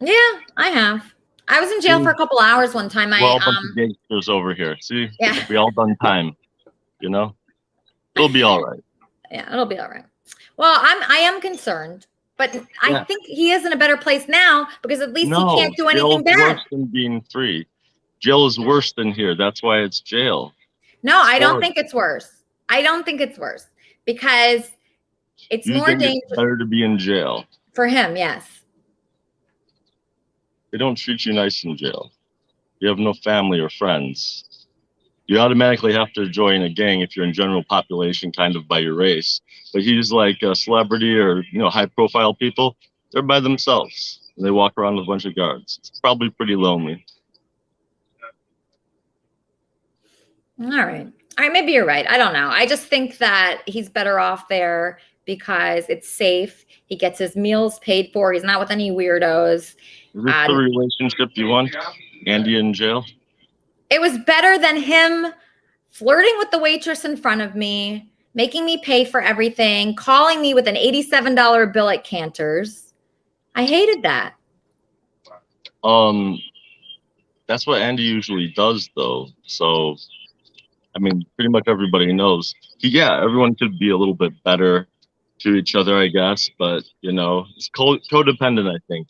Yeah, I have. I was in jail for a couple hours one time. We're all a bunch of gangsters over here. See? Yeah. We all done time. It'll be all right. Yeah, it'll be all right. Well, I am concerned, but I Yeah. think he is in a better place now, because at least he can't do anything jail's bad. worse than being free. Jail is worse than here. That's why it's jail. No, I don't Or- think it's worse. I don't think it's worse, because it's You more think it's dangerous better to be in jail. for him. Yes. They don't treat you nice in jail. You have no family or friends. You automatically have to join a gang if you're in general population, kind of by your race. But he's like a celebrity or high profile people. They're by themselves. And they walk around with a bunch of guards. It's probably pretty lonely. All right. Maybe you're right. I don't know. I just think that he's better off there because it's safe. He gets his meals paid for. He's not with any weirdos. Is this the relationship you want? Andy in jail? It was better than him flirting with the waitress in front of me, making me pay for everything, calling me with an $87 bill at Cantor's. I hated that. That's what Andy usually does, though. So, I mean, pretty much everybody knows. Everyone could be a little bit better to each other, I guess. But, it's codependent, I think.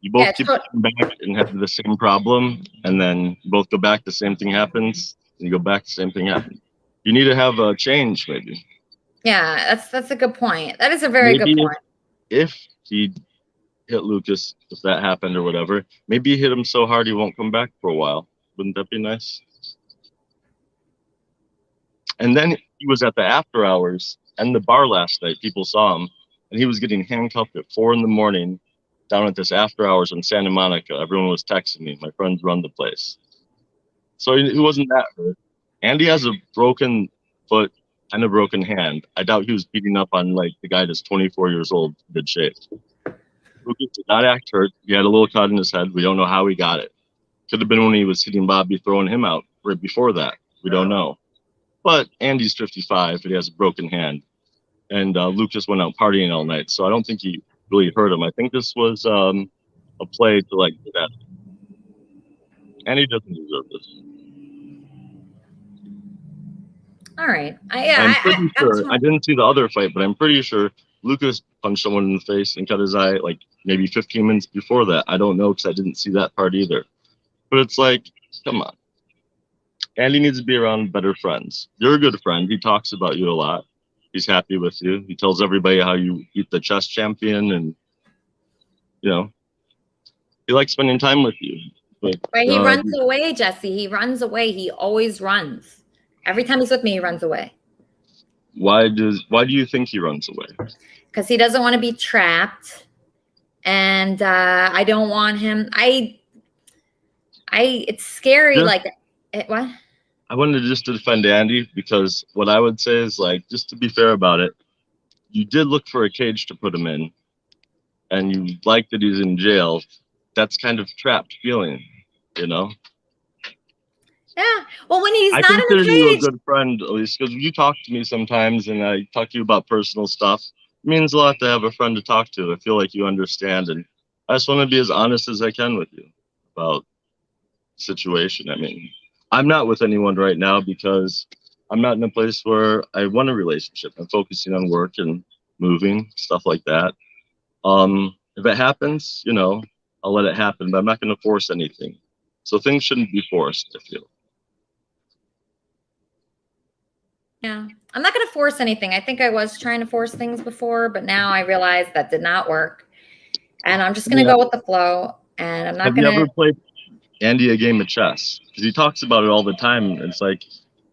You both keep coming back and have the same problem, and then you both go back, the same thing happens, and you go back, the same thing happens. You need to have a change, maybe. Yeah, that's a good point. That is a very good point. If he hit Lucas, if that happened or whatever, maybe he hit him so hard he won't come back for a while. Wouldn't that be nice? And then he was at the after hours and the bar last night. People saw him, and he was getting handcuffed at 4 a.m. down at this after hours in Santa Monica. Everyone was texting me. My friends run the place. So he wasn't that hurt. Andy has a broken foot and a broken hand. I doubt he was beating up on the guy that's 24 years old, good shape. Lucas did not act hurt. He had a little cut in his head. We don't know how he got it. Could have been when he was hitting Bobby, throwing him out right before that. We don't know. But Andy's 55 and he has a broken hand. And Lucas went out partying all night. So I don't think he really hurt him. I think this was a play to get at him. And he doesn't deserve this. All right. I'm pretty sure. I didn't see the other fight, but I'm pretty sure Lucas punched someone in the face and cut his eye maybe 15 minutes before that. I don't know because I didn't see that part either. But it's come on. Andy needs to be around better friends. You're a good friend. He talks about you a lot. He's happy with you. He tells everybody how you beat the chess champion, and he likes spending time with you. But he runs away, Jesse. He runs away. He always runs. Every time he's with me, he runs away. Why do you think he runs away? Because he doesn't want to be trapped, and I don't want him. It's scary. Yeah. Like, what? I wanted just to defend Andy, because what I would say is, like, just to be fair about it, you did look for a cage to put him in, and you like that he's in jail. That's kind of trapped feeling, you know? Yeah. Well, when he's I not in consider the you a cage. good friend, Elise, because you talk to me sometimes, and I talk to you about personal stuff. It means a lot to have a friend to talk to. I feel like you understand, and I just want to be as honest as I can with you about the situation. I mean, I'm not with anyone right now because I'm not in a place where I want a relationship. I'm focusing on work and moving, stuff like that. If it happens, you know, I'll let it happen, but I'm not going to force anything. So things shouldn't be forced, I feel. Yeah. I'm not going to force anything. I think I was trying to force things before, but now I realize that did not work. And I'm just going to go with the flow, and I'm not going to. Have you ever played Andy a game of chess? Because he talks about it all the time. It's like,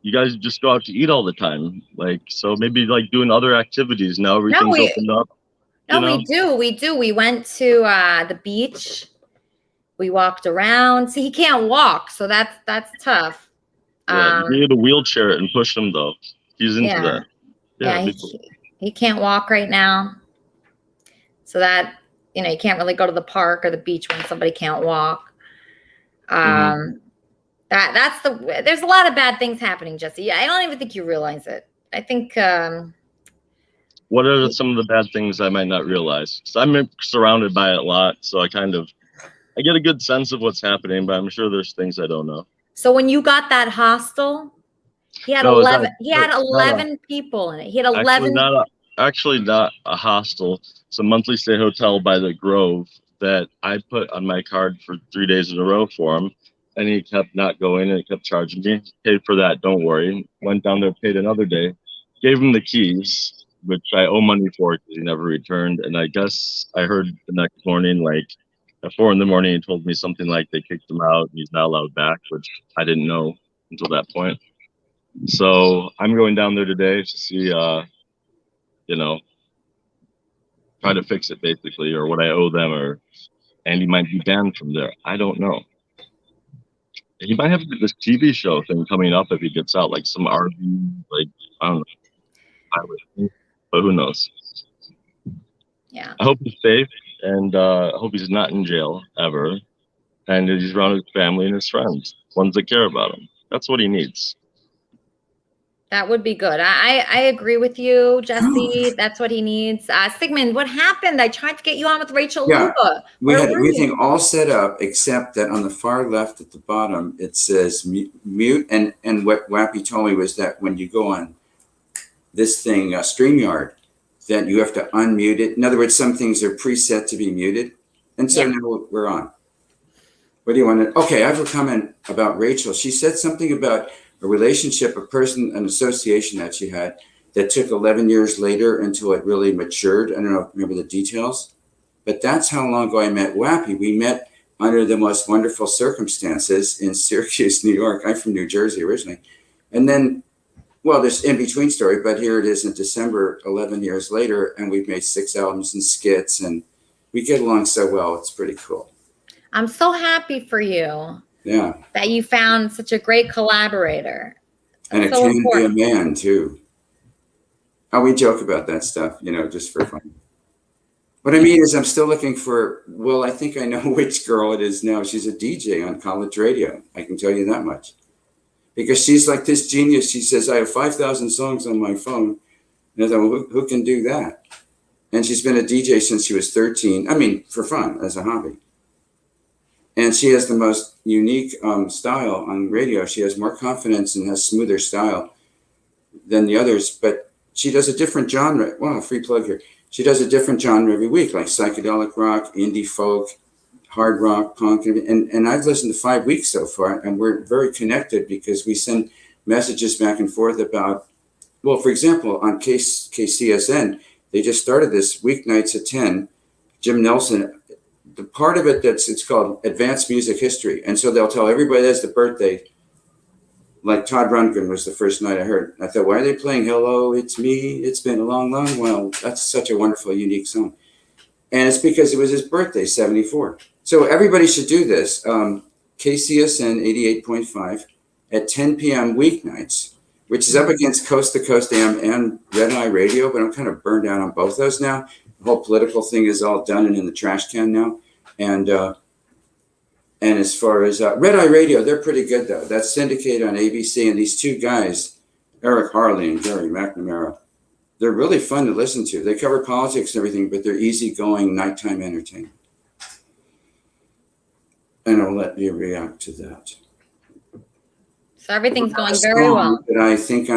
you guys just go out to eat all the time. Like, so maybe like doing other activities now everything's opened up. No, we do. We went to the beach. We walked around. See, he can't walk, so that's tough. Yeah, you need a wheelchair and push him though. He's into that. Yeah, he can't walk right now. So that, you know, you can't really go to the park or the beach when somebody can't walk. There's a lot of bad things happening, Jesse. I don't even think you realize it. I think what are some of the bad things I might not realize? So I'm surrounded by it a lot, so I get a good sense of what's happening, but I'm sure there's things I don't know. so when you got that hostel, he had No, 11 he had 11 people in it. He had 11 Actually not a hostel. It's a monthly stay hotel by the Grove that I put on my card for 3 days in a row for him. And he kept not going, and he kept charging me. Paid for that, don't worry. Went down there, paid another day. Gave him the keys, which I owe money for because he never returned. And I guess I heard the next morning, like at 4 a.m, he told me something like they kicked him out and he's not allowed back, which I didn't know until that point. So I'm going down there today to see, you know, try to fix it basically, or what I owe them, or Andy might be banned from there. I don't know. He might have this TV show thing coming up if he gets out, like some RV, like, I don't know, but who knows? Yeah. I hope he's safe, and I hope he's not in jail ever, and that he's around his family and his friends, ones that care about him. That's what he needs. That would be good. I agree with you, Jesse. That's what he needs. Sigmund, what happened? I tried to get you on with Rachel Luba. We had everything all set up, except that on the far left at the bottom, it says mute. And what Wappy told me was that when you go on this thing, StreamYard, that you have to unmute it. In other words, some things are preset to be muted. And so now we're on. What do you want to? Okay, I have a comment about Rachel. She said something about a relationship, a person, an association that she had that took 11 years later until it really matured. I don't know, remember the details, but that's how long ago I met Wappy. We met under the most wonderful circumstances in Syracuse, New York. I'm from New Jersey originally. And then, well, there's in-between story, but here it is in December, 11 years later, and we've made 6 albums and skits, and we get along so well. It's pretty cool. I'm so happy for you. Yeah. That you found such a great collaborator. And it can be a man too. Oh, we joke about that stuff, you know, just for fun. What I mean is I'm still looking for, well, I think I know which girl it is now. She's a DJ on college radio. I can tell you that much. Because she's like this genius. She says, I have 5,000 songs on my phone. And I thought, well, who can do that? And she's been a DJ since she was 13. I mean, for fun, as a hobby. And she has the most unique style on radio. She has more confidence and has smoother style than the others, but she does a different genre. Wow, free plug here. She does a different genre every week, like psychedelic rock, indie folk, hard rock, punk. And I've listened to 5 weeks so far, and we're very connected because we send messages back and forth about, well, for example, on KCSN, they just started this weeknights at 10. Jim Nelson the part of it it's called Advanced Music History. And so they'll tell everybody that's the birthday. Like Todd Rundgren was the first night I heard. I thought, why are they playing Hello, It's Me, It's Been a Long, Long While? That's such a wonderful, unique song. And it's because it was his birthday, 74. So everybody should do this. KCSN 88.5 at 10 p.m. weeknights, which is up against Coast to Coast AM and Red Eye Radio, but I'm kind of burned out on both those now. The whole political thing is all done and in the trash can now. And as far as Red Eye Radio, they're pretty good, though. That's syndicated on ABC. And these two guys, Eric Harley and Gary McNamara, they're really fun to listen to. They cover politics and everything, but they're easygoing nighttime entertainment. And I'll let you react to that. So everything's going very well. But I think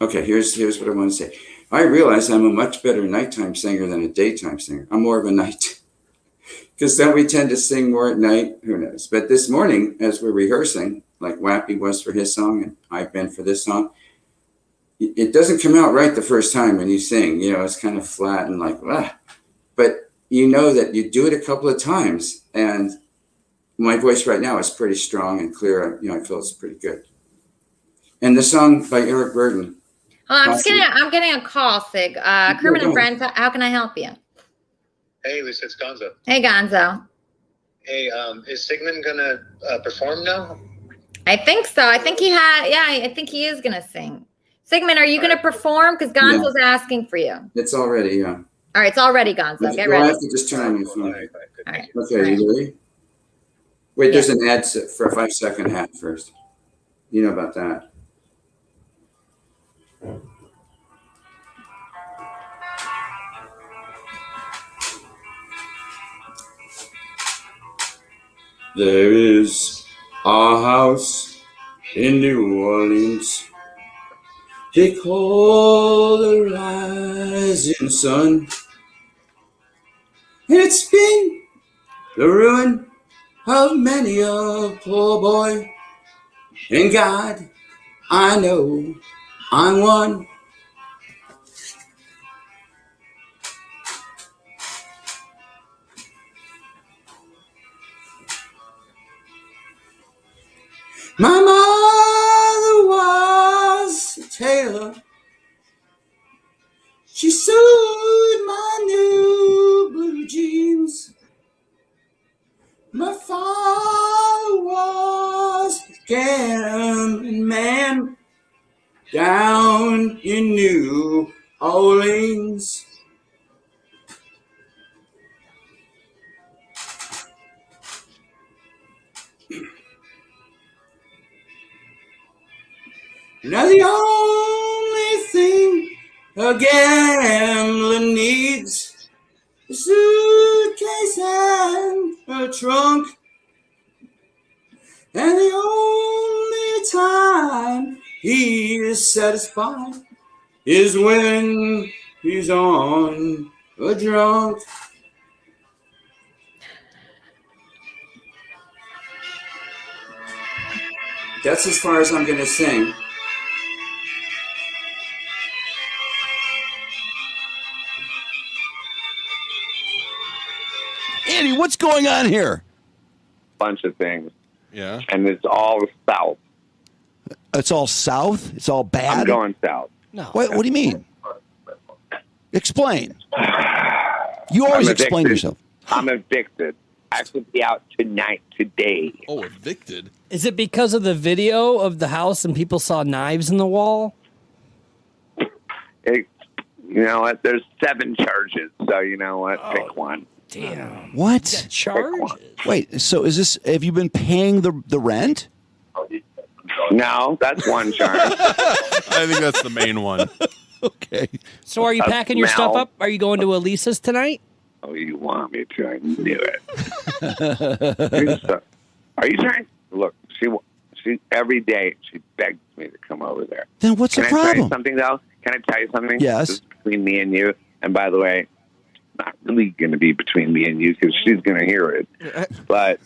okay. Here's what I want to say. I realize I'm a much better nighttime singer than a daytime singer. I'm more of a night. Because then we tend to sing more at night. Who knows? But this morning, as we're rehearsing, like Wappy was for his song and I've been for this song, it doesn't come out right the first time when you sing. You know, it's kind of flat and like, but you know that you do it a couple of times. And my voice right now is pretty strong and clear. You know, I feel it's pretty good. And the song by Eric Burden. I'm getting a call, Sig. Kermit and Friends, how can I help you? Hey, Lisa, it's Gonzo. Hey, Gonzo. Hey, is Sigmund gonna perform now? I think so. I think I think he is gonna sing. Sigmund, are you gonna perform? Because Gonzo's asking for you. It's already, All right, it's already Gonzo. Get ready. I have to just turn on your phone. All right. Okay, you ready? Wait, there's an ad set for a 5-second ad first. You know about that. There is a house in New Orleans they call the rising sun, and it's been the ruin of many a poor boy, and God, I know I'm one. My mother was a tailor. She sewed my new blue jeans. My father was a gambling man down in New Orleans. Now the only thing a gambler needs is a suitcase and a trunk. And the only time he is satisfied is when he's on a drunk. That's as far as I'm going to sing. Andy, what's going on here? Bunch of things. Yeah. And it's all south. It's all south? It's all bad? I'm going south. No. What do you mean? Explain. You always explain yourself. I'm evicted. I could be out today. Oh, evicted? Is it because of the video of the house and people saw knives in the wall? You know what? There's 7 charges, so you know what? Pick one. Damn. What? Charges? Wait, so have you been paying the rent? No, that's one charge. I think that's the main one. Okay. So are you packing your stuff up? Are you going to Elisa's tonight? Oh, you want me to? I knew it. Are you trying? Look, she every day she begs me to come over there. Then what's the problem? Can I tell you something, though? Can I tell you something? Yes. This is between me and you. And by the way, not really going to be between me and you because she's going to hear it. But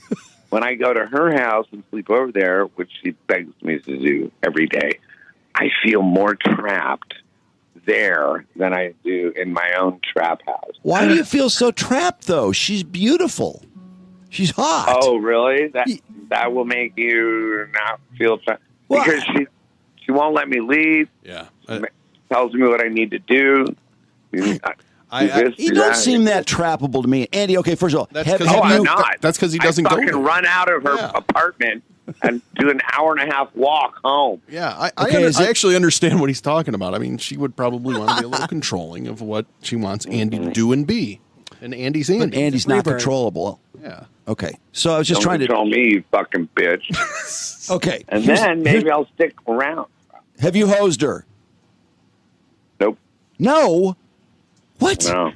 when I go to her house and sleep over there, which she begs me to do every day, I feel more trapped there than I do in my own trap house. Why do you feel so trapped, though? She's beautiful. She's hot. Oh, really? That will make you not feel because she won't let me leave. Yeah. Tells me what I need to do. You don't seem that trappable to me, Andy. Okay, first of all, I'm not. That's because he doesn't go. I fucking run out of her apartment and do an hour and a half walk home. Yeah, I actually understand what he's talking about. I mean, she would probably want to be a little controlling of what she wants Andy to do and be. And Andy's Andy. But Andy's not controllable. Yeah. Okay. So I was just trying to control me, you fucking bitch. Okay. And then maybe I'll stick around. Have you hosed her? Nope. No. What? No.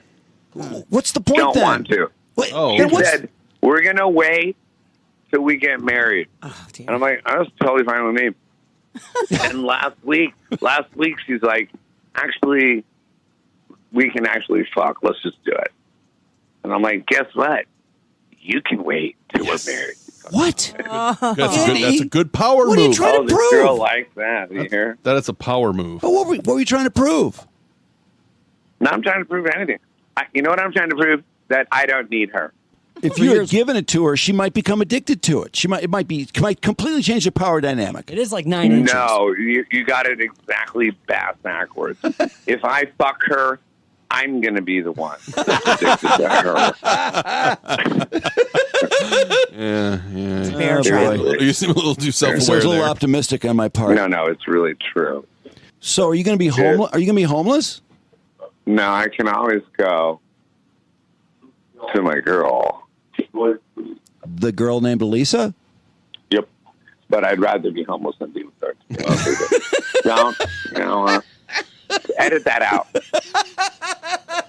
What's the point Don't then? want to. She said, we're going to wait till we get married. And I'm like, that's totally fine with me. And last week, she's like, actually, we can actually fuck. Let's just do it. And I'm like, guess what? You can wait till we're married. What? That's a good power What are you move. trying to This prove? girl likes that. You hear? That is a power move. But what were you trying to prove? No, I'm trying to prove anything. You know what I'm trying to prove? That I don't need her. If you had given it to her, she might become addicted to it. It might completely change the power dynamic. It is like 9 inches. No, you got it exactly backwards. If I fuck her, I'm going to be the one that's addicted to her. Yeah. Boy. You seem a little too self-aware Sounds a little there. optimistic on my part. No, it's really true. So, are you going to be homeless? Are you going to be homeless? No, I can always go to my girl. The girl named Elisa? Yep. But I'd rather be homeless than be with her. Don't, edit that out.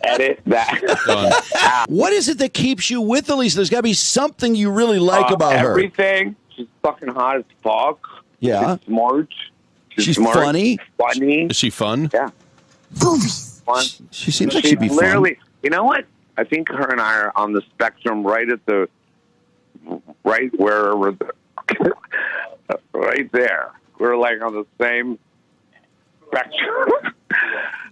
Edit that out. What is it that keeps you with Elisa? There's got to be something you really like about her. Everything. She's fucking hot as fuck. Yeah. She's smart. She's smart. funny. Funny. Is she fun? Yeah. Fun. She seems like she'd be literally, fun. You know what? I think her and I are on the spectrum right where we're right there. We're like on the same spectrum.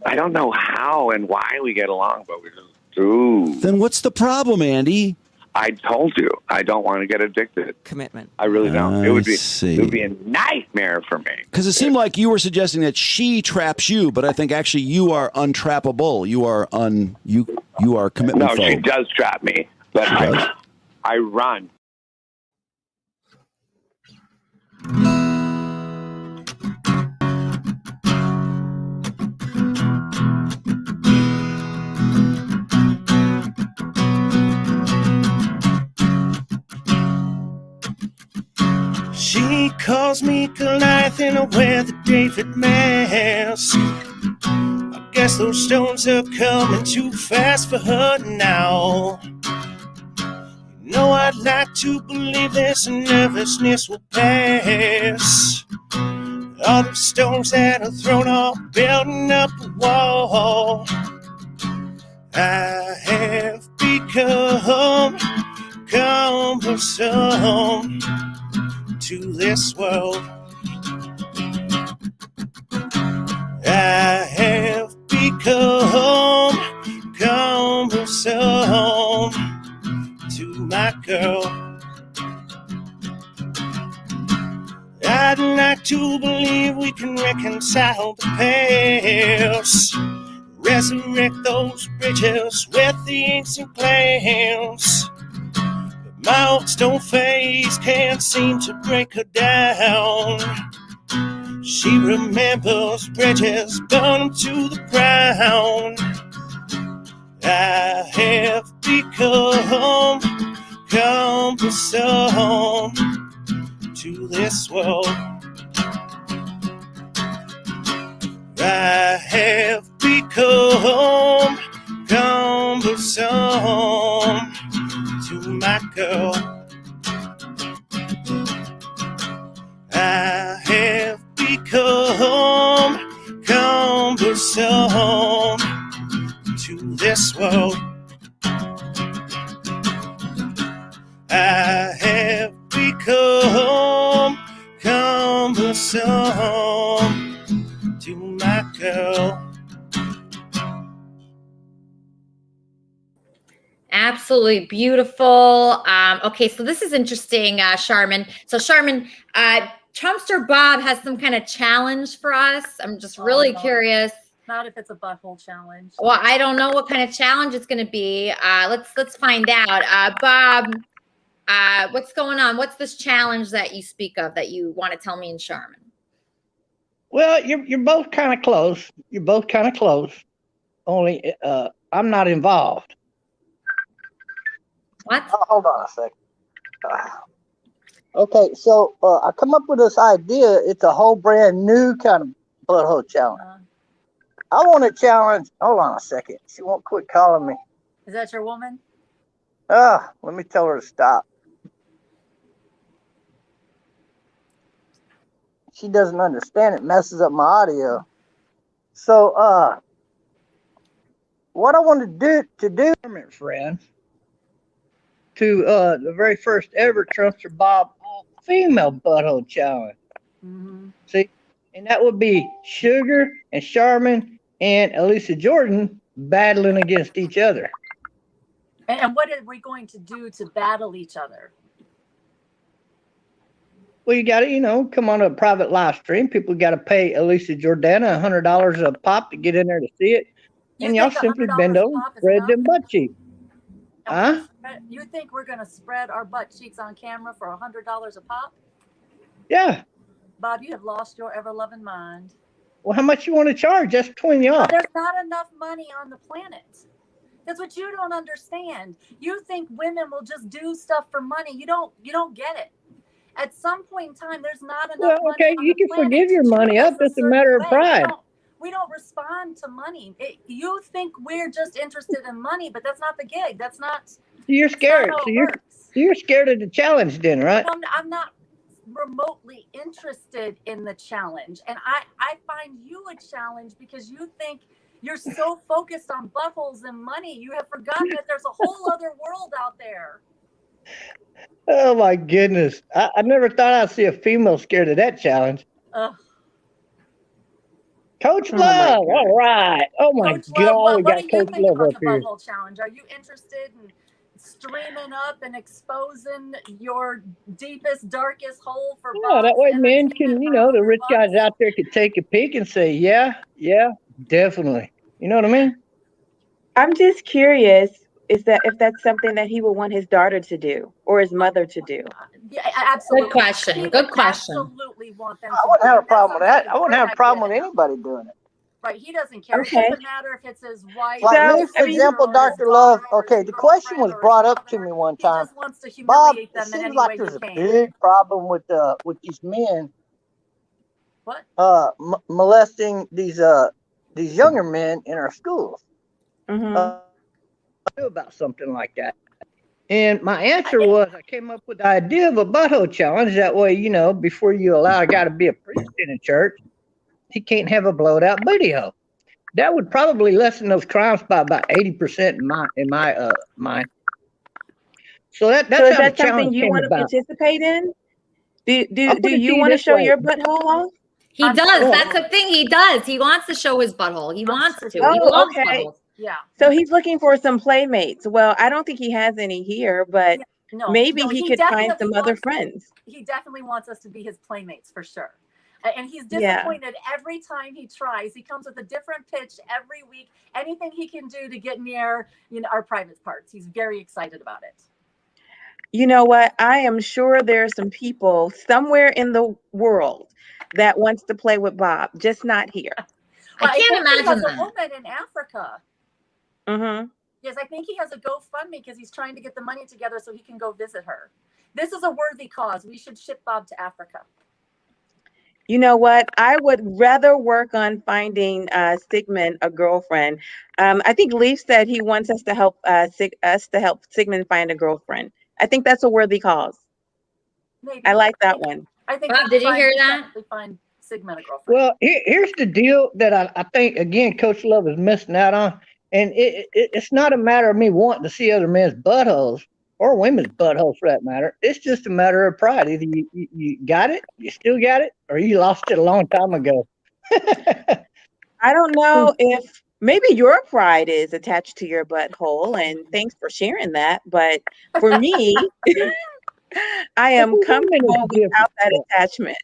I don't know how and why we get along, but we just do. Then what's the problem, Andy? I told you, I don't want to get addicted. Commitment. I really don't. It would be see. a nightmare for me. Because it seemed like you were suggesting that she traps you, but I think actually you are untrappable. You are you are commitment. No, she phobe. does trap me, but I run. She calls me Goliath and I wear the David mask. I guess those stones are coming too fast for her now. You know I'd like to believe this nervousness will pass. All the stones that are thrown are building up a wall. I have become cumbersome to this world. I have become cumbersome to my girl. I'd like to believe we can reconcile the past, resurrect those bridges with the ancient plans. My old stone face can't seem to break her down. She remembers bridges burned to the ground. I have become cumbersome to this world. I have become cumbersome to my girl. I have become cumbersome to this world. I have become cumbersome to my girl. Absolutely beautiful. Okay, so this is interesting, Charmin. So Charmin, Trumpster Bob has some kind of challenge for us. I'm just really curious. Not if it's a butthole challenge. Well, I don't know what kind of challenge it's going to be. Let's find out. Bob, what's going on? What's this challenge that you speak of that you want to tell me and Charmin? Well, you're both kind of close. You're both kind of close. Only I'm not involved. What? Hold on a second. Okay, so I come up with this idea. It's a whole brand new kind of butthole challenge. I want to challenge. Hold on a second. She won't quit calling me. Is that your woman? Let me tell her to stop. She doesn't understand. It messes up my audio. So, what I want to do, friend, to the very first ever Trumpster Bob female butthole challenge. Mm-hmm. See, and that would be Sugar and Charmin and Elisa Jordan battling against each other. And what are we going to do to battle each other? Well, you got to, come on a private live stream. People got to pay Elisa Jordana $100 a pop to get in there to see it. And y'all simply bend over and spread them butt cheeks. Huh? You think we're going to spread our butt cheeks on camera for $100 a pop? Yeah. Bob, you have lost your ever-loving mind. Well, how much you want to charge? That's between y'all. There's not enough money on the planet. That's what you don't understand. You think women will just do stuff for money. You don't get it. At some point in time, there's not enough money. Okay, you can forgive your money up. It's a matter of pride. We don't respond to money. You think we're just interested in money, but that's not the gig. That's not. You're scared. So you're scared of the challenge, then, right? I'm not remotely interested in the challenge, and I find you a challenge because you think you're so focused on buttholes and money, you have forgotten that there's a whole other world out there. Oh my goodness! I never thought I'd see a female scared of that challenge. Coach Love, all right. Oh my God, we got Coach Love up here. Butthole challenge. Are you interested in streaming up and exposing your deepest, darkest hole for? Yeah, that way men can, the rich guys out there could take a peek and say, yeah, definitely. You know what I mean? I'm just curious. Is that if that's something that he would want his daughter to do or his mother to do? Yeah, absolutely. Good question. Good question. Absolutely want them. I wouldn't have a problem with that. I wouldn't have a problem with anybody doing it. Right, he doesn't care. Okay. It doesn't matter if it's his wife. Like me, for example, Dr. Love. Okay, the question was brought up to me one time. Bob, it seems like there's a big problem with these men. What? Molesting these younger men in our schools. Mm-hmm. Do about something like that. And my answer was, I came up with the idea of a butthole challenge. That way, before you allow a guy to be a priest in a church, he can't have a blowed out booty hole. That would probably lessen those crimes by about 80% in my mind. So that's so is that something you want to participate in? Do you want to show your butthole off? He does. That's the thing. He does. He wants to show his butthole. He wants to. He loves buttholes. Yeah. So he's looking for some playmates. Well, I don't think he has any here, but maybe he could find some other friends. He definitely wants us to be his playmates for sure. And he's disappointed every time he tries. He comes with a different pitch every week. Anything he can do to get near, our private parts. He's very excited about it. You know what? I am sure there are some people somewhere in the world that wants to play with Bob, just not here. Well, I can't imagine that. He has a woman in Africa. Mm-hmm. Yes, I think he has a GoFundMe because he's trying to get the money together so he can go visit her. This is a worthy cause. We should ship Bob to Africa. You know what? I would rather work on finding Sigmund a girlfriend. I think Leaf said he wants us to help Sigmund find a girlfriend. I think that's a worthy cause. Maybe. I like that one. I think. Bob, did you hear that? Find Sigmund a girlfriend. Well, here's the deal that I think again, Coach Love is missing out on. And it's not a matter of me wanting to see other men's buttholes or women's buttholes for that matter. It's just a matter of pride. Either you got it, you still got it, or you lost it a long time ago. I don't know if maybe your pride is attached to your butthole, and thanks for sharing that. But for me, I am comfortable without that attachment.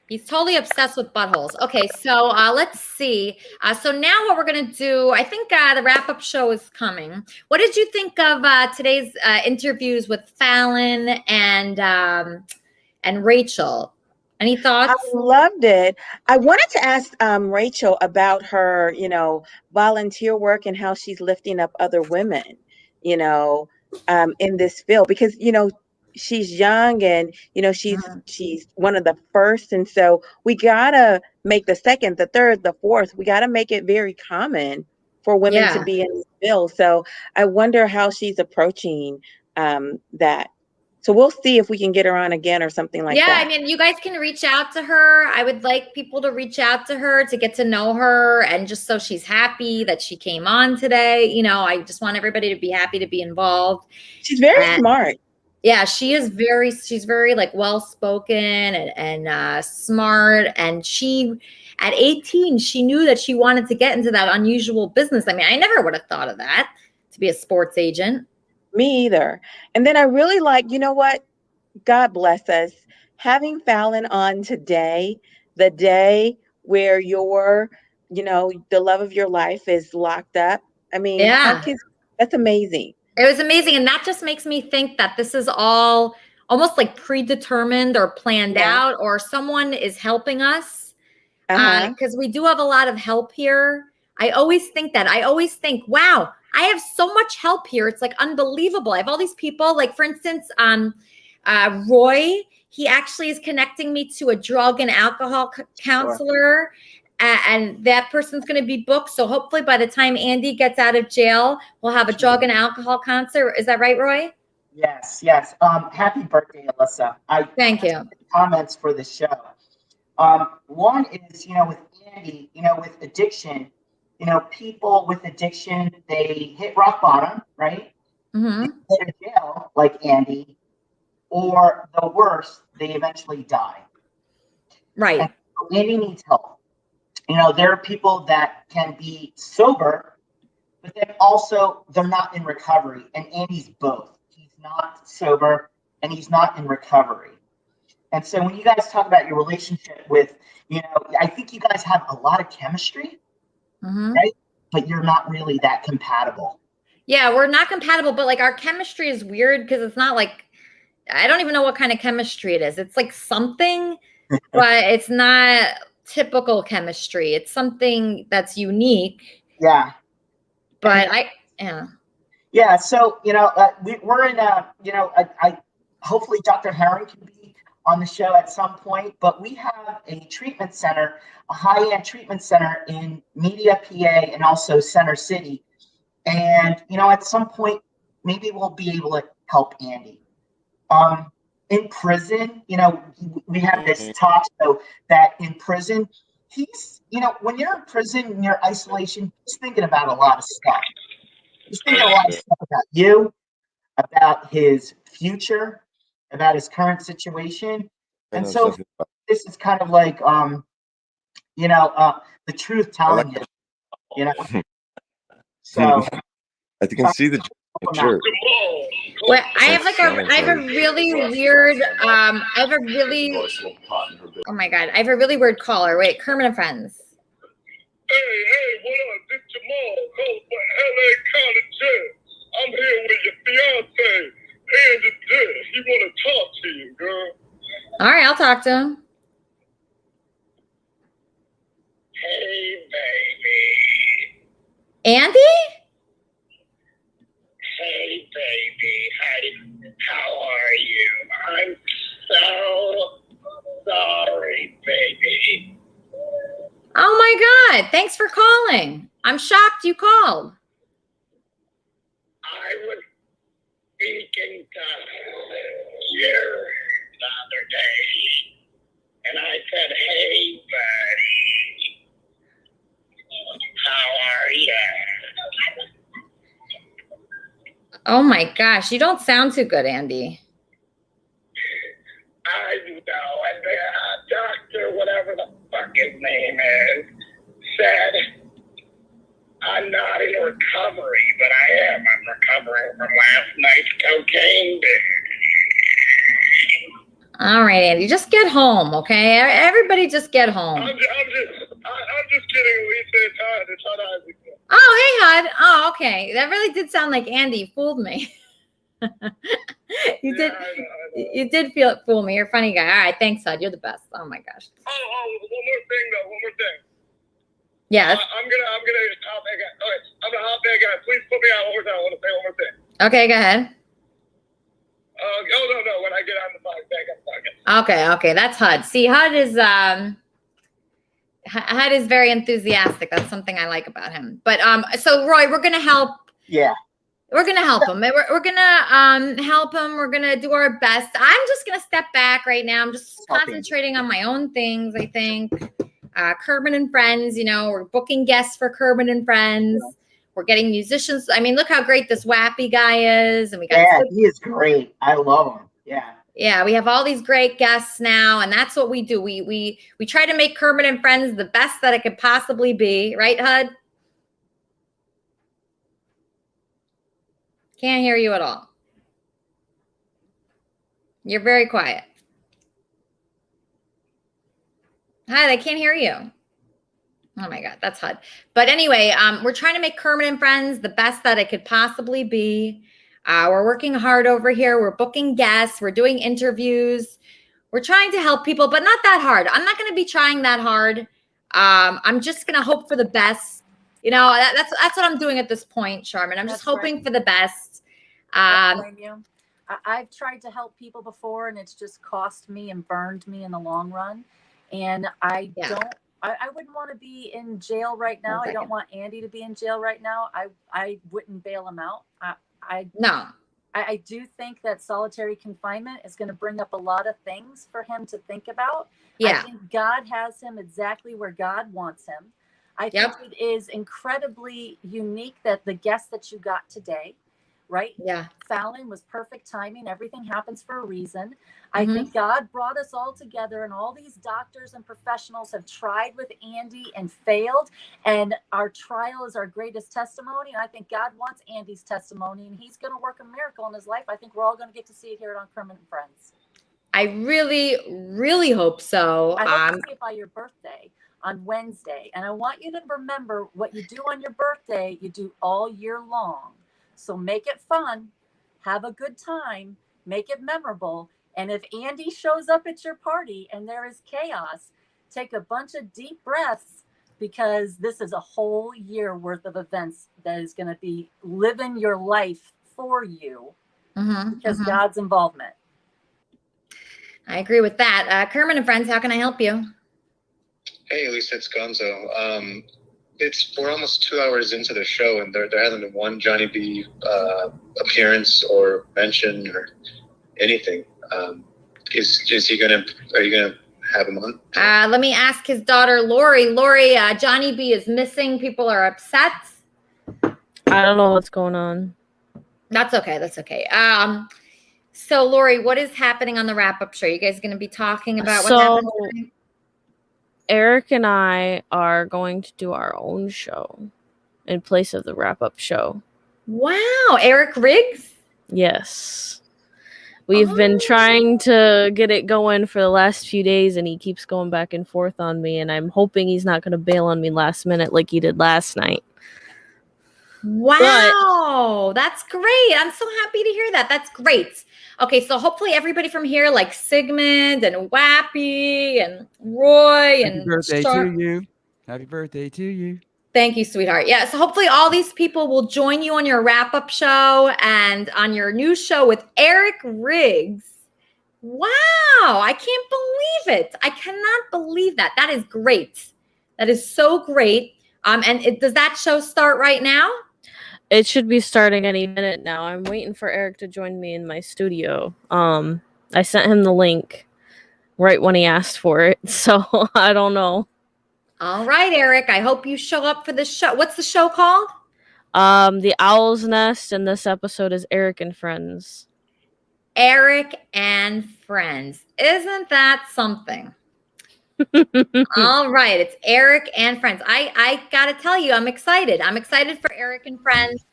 He's totally obsessed with buttholes. Okay, so let's see. So now what we're going to do, I think the wrap-up show is coming. What did you think of today's interviews with Fallon and Rachel? Any thoughts? I loved it. I wanted to ask Rachel about her, volunteer work and how she's lifting up other women, in this field, because, she's young and, she's one of the first. And so we got to make the second, the third, the fourth, we got to make it very common for women to be in this field. So I wonder how she's approaching that. So we'll see if we can get her on again or something like that. Yeah, I mean, you guys can reach out to her. I would like people to reach out to her to get to know her, and just so she's happy that she came on today. I just want everybody to be happy to be involved. She's very smart. Yeah, she's very like well-spoken and smart. And she, at 18, she knew that she wanted to get into that unusual business. I mean, I never would have thought of that, to be a sports agent. Me either. And then I really like, you know what? God bless us. Having Fallon on today, the day where your, the love of your life is locked up. I mean, that's amazing. It was amazing. And that just makes me think that this is all almost like predetermined or planned out, or someone is helping us. Because we do have a lot of help here. I always think that. I always think, wow, I have so much help here. It's like unbelievable. I have all these people, like for instance, Roy, he actually is connecting me to a drug and alcohol counselor, and that person's going to be booked. So hopefully by the time Andy gets out of jail, we'll have a drug and alcohol counselor. Is that right, Roy? Yes. Happy birthday, Elisa. Thank you. Comments for the show. One is, with Andy, with addiction, people with addiction, they hit rock bottom, right? Mm-hmm. They go to jail, like Andy, or the worst, they eventually die. Right. And so Andy needs help. There are people that can be sober, but then also they're not in recovery. And Andy's both. He's not sober and he's not in recovery. And so when you guys talk about your relationship with, I think you guys have a lot of chemistry. Mm-hmm. Right? But you're not really that compatible. Yeah, we're not compatible, but like our chemistry is weird because it's not like, I don't even know what kind of chemistry it is. It's like something, but it's not typical chemistry. It's something that's unique. Yeah. But Yeah. So, we're in I hopefully Dr. Herring can be on the show at some point, but we have a treatment center, a high-end treatment center in Media, PA, and also Center City. And, at some point, maybe we'll be able to help Andy. In prison, we have this talk so that in prison, he's, when you're in prison and you're isolation, he's thinking about a lot of stuff. He's thinking a lot of stuff about you, about his future, about his current situation. And so this is kind of like, the truth telling you, So I think I can see the shirt. Well, I have a really weird, oh my God, I have a really weird caller. Wait, Kermit and Friends. Hey, what up? This Jamal, coach for LA College Jets. I'm here with your fiance, Andy Dick. He want to talk to you, girl. All right, I'll talk to him. Hey, baby. Andy? Hey, baby. Hi. How are you? I'm so sorry, baby. Oh my God, thanks for calling. I'm shocked you called. I was speaking to you the other day, and I said, hey, buddy, how are you? Oh my gosh, you don't sound too good, Andy. I know, and the doctor, whatever the fuck his name is, said I'm not in recovery, but I am. I'm recovering from last night's cocaine binge. All right, Andy, just get home, okay? Everybody just get home. I'm just kidding, Elisa. It's Hud Isaac. Oh, hey, Hud. Oh, okay. That really did sound like Andy. You fooled me. You did fool me. You're a funny guy. All right, thanks, Hud. You're the best. Oh my gosh. Oh, one more thing. Yeah. I'm gonna hop back out. All right, I'm gonna hop back out. Please put me out one more time. I want to say one more thing. Okay, go ahead. No. When I get on the podcast. Okay. That's Hud. See, Hud is very enthusiastic. That's something I like about him. But so Roy, we're gonna help. Yeah. We're gonna help him. We're gonna help him. We're gonna do our best. I'm just gonna step back right now. I'm just concentrating on my own things. I think Kermit and Friends. We're booking guests for Kermit and Friends. We're getting musicians. I mean, look how great this Wappy guy is, and we got. Yeah, he is great. I love him. Yeah. Yeah, we have all these great guests now, and that's what we do. We try to make Kermit and Friends the best that it could possibly be, right, Hud? Can't hear you at all. You're very quiet. Hud, I can't hear you. Oh my God, that's Hud. But anyway, we're trying to make Kermit and Friends the best that it could possibly be. We're working hard over here. We're booking guests. We're doing interviews. We're trying to help people, but not that hard. I'm not going to be trying that hard. I'm just going to hope for the best. That's what I'm doing at this point, Charmin. I'm just hoping for the best. I don't blame you. I've tried to help people before, and it's just cost me and burned me in the long run. And I wouldn't want to be in jail right now. I don't want Andy to be in jail right now. I wouldn't bail him out. I do think that solitary confinement is going to bring up a lot of things for him to think about. Yeah. I think God has him exactly where God wants him. I think it is incredibly unique that the guest that you got today, right? Yeah. Fallon was perfect timing. Everything happens for a reason. I think God brought us all together, and all these doctors and professionals have tried with Andy and failed. And our trial is our greatest testimony. And I think God wants Andy's testimony, and he's going to work a miracle in his life. I think we're all going to get to see it here on Kermit and Friends. I really, really hope so. I hope to see it by your birthday on Wednesday. And I want you to remember what you do on your birthday, you do all year long. So make it fun, have a good time, make it memorable. And if Andy shows up at your party and there is chaos, take a bunch of deep breaths, because this is a whole year worth of events that is going to be living your life for you because God's involvement. I agree with that. Kermit and Friends, how can I help you? Hey, Elisa, it's Gonzo. We're almost 2 hours into the show, and there hasn't been one Johnny B appearance or mention or anything. Are you gonna have him on? Let me ask his daughter, Lori. Lori, Johnny B is missing. People are upset. I don't know what's going on. That's okay. So Lori, what is happening on the wrap-up show? You guys going to be talking about what happened today? Eric and I are going to do our own show in place of the wrap-up show. Wow, Eric Riggs? Yes. We've been trying to get it going for the last few days, and he keeps going back and forth on me, and I'm hoping he's not going to bail on me last minute like he did last night. Wow, that's great. I'm so happy to hear that. That's great. Okay, so hopefully everybody from here, like Sigmund and Wappy and Roy and Happy birthday to you. Happy birthday to you. Thank you, sweetheart. Yeah, so hopefully all these people will join you on your wrap-up show and on your new show with Eric Riggs. Wow, I can't believe it. I cannot believe that. That is great. That is so great. Does that show start right now? It should be starting any minute now. I'm waiting for Eric to join me in my studio. I sent him the link right when he asked for it, so I don't know. All right, Eric. I hope you show up for the show. What's the show called? The Owl's Nest, and this episode is Eric and Friends. Eric and Friends. Isn't that something? All right, it's Eric and Friends. I gotta tell you, I'm excited. I'm excited for Eric and Friends.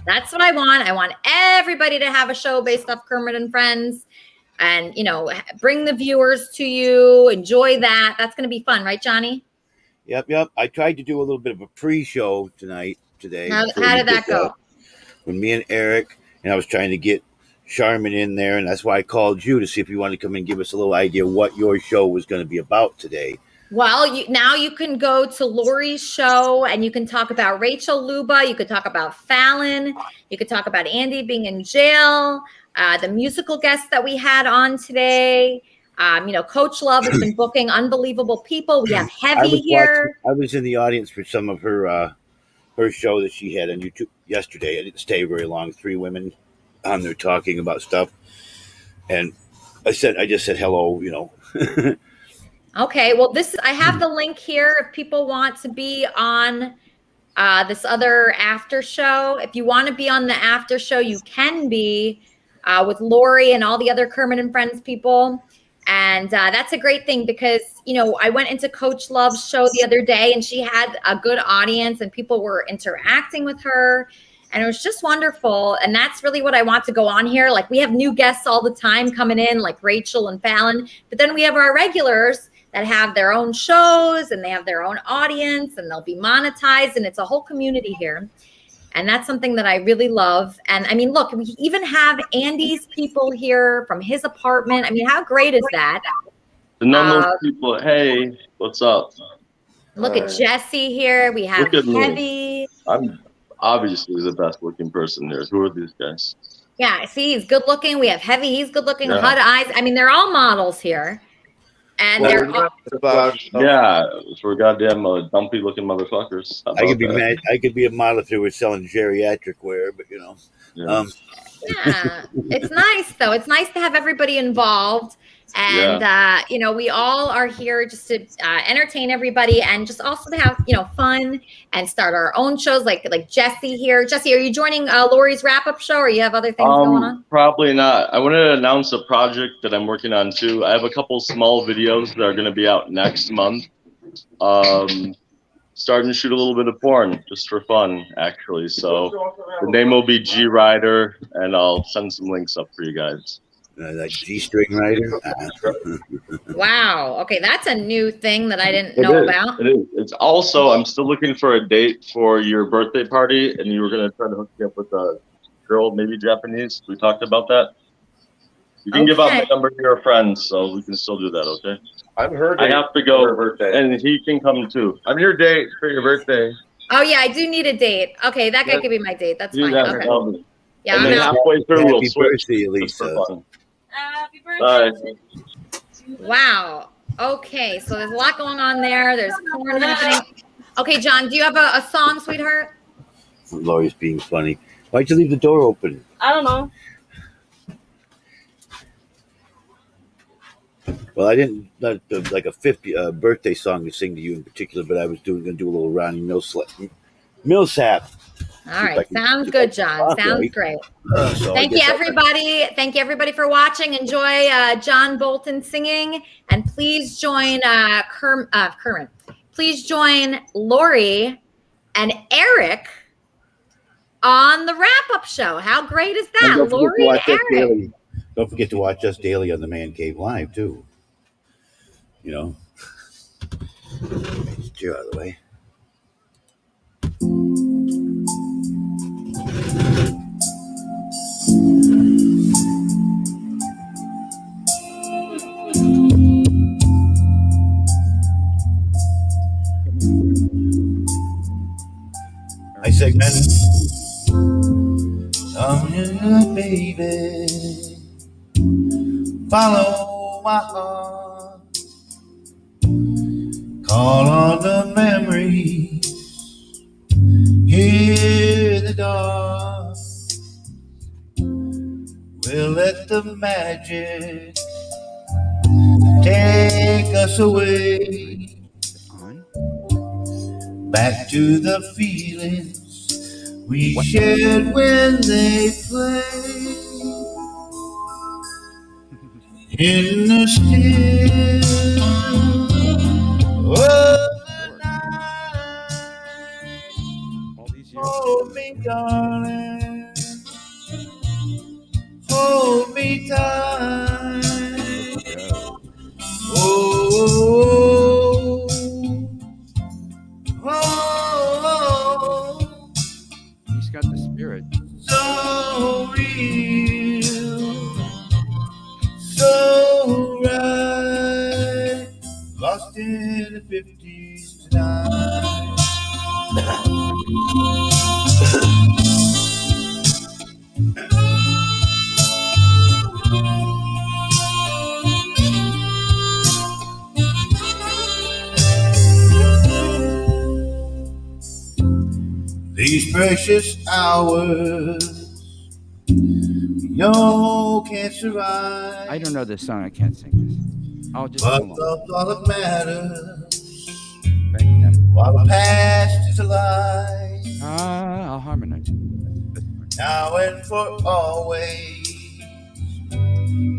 That's what I want. I want everybody to have a show based off Kermit and Friends, and bring the viewers to you. Enjoy that. That's gonna be fun, right, Johnny? Yep. I tried to do a little bit of a pre-show today. How before did you that go? With me and Eric, and I was trying to get Charmin in there, and that's why I called you to see if you wanted to come and give us a little idea what your show was going to be about today. Well, now you can go to Lori's show and you can talk about Rachel Luba. You could talk about Fallon. You could talk about Andy being in jail. The musical guests that we had on today. Coach Love has been booking unbelievable people. We have Heavy here. I was in the audience for some of her show that she had on YouTube yesterday. I didn't stay very long. 3 women on there talking about stuff, and I just said hello. Okay, well, I have the link here if people want to be on this other after show. If you want to be on the after show, you can be with Lori and all the other Kermit and Friends people. And that's a great thing because, I went into Coach Love's show the other day and she had a good audience and people were interacting with her. And it was just wonderful. And that's really what I want to go on here. Like, we have new guests all the time coming in, like Rachel and Fallon. But then we have our regulars that have their own shows and they have their own audience and they'll be monetized. And it's a whole community here. And that's something that I really love. And I mean, look, we even have Andy's people here from his apartment. I mean, how great is that? The number of people, hey, what's up? Look at Jesse here. We have Heavy. I'm obviously the best looking person there. Who are these guys? Yeah, see, he's good looking. We have Heavy. He's good looking. Yeah. HUD eyes. I mean, they're all models here. And they're for goddamn dumpy looking motherfuckers. I could be mad. I could be a model if they were selling geriatric wear, but Yeah. Yeah, it's nice though. It's nice to have everybody involved. And, we all are here just to entertain everybody and just also to have, fun and start our own shows like Jesse here. Jesse, are you joining Lori's wrap-up show or you have other things going on? Probably not. I want to announce a project that I'm working on too. I have a couple small videos that are going to be out next month. Starting to shoot a little bit of porn just for fun, actually. So the name will be G Rider, and I'll send some links up for you guys. Like G-string rider. Wow. Okay, that's a new thing that I didn't know about. It is. It's also, I'm still looking for a date for your birthday party, and you were going to try to hook me up with a girl, maybe Japanese. We talked about that. You can give out my number to your friends, so we can still do that, okay? I'm her I date have to for go, her birthday. and he can come too. I'm your date for your birthday. Oh, yeah, I do need a date. Okay, that guy could be my date. That's Do fine. that, Okay. Elvis. Yeah, and I'm then out. halfway through, we'll Happy switch. birthday, Just for Elisa. fun. Happy Bye. Wow. Okay, so there's a lot going on there. There's porn happening. Okay, John, do you have a song, sweetheart? Lori's being funny. Why'd you leave the door open? I don't know. Well, I didn't not like a 50 birthday song to sing to you in particular, but I was going to do a little Ronnie Millsap. All right, sounds good, John. Sounds great. Thank you, everybody. Thank you, everybody, for watching. Enjoy John Bolton singing, and please join Kermit. Please join Lori and Eric on the wrap-up show. How great is that, Lori and Eric? Don't forget to watch us daily on the Man Cave Live too. Chair out of the way. I segment. Oh, yeah, baby. Follow my heart. Call on the memories. Hear the dark. We'll let the magic take us away. Back to the feelings we shared when they played in the still oh, He's got the spirit. so real, so right, lost in the 50s tonight. These precious hours, you can't survive. I don't know this song. I can't sing this. I'll just But go along. love's all that matters while the past is alive. I'll harmonize. Now and for always,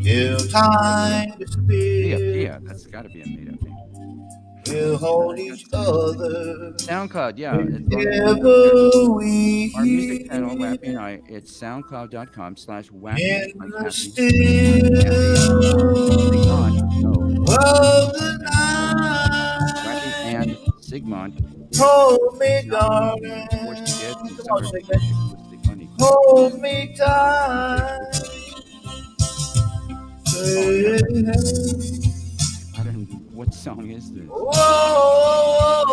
till time disappears. Yeah, that's got to be a made-up name. We'll hold each other. SoundCloud, yeah. It's whenever we our music channel, Wappy and I. It's soundcloud.com/Wappy in like the Happy. still of the Wappy night. and Sigmund. Hold me, darling. Come on, Sigmund. Hold me tight. I don't know what song is this. Whoa,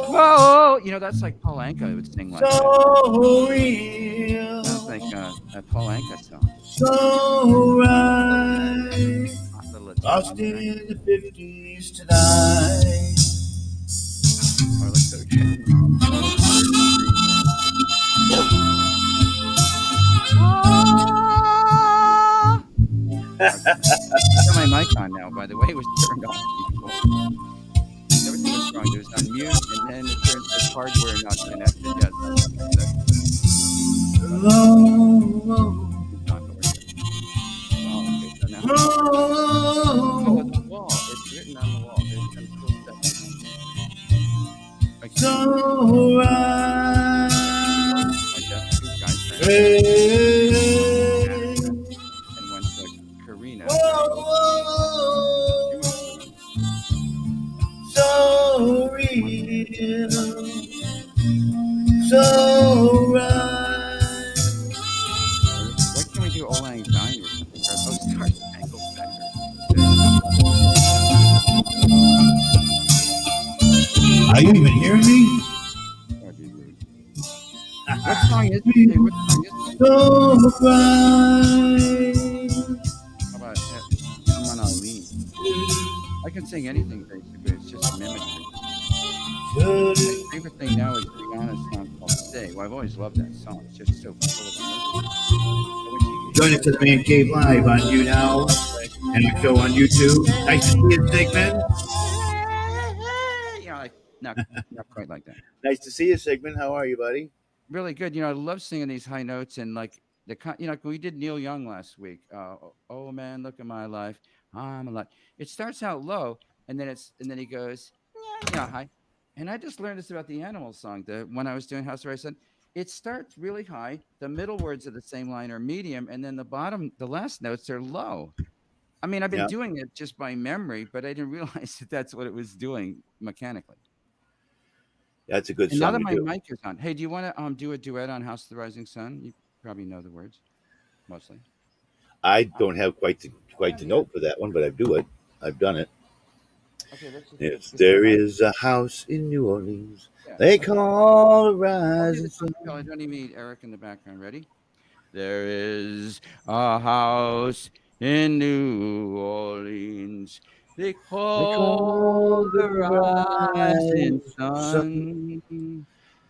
whoa! You know, that's like Paul Anka would sing like so that. real. Sounds like a Paul Anka song. So right. Lost in the 50s tonight. Or like so Got my mic on now, by the way. It was turned off before. Everything was wrong. It was on mute, and then it turned to hardware not connected. Yes, Oh, it's the wall. It's written on the wall. There's some cool stuff. So right. And one's like Karina. So real, so right. Why can't we do Old Lang Syne or something? Or those Star Spangled Banner? Are you even hearing me? What song is it? Hey, what song is it? So right. How about Someone I'll Lean? I can sing anything basically. It's just mimicry. My favorite thing now is Rihanna's song called Stay. Well, I've always loved that song. It's just so full of emotion. Join us at the Man Cave Live on YouNow and our show on YouTube. Nice to see you, Sigmund. You know, like, not quite like that. Nice to see you, Sigmund. How are you, buddy? Really good. You know, I love singing these high notes and like we did Neil Young last week. Oh man, look at my life. I'm alive. It starts out low and then he goes, yeah, high. And I just learned this about the Animals song. When I was doing House of Rice, it starts really high. The middle words of the same line are medium, and then the last notes are low. I mean, I've been doing it just by memory, but I didn't realize that's what it was doing mechanically. That's a good And song. now that to my do. mic is on, hey, do you want to do a duet on House of the Rising Sun? You probably know the words, mostly. I don't have quite the note for that one, but I do it. I've done it. Okay, if there is a house in New Orleans, they call the rising sun. I don't even need Eric in the background. Ready? There is a house in New Orleans. They call the rising sun.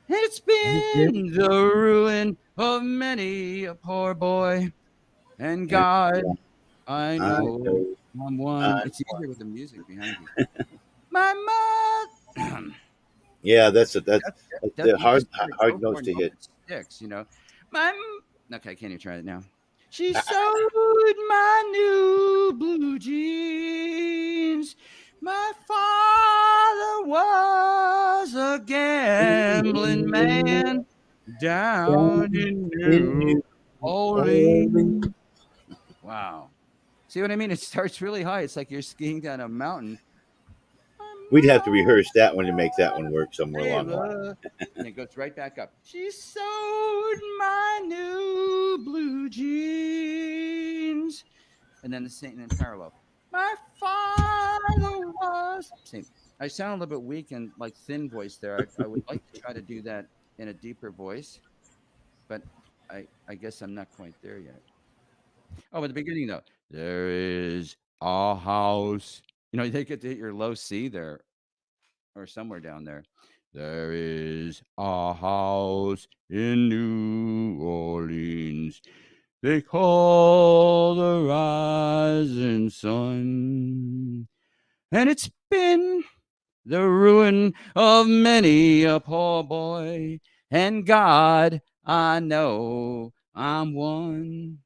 It's been the ruin of many a poor boy. And God, I know I'm one. It's easier with the music behind you. My mother. Yeah, that's the hard notes to hit. Sticks, you know. Okay, can you try it now? She sewed my new blue jeans. My father was a gambling man down in New Orleans. Wow. See what I mean? It starts really high. It's like you're skiing down a mountain. We'd have to rehearse that one to make that one work somewhere along the line. Taylor. And it goes right back up. She sewed my new blue jeans. And then the same in parallel. My father was same. I sound a little bit weak and like thin voice there. I would like to try to do that in a deeper voice, but I guess I'm not quite there yet. Oh, at the beginning though, there is a house. You know, they get to hit your low C there, or somewhere down there. There is a house in New Orleans. They call the rising sun, and it's been the ruin of many a poor boy. And God, I know I'm one.